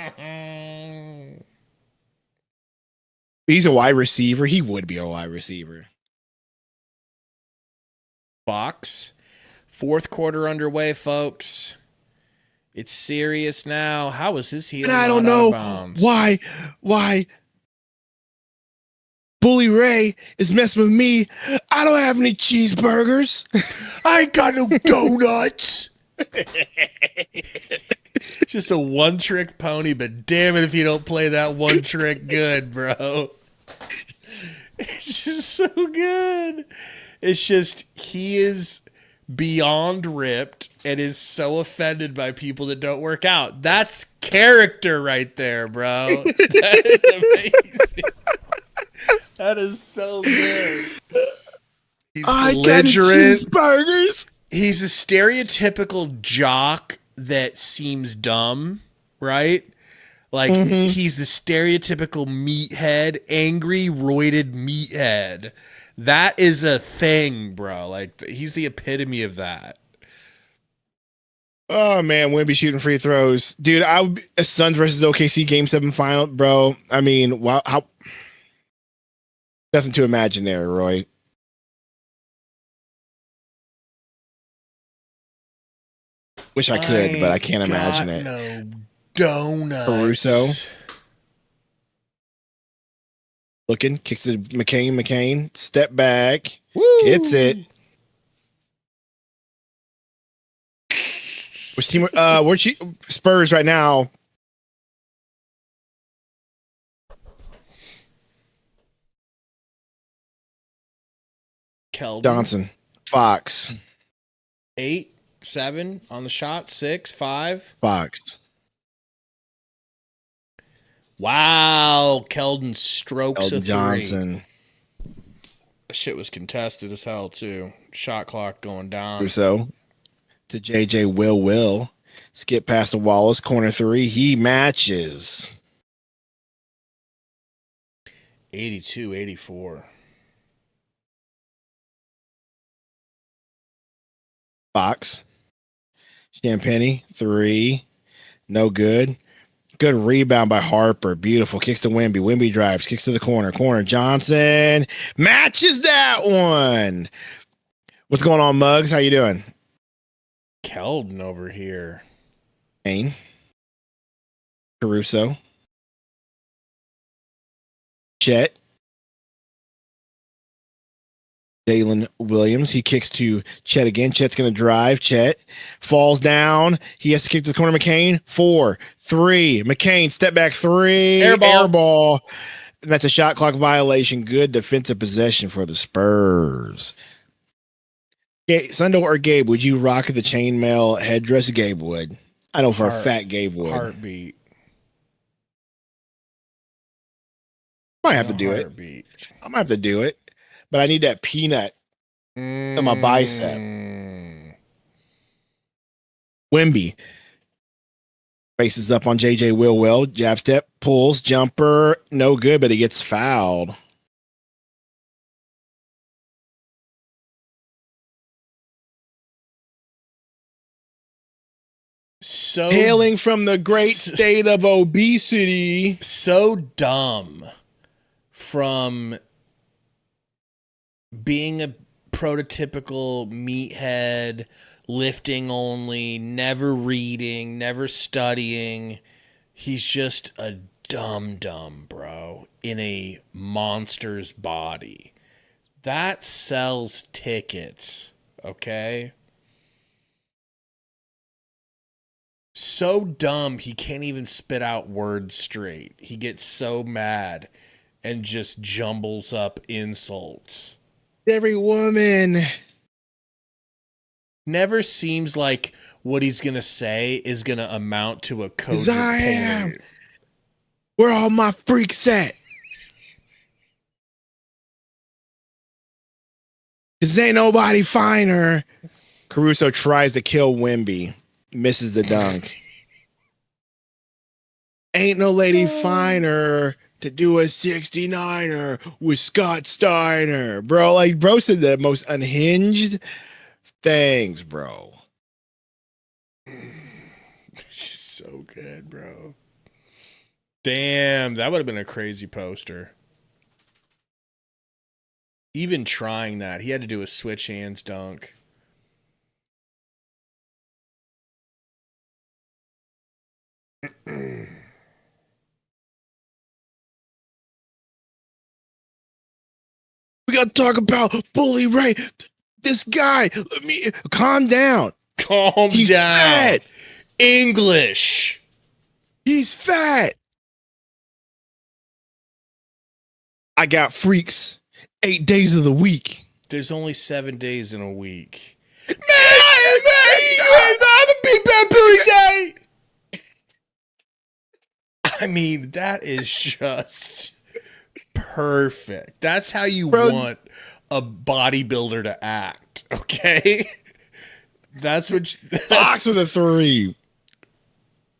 He's a wide receiver. He would be a wide receiver. Fox. Fourth quarter underway, folks. It's serious now. How was his heel? And I don't know why Bully Ray is messing with me. I don't have any cheeseburgers. I ain't got no donuts. Just a one-trick pony, but damn it if you don't play that one trick good, bro. It's just so good. It's just, he is beyond ripped and is so offended by people that don't work out. That's character right there, bro. That is amazing. That is so good. He's belligerent. Burgers. He's a stereotypical jock that seems dumb, right? Like, he's the stereotypical meathead, angry, roided meathead. That is a thing, bro. Like, he's the epitome of that. Oh, man, Wemby shooting free throws. Dude, Suns versus OKC Game 7 final, bro. I mean, wow, how... Nothing to imagine there, Roy. Wish I could, but I can't imagine it. No donuts. Caruso. Looking, kicks it. McCain. Step back. Woo! Hits it. Which team? Where's she? Spurs right now. Keldon. Johnson. Fox. 8, 7 on the shot. 6, 5. Fox. Wow. Keldon strokes a 3. Johnson. That shit was contested as hell, too. Shot clock going down. Russo. To JJ Will. Skip past the Wallace. Corner 3. He matches. 82-84. Fox. Champagny, 3. No good. Good rebound by Harper. Beautiful. Kicks to Wemby. Wemby drives. Kicks to the corner. Johnson. Matches that one. What's going on, Muggs? How you doing? Keldon over here. Kane. Caruso. Chet. Dalen Williams. He kicks to Chet again. Chet's going to drive. Chet falls down. He has to kick to the corner. McCain. 4, 3. McCain, step back 3. Air ball. And that's a shot clock violation. Good defensive possession for the Spurs. Sundo or Gabe, would you rock the chainmail headdress? Gabe would. I know for a fact Gabe would. Heartbeat. Might have to do it. I might have to do it. But I need that peanut in my bicep. Wemby faces up on JJ Will. Jab step, pulls, jumper. No good, but he gets fouled. So hailing from the great state of obesity. So dumb from being a prototypical meathead, lifting only, never reading, never studying. He's just a dum-dum, bro, in a monster's body. That sells tickets, okay? So dumb, he can't even spit out words straight. He gets so mad and just jumbles up insults. Every woman. Never seems like what he's going to say is going to amount to a cogent I am. point. Where all my freaks at? Cause ain't nobody finer. Caruso tries to kill Wemby. Misses the dunk. Ain't no lady finer to do a 69er with Scott Steiner. Bro, like, bro said the most unhinged things, bro. It's just so good, bro. Damn, that would have been a crazy poster. Even trying that, he had to do a switch hands dunk. We got to talk about Bully Ray. This guy, let me calm down. Calm He's down. fat. English. He's fat. I got freaks 8 days of the week. There's only 7 days in a week. Man, I'm a big bad booty day. I mean, that is just perfect. That's how you Bro. want a bodybuilder to act, okay? That's what Fox with a 3.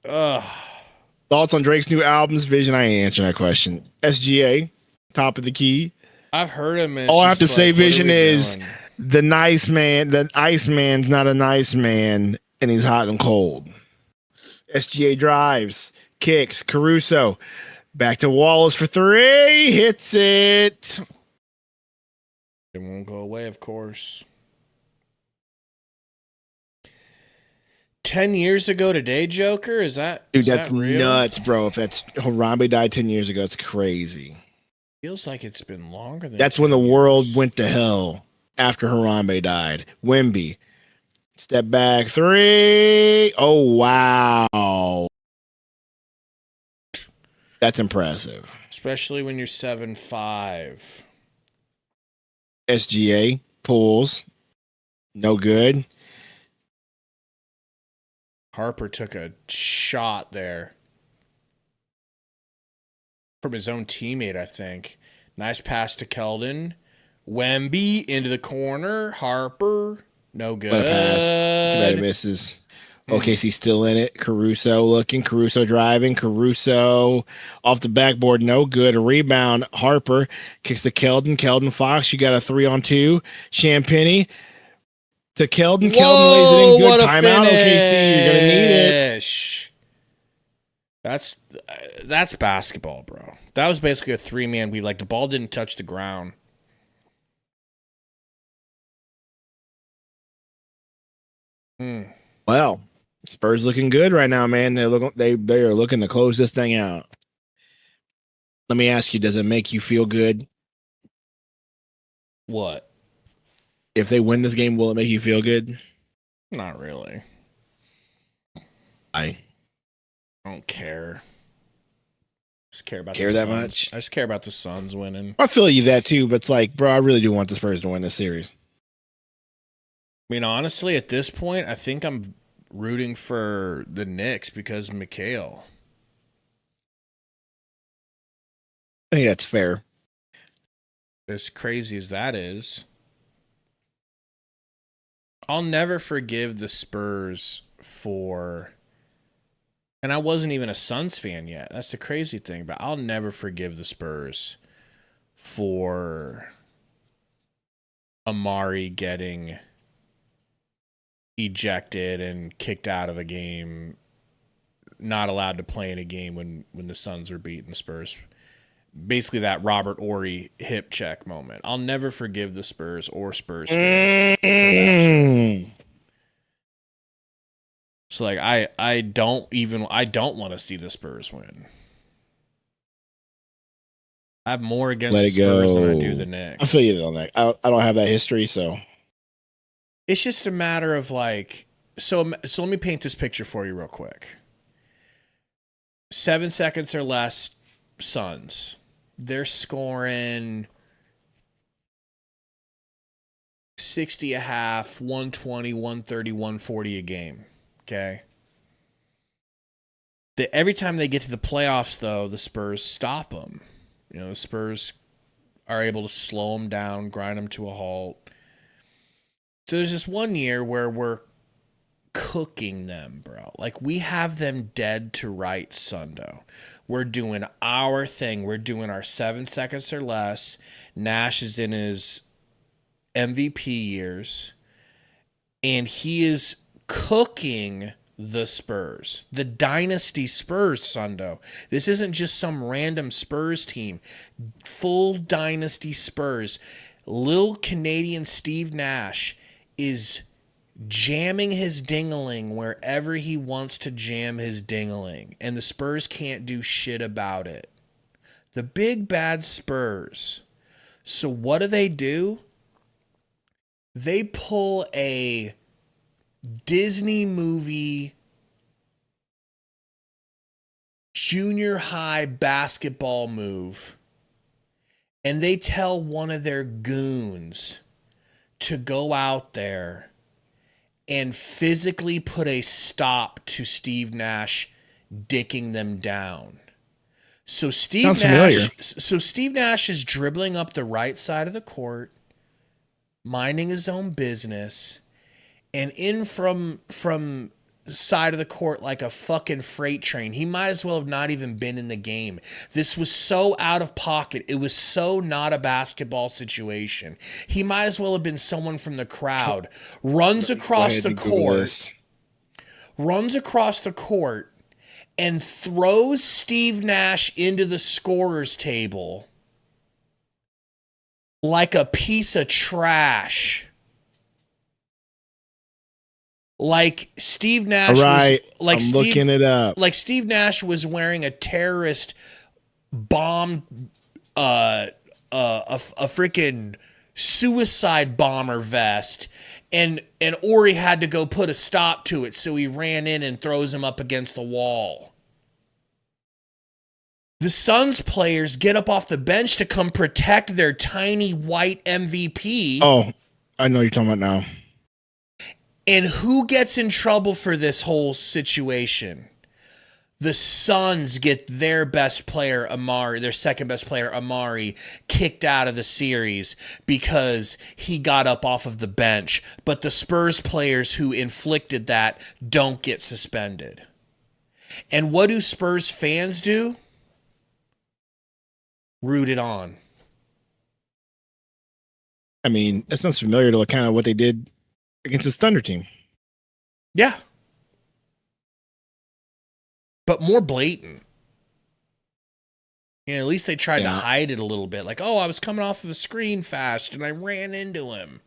Thoughts on Drake's new album's vision? I ain't answering that question. SGA, top of the key. I've heard him. All I have to say, what are vision we is doing? the nice man, the ice man's not a nice man, and he's hot and cold. SGA drives, kicks, Caruso. Back to Wallace for 3. Hits it. It won't go away, of course. 10 years ago today, Joker? Is that Dude, is that's that real? nuts, bro. If that's Harambe died 10 years ago, it's crazy. Feels like it's been longer than That's 10 when the world years. went to hell after Harambe died. Wemby. Step back 3. Oh, wow. That's impressive. Especially when you're 7'5". SGA pulls. No good. Harper took a shot there from his own teammate, I think. Nice pass to Keldon. Wemby into the corner. Harper, no good. What a pass. Too bad it misses. OKC still in it. Caruso looking. Caruso driving. Caruso off the backboard. No good. A rebound. Harper kicks to Keldon. Keldon Fox. You got a 3-on-2. Champagny to Keldon. Keldon lays it in. Good timeout. OKC. You're gonna need it. That's basketball, bro. That was basically a 3-man weave. Like, the ball didn't touch the ground. Well, Spurs looking good right now, man. They are looking to close this thing out. Let me ask you, does it make you feel good? What? If they win this game, will it make you feel good? Not really. I don't care. Just care about care the that Suns. much. I just care about the Suns winning. I feel you that too, but it's like, bro, I really do want the Spurs to win this series. I mean, honestly, at this point, I think I'm rooting for the Knicks because of Mikhail. I think that's fair. As crazy as that is, I'll never forgive the Spurs for, and I wasn't even a Suns fan yet. That's the crazy thing, but I'll never forgive the Spurs for Amari getting ejected and kicked out of a game, not allowed to play in a game when the Suns were beating the Spurs. basically that Robert Ory hip check moment. I'll never forgive the Spurs or Spurs fans for that shit. So like I don't want to see the Spurs win. I have more against Let the it Spurs than I go. do the Knicks. I feel you on that. I don't have that history, so It's just a matter of like, so let me paint this picture for you real quick. 7 seconds or less, Suns. They're scoring 60 a half, 120, 130, 140 a game. Okay. Every time they get to the playoffs, though, the Spurs stop them. You know, the Spurs are able to slow them down, grind them to a halt. So there's this one year where we're cooking them, bro. Like, we have them dead to rights, Sundo. We're doing our thing. We're doing our 7 seconds or less. Nash is in his MVP years, and he is cooking the Spurs, the dynasty Spurs, Sundo. This isn't just some random Spurs team. Full dynasty Spurs. Little Canadian Steve Nash is jamming his dingaling wherever he wants to jam his dingaling, and the Spurs can't do shit about it. The big bad Spurs. So what do? They pull a Disney movie junior high basketball move, and they tell one of their goons to go out there and physically put a stop to Steve Nash dicking them down. So Steve Nash is dribbling up the right side of the court, minding his own business, and in from side of the court like a fucking freight train. He might as well have not even been in the game. This was so out of pocket. It was so not a basketball situation. He might as well have been someone from the crowd. Runs across the court and throws Steve Nash into the scorer's table like a piece of trash. Like Steve Nash looking it up. Like Steve Nash was wearing a terrorist bomb, a freaking suicide bomber vest, and Ori had to go put a stop to it, so he ran in and throws him up against the wall. The Suns players get up off the bench to come protect their tiny white MVP. Oh, I know what you're talking about now. And who gets in trouble for this whole situation? The Suns get their best player, Amari, their second best player, Amari, kicked out of the series because he got up off of the bench. But the Spurs players who inflicted that don't get suspended. And what do Spurs fans do? Root it on. I mean, that sounds familiar to kind of what they did against this Thunder team. Yeah. But more blatant. You know, at least they tried to hide it a little bit. Like, oh, I was coming off of a screen fast and I ran into him.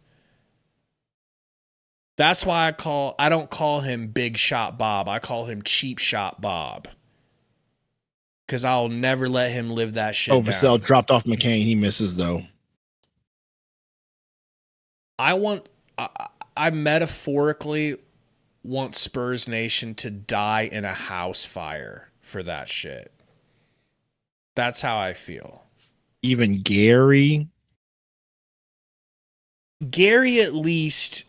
That's why I don't call him Big Shot Bob. I call him Cheap Shot Bob. Because I'll never let him live that shit down. Vassell dropped off McCain. He misses, though. I metaphorically want Spurs Nation to die in a house fire for that shit. That's how I feel. Even Gary at least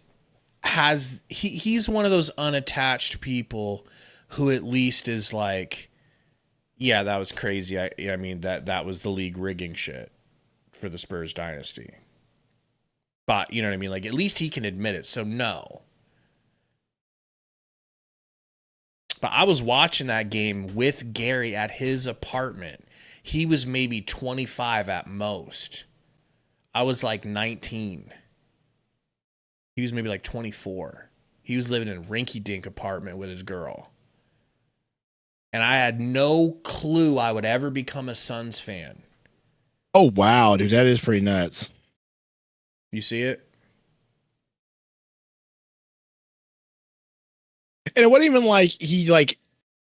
has he's one of those unattached people who at least is like, yeah, that was crazy. I mean that was the league rigging shit for the Spurs dynasty. But you know what I mean? Like, at least he can admit it. So no. But I was watching that game with Gary at his apartment. He was maybe 25 at most. I was like 19. He was maybe like 24. He was living in a rinky-dink apartment with his girl. And I had no clue I would ever become a Suns fan Oh wow, dude, that is pretty nuts. You see it? And it wasn't even like he like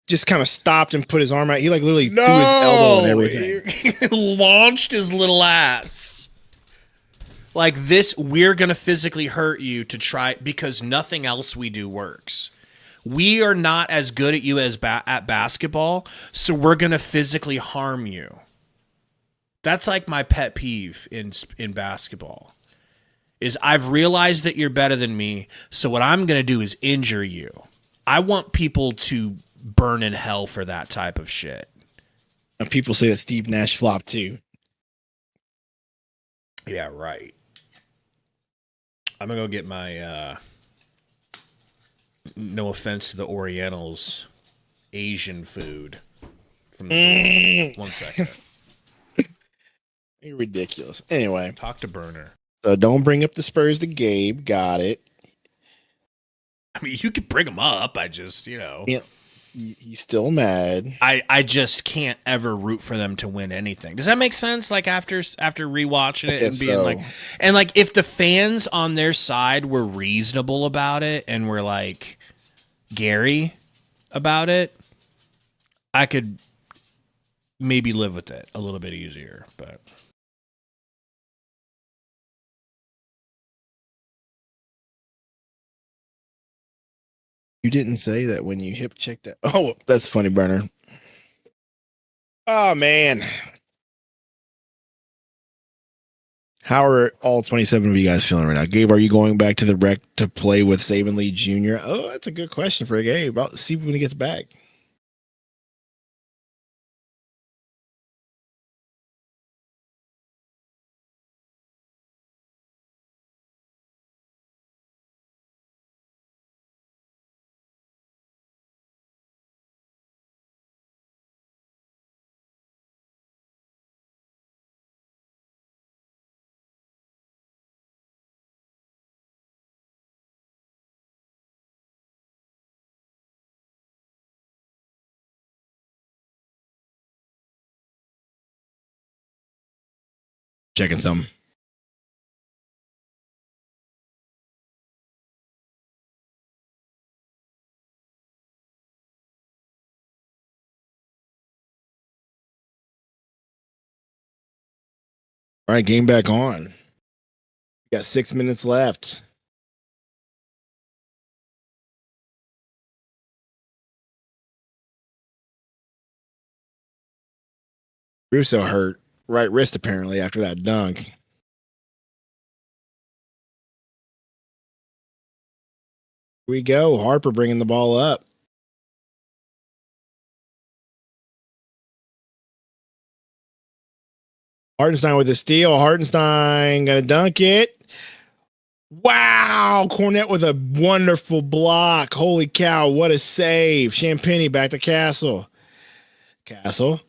just kind of stopped and put his arm out. He like literally threw his elbow and everything. He launched his little ass. Like this, we're going to physically hurt you to try because nothing else we do works. We are not as good at you as at basketball, so we're going to physically harm you. That's like my pet peeve in basketball. Is I've realized that you're better than me, so what I'm going to do is injure you. I want people to burn in hell for that type of shit. And people say that Steve Nash flopped too. Yeah, right. I'm going to go get my, no offense to the Orientals, Asian food. From the 1 second. You're ridiculous. Anyway. Talk to Burner. So don't bring up the Spurs to Gabe. Got it. I mean, you could bring them up. I just, you know. Yeah. He's still mad. I just can't ever root for them to win anything. Does that make sense? Like after rewatching it and being like, and like if the fans on their side were reasonable about it and were like Gary about it, I could maybe live with it a little bit easier. But you didn't say that when you hip checked that. Oh, that's funny, Burner. Oh, man. How are all 27 of you guys feeling right now? Gabe, are you going back to the rec to play with Saban Lee Jr.? Oh, that's a good question for Gabe. I'll see when he gets back. Checking some. All right, game back on. Got 6 minutes left. Russo hurt right wrist apparently after that dunk. Here we go. Harper bringing the ball up. Hartenstein with a steal. Hartenstein gonna dunk it. Wow, Cornette with a wonderful block. Holy cow, what a save. Champagny back to Castle. Castle.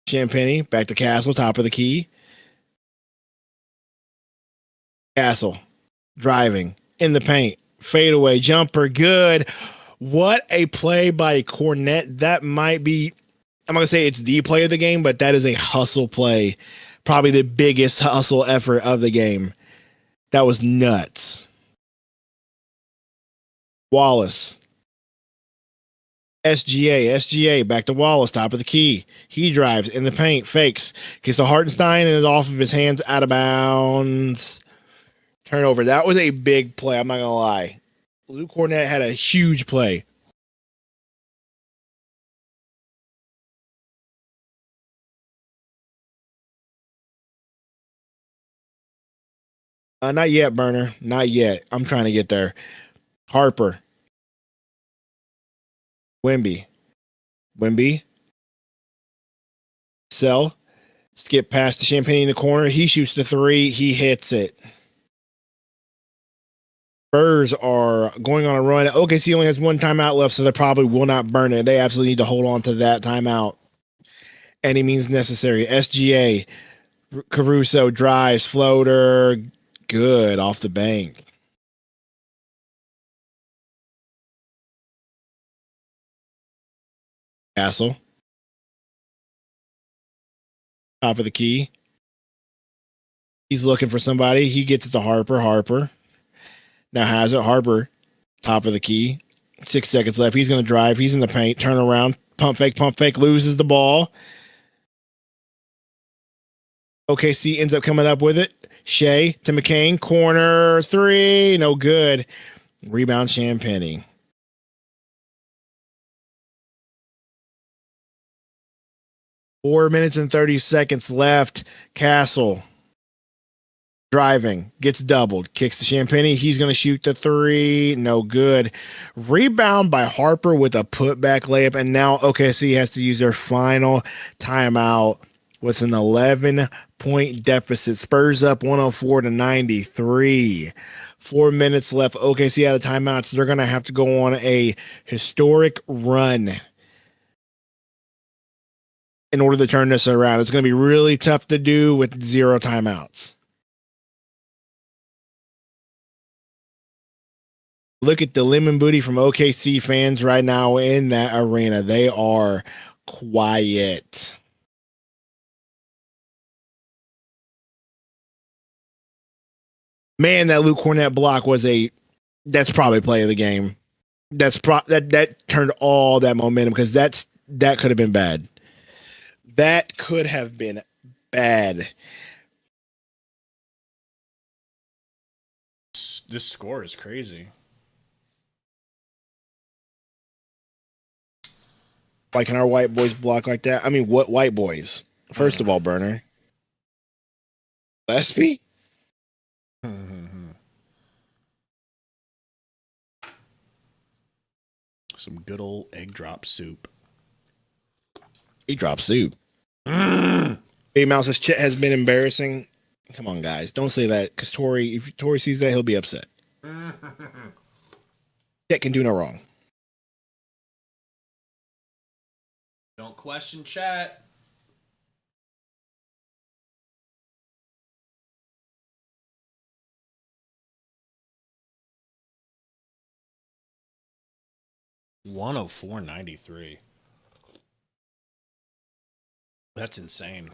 Champagny back to Castle, top of the key. Castle driving in the paint. Fadeaway jumper, good. What a play by Cornette. That might be, I'm not going to say it's the play of the game, but that is a hustle play. Probably the biggest hustle effort of the game. That was nuts. Wallace. SGA back to Wallace, top of the key. He drives in the paint, fakes, gets to Hartenstein and it's off of his hands, out of bounds. Turnover. That was a big play. I'm not gonna lie. Luke Cornette had a huge play. Not yet, Burner. Not yet. I'm trying to get there. Harper. Wemby. Sell. Skip past the Champagne in the corner. He shoots the three. He hits it. Spurs are going on a run. OKC only has one timeout left, so they probably will not burn it. They absolutely need to hold on to that timeout. Any means necessary. SGA. Caruso drives, floater. Good off the bank. Castle. top of the key. He's looking for somebody. He gets it to Harper. Harper now has it. Harper, top of the key. 6 seconds left. He's going to drive. He's in the paint. Turn around. Pump fake, loses the ball. OKC ends up coming up with it. Shea to McCain. Corner 3. No good. Rebound Champagny. Four minutes and 30 seconds left. Castle driving, gets doubled, kicks to Champagny. He's going to shoot the 3. No good. Rebound by Harper with a putback layup. And now OKC has to use their final timeout with an 11-point deficit. Spurs up 104-93. 4 minutes left. OKC out of timeouts. So they're going to have to go on a historic run in order to turn this around. It's going to be really tough to do with 0 timeouts. Look at the lemon booty from OKC fans right now in that arena. They are quiet. Man, that Luke Cornett block was that's probably play of the game. That turned all that momentum because that could have been bad. That could have been bad. This score is crazy. Why can our white boys block like that? I mean, what white boys? First of all, Burner. Lesby? Some good old egg drop soup. Egg drop soup. Big Mouse has been embarrassing. Come on, guys. Don't say that because if Tori sees that, he'll be upset. Chet can do no wrong. Don't question chat. $104.93. That's insane.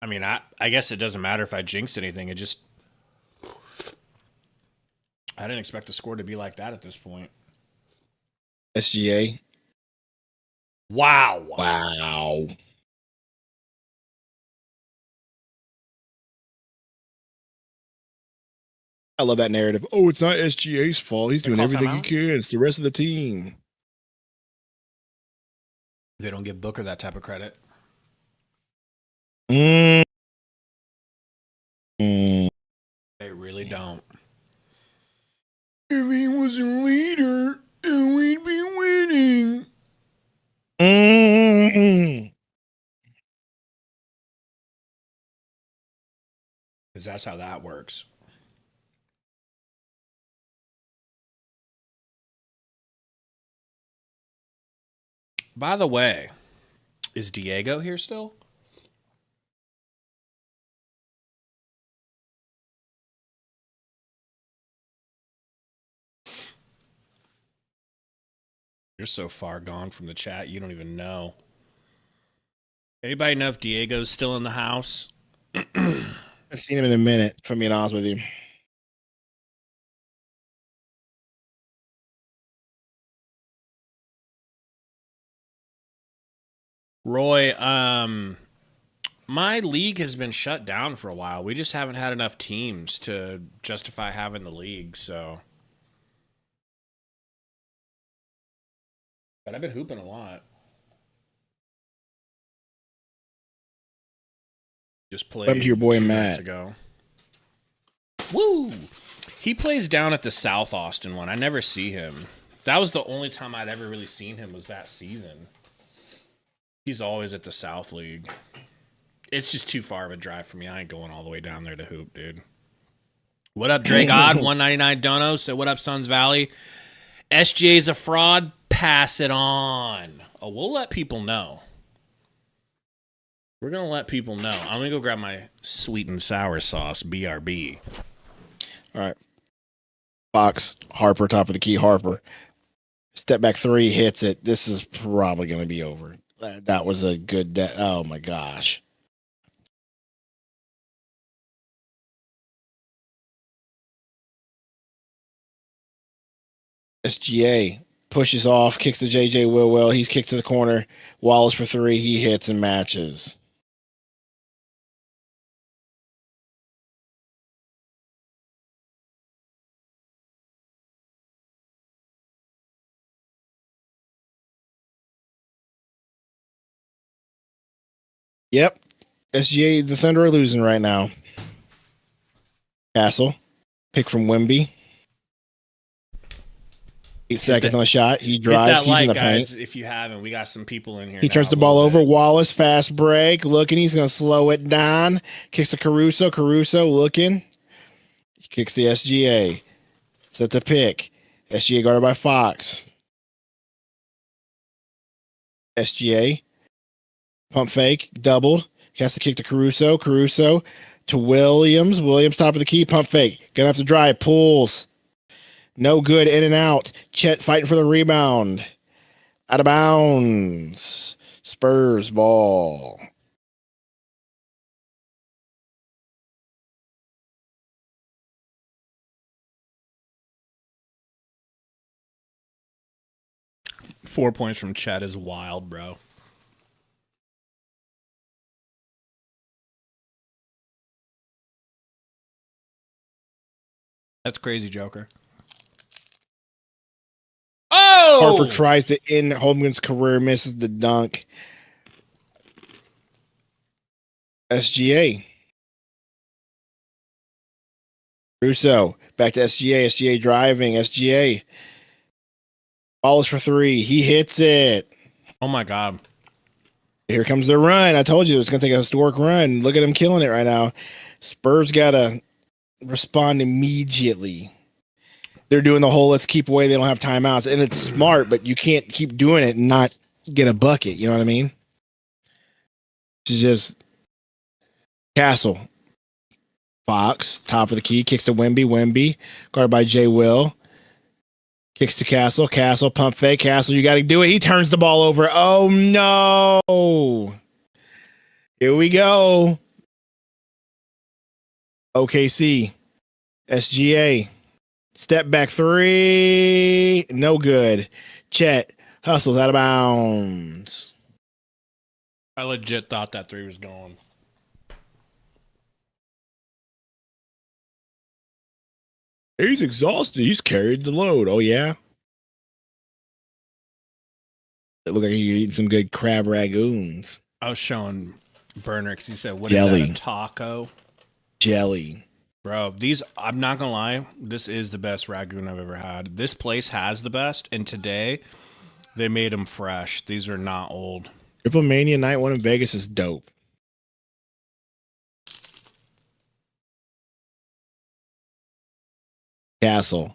I mean, I guess it doesn't matter if I jinx anything. I didn't expect the score to be like that at this point. SGA. Wow. I love that narrative. Oh, it's not SGA's fault. He's doing everything he can. It's the rest of the team. They don't give Booker that type of credit. They really don't. If he was a leader, we'd be winning. Because that's how that works. By the way, is Diego here still? You're so far gone from the chat, you don't even know. Anybody know if Diego's still in the house? I've seen him in a minute, if I'm being honest with you. Roy, my league has been shut down for a while. We just haven't had enough teams to justify having the league, so. But I've been hooping a lot. Just played. Come to your boy Matt. Ago. Woo! He plays down at the South Austin one. I never see him. That was the only time I'd ever really seen him was that season. He's always at the South League. It's just too far of a drive for me. I ain't going all the way down there to hoop, dude. What up, Drake Odd? 199 Dono said, what up, Suns Valley? SGA's a fraud. Pass it on. Oh, we'll let people know. We're going to let people know. I'm going to go grab my sweet and sour sauce, BRB. All right. Fox, Harper, top of the key, Harper. Step back 3, hits it. This is probably going to be over. That was a good oh my gosh. SGA pushes off, kicks to JJ Will. He's kicked to the corner. Wallace for 3. He hits and matches. Yep. SGA, the Thunder are losing right now. Castle. Pick from Wemby. 8 seconds on the shot. He drives. He's in the paint. Guys, if you haven't, we got some people in here. He turns the ball over. Wallace, fast break. Looking. He's going to slow it down. Kicks to Caruso. Caruso looking. He kicks the SGA. Set the pick. SGA guarded by Fox. SGA. Pump fake. Doubled. He has to kick to Caruso. Caruso to Williams. Williams, top of the key. Pump fake. Gonna have to drive. Pulls. No good. In and out. Chet fighting for the rebound. Out of bounds. Spurs ball. Four points from Chet is wild, bro. That's crazy, Joker. Oh! Harper tries to end Holmgren's career, misses the dunk. SGA. Russo. Back to SGA. SGA driving. SGA. Wallace for 3. He hits it. Oh, my God. Here comes the run. I told you it's going to take a historic run. Look at him killing it right now. Spurs got to respond immediately. They're doing the whole let's keep away. They don't have timeouts. And it's smart, but you can't keep doing it and not get a bucket. You know what I mean? It's just Castle. Fox, top of the key, kicks to Wemby. Wemby, guarded by J. Will. Kicks to Castle. Castle, pump fake. Castle, you got to do it. He turns the ball over. Oh, no. Here we go. OKC. SGA. Step back 3. No good. Chet hustles out of bounds. I legit thought that 3 was going. He's exhausted. He's carried the load. Oh, yeah? It looked like he eating some good crab ragoons. I was showing Burner because he said, what Jelly. is that, a taco? Jelly. Bro, these, I'm not going to lie, this is the best ragoon I've ever had. This place has the best, and today they made them fresh. These are not old. Triple Mania Night 1 in Vegas is dope. Castle.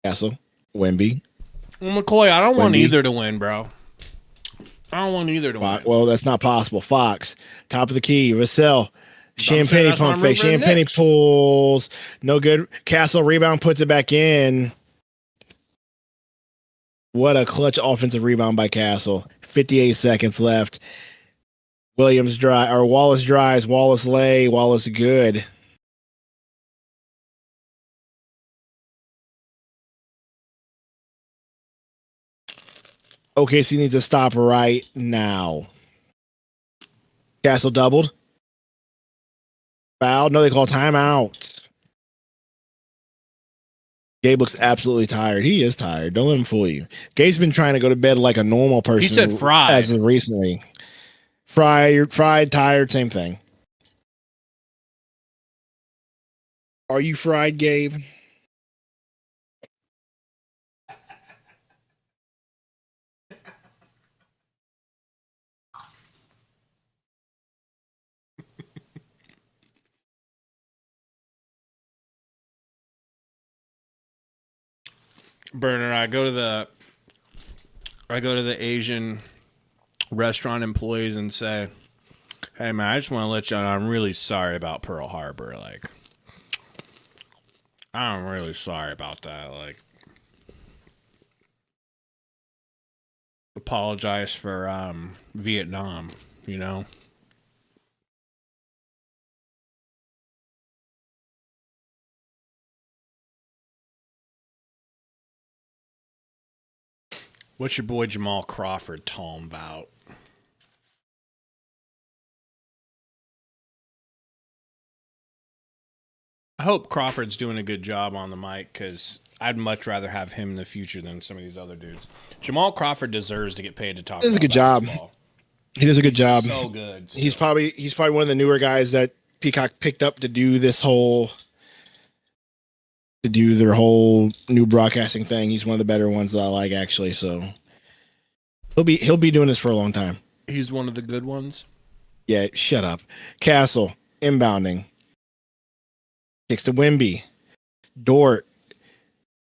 Castle. Wemby. Well, McCoy, I don't want either to win, bro. I don't want either to win. Well, that's not possible. Fox. Top of the key. Vassell. Champagne pump fake. Champagne pulls. No good. Castle rebound, puts it back in. What a clutch offensive rebound by Castle. 58 seconds left. Williams Wallace drives. Wallace lay. Wallace good. OKC needs to stop right now. Castle doubled. Foul. No, they call timeout. Gabe looks absolutely tired. He is tired. Don't let him fool you. Gabe's been trying to go to bed like a normal person. He said fried. As of recently. Fried, tired, same thing. Are you fried, Gabe? Burner, I go to the Asian restaurant employees and say, hey man, I just want to let you know I'm really sorry about Pearl Harbor. Like, I'm really sorry about that. Like, apologize for Vietnam, you know? What's your boy Jamal Crawford talking about? I hope Crawford's doing a good job on the mic because I'd much rather have him in the future than some of these other dudes. Jamal Crawford deserves to get paid to talk. Does a about good job. basketball. He does a good job. So good. He's probably one of the newer guys that Peacock picked up to do their whole new broadcasting thing. He's one of the better ones that I like, actually. So he'll be doing this for a long time. He's one of the good ones. Yeah, shut up. Castle inbounding. Kicks to Wimby. Dort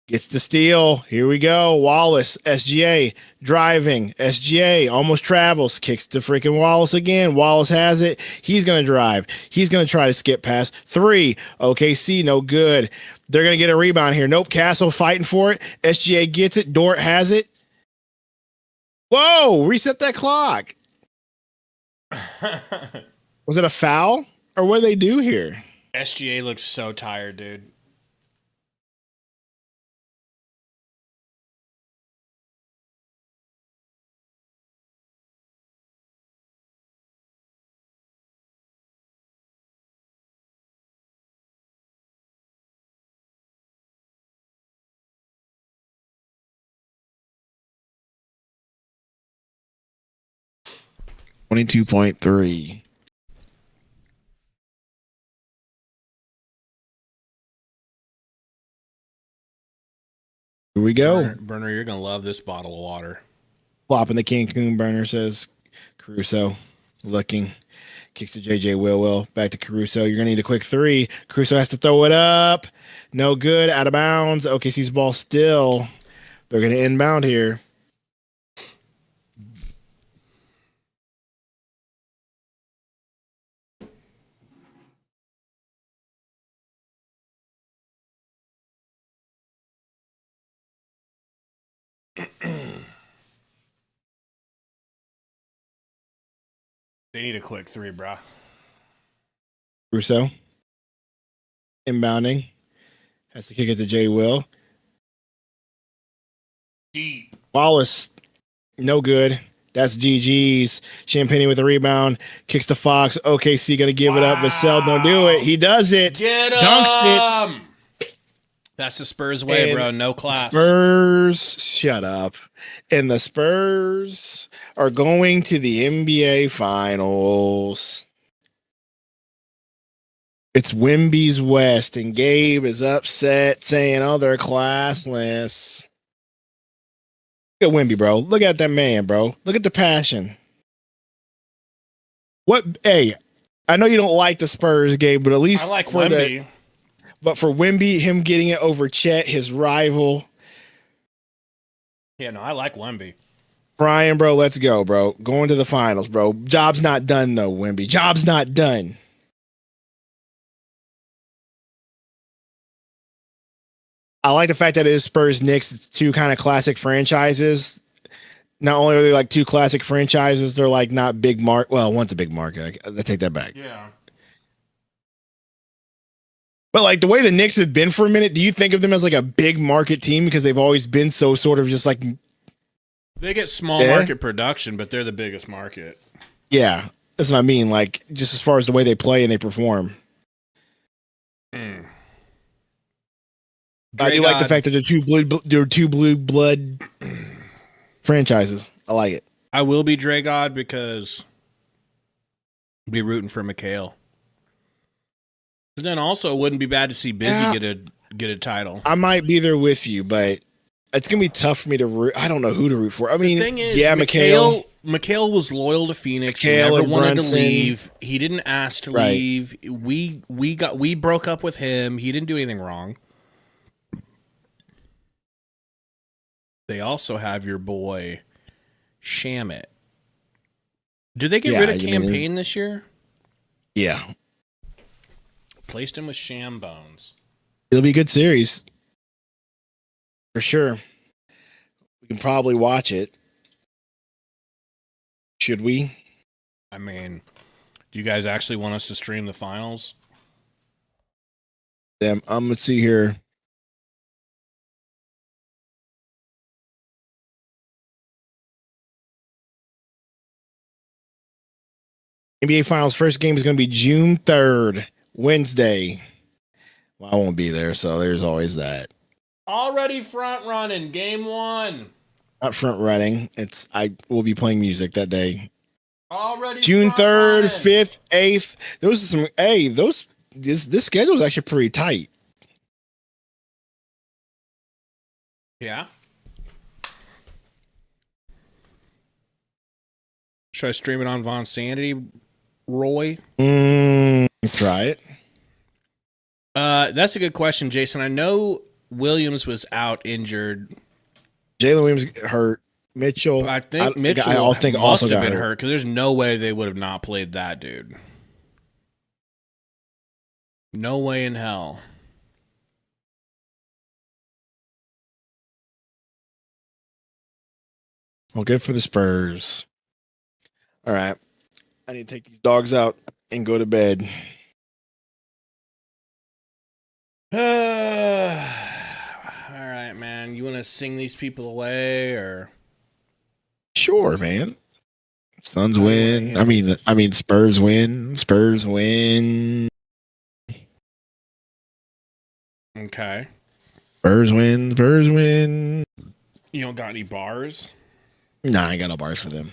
gets the steal. Here we go. Wallace, SGA, driving. SGA almost travels. Kicks to freaking Wallace again. Wallace has it. He's going to drive. He's going to try to skip past. 3. OKC, no good. They're going to get a rebound here. Nope. Castle fighting for it. SGA gets it. Dort has it. Whoa. Reset that clock. Was it a foul? Or what do they do here? SGA looks so tired, dude. $22.3. Here we go. Burner, you're going to love this bottle of water. Flopping the Cancun burner, says Caruso. Looking. Kicks to JJ Will. Back to Caruso. You're going to need a quick 3. Caruso has to throw it up. No good. Out of bounds. OKC's ball still. They're going to inbound here. They need a quick 3, bro. Caruso. Inbounding. Has to kick it to J Will. Deep. Wallace. No good. That's GG's. Champagne with the rebound. Kicks to Fox. OKC going to give it up. Vassell don't do it. He does it. Get Dunks him! That's the Spurs way, And bro. No class. Spurs, shut up. And the Spurs are going to the NBA Finals. It's Wimby's West, and Gabe is upset saying, oh, they're classless. Look at Wimby, bro. Look at that man, bro. Look at the passion. Hey, I know you don't like the Spurs, Gabe, but at least I like for Wemby. But for Wimby, him getting it over Chet, his rival. Yeah, no, I like Wemby. Brian, bro, let's go, bro. Going to the finals, bro. Job's not done, though, Wimby. Job's not done. I like the fact that it is Spurs Knicks. It's two kind of classic franchises. Not only are they like two classic franchises, they're like not big mark. Well, one's a big market. I take that back. Yeah. But like the way the Knicks have been for a minute, do you think of them as like a big market team because they've always been so sort of just like They get small market production, but they're the biggest market. Yeah, that's what I mean. Like just as far as the way they play and they perform. I do like the fact that they're two blue blood franchises. I like it. I will be Dre God because I'll be rooting for Mikhail. But then also it wouldn't be bad to see Busy get a title. I might be there with you, but it's gonna be tough for me to root. I don't know who to root for. I mean, the thing is, yeah, Mikhail was loyal to Phoenix. Mikhail He never wanted Brunson. to leave. He didn't ask to leave. We broke up with him. He didn't do anything wrong. They also have your boy Shamit. Did they get rid of Campaign this year? Yeah. Placed him with Sham Bones. It'll be a good series. For sure. We can probably watch it. Should we? I mean, do you guys actually want us to stream the finals? Let's see here. NBA Finals first game is going to be June 3rd, Wednesday. Well, I won't be there, so there's always that. Already front running game 1. Not front running. I will be playing music that day. Already June front 3rd, running. 5th, 8th. Those are some. Hey, this schedule is actually pretty tight. Yeah. Should I stream it on Von Sanity, Roy? Try it. That's a good question, Jason. I know Williams was out injured. Jalen Williams hurt. Mitchell. I think Mitchell I also think must also have got been hurt. hurt because there's no way they would have not played that dude. No way in hell. Well, good for the Spurs. All right. I need to take these dogs out and go to bed. All right, man. You want to sing these people away or? Sure, man. Suns win. I mean, Spurs win. Spurs win. Okay. Spurs win. Spurs win. You don't got any bars? Nah, I ain't got no bars for them.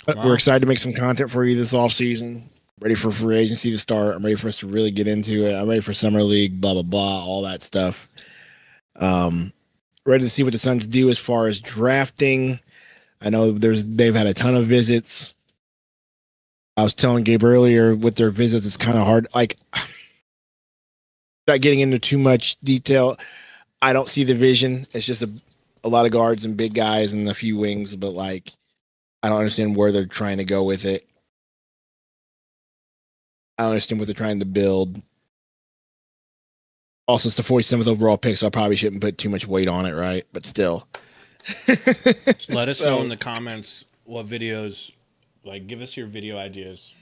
But Wow. we're excited to make some content for you this offseason. Ready for free agency to start. I'm ready for us to really get into it. I'm ready for summer league, blah, blah, blah, all that stuff. Ready to see what the Suns do as far as drafting. I know they've had a ton of visits. I was telling Gabe earlier with their visits, it's kind of hard. Like, not getting into too much detail. I don't see the vision. It's just a lot of guards and big guys and a few wings, but like, I don't understand where they're trying to go with it. I don't understand what they're trying to build. Also, it's the 47th overall pick, so I probably shouldn't put too much weight on it, right? But still. Let us know in the comments what videos, like, give us your video ideas.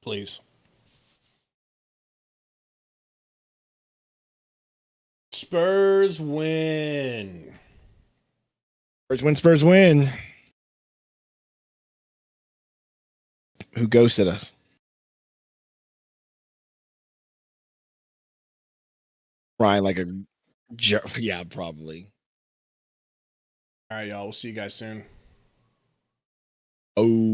Please. Spurs win. Spurs win, Spurs win. Who ghosted us? Ryan, like a jerk. Yeah, probably. All right, y'all. We'll see you guys soon. Oh.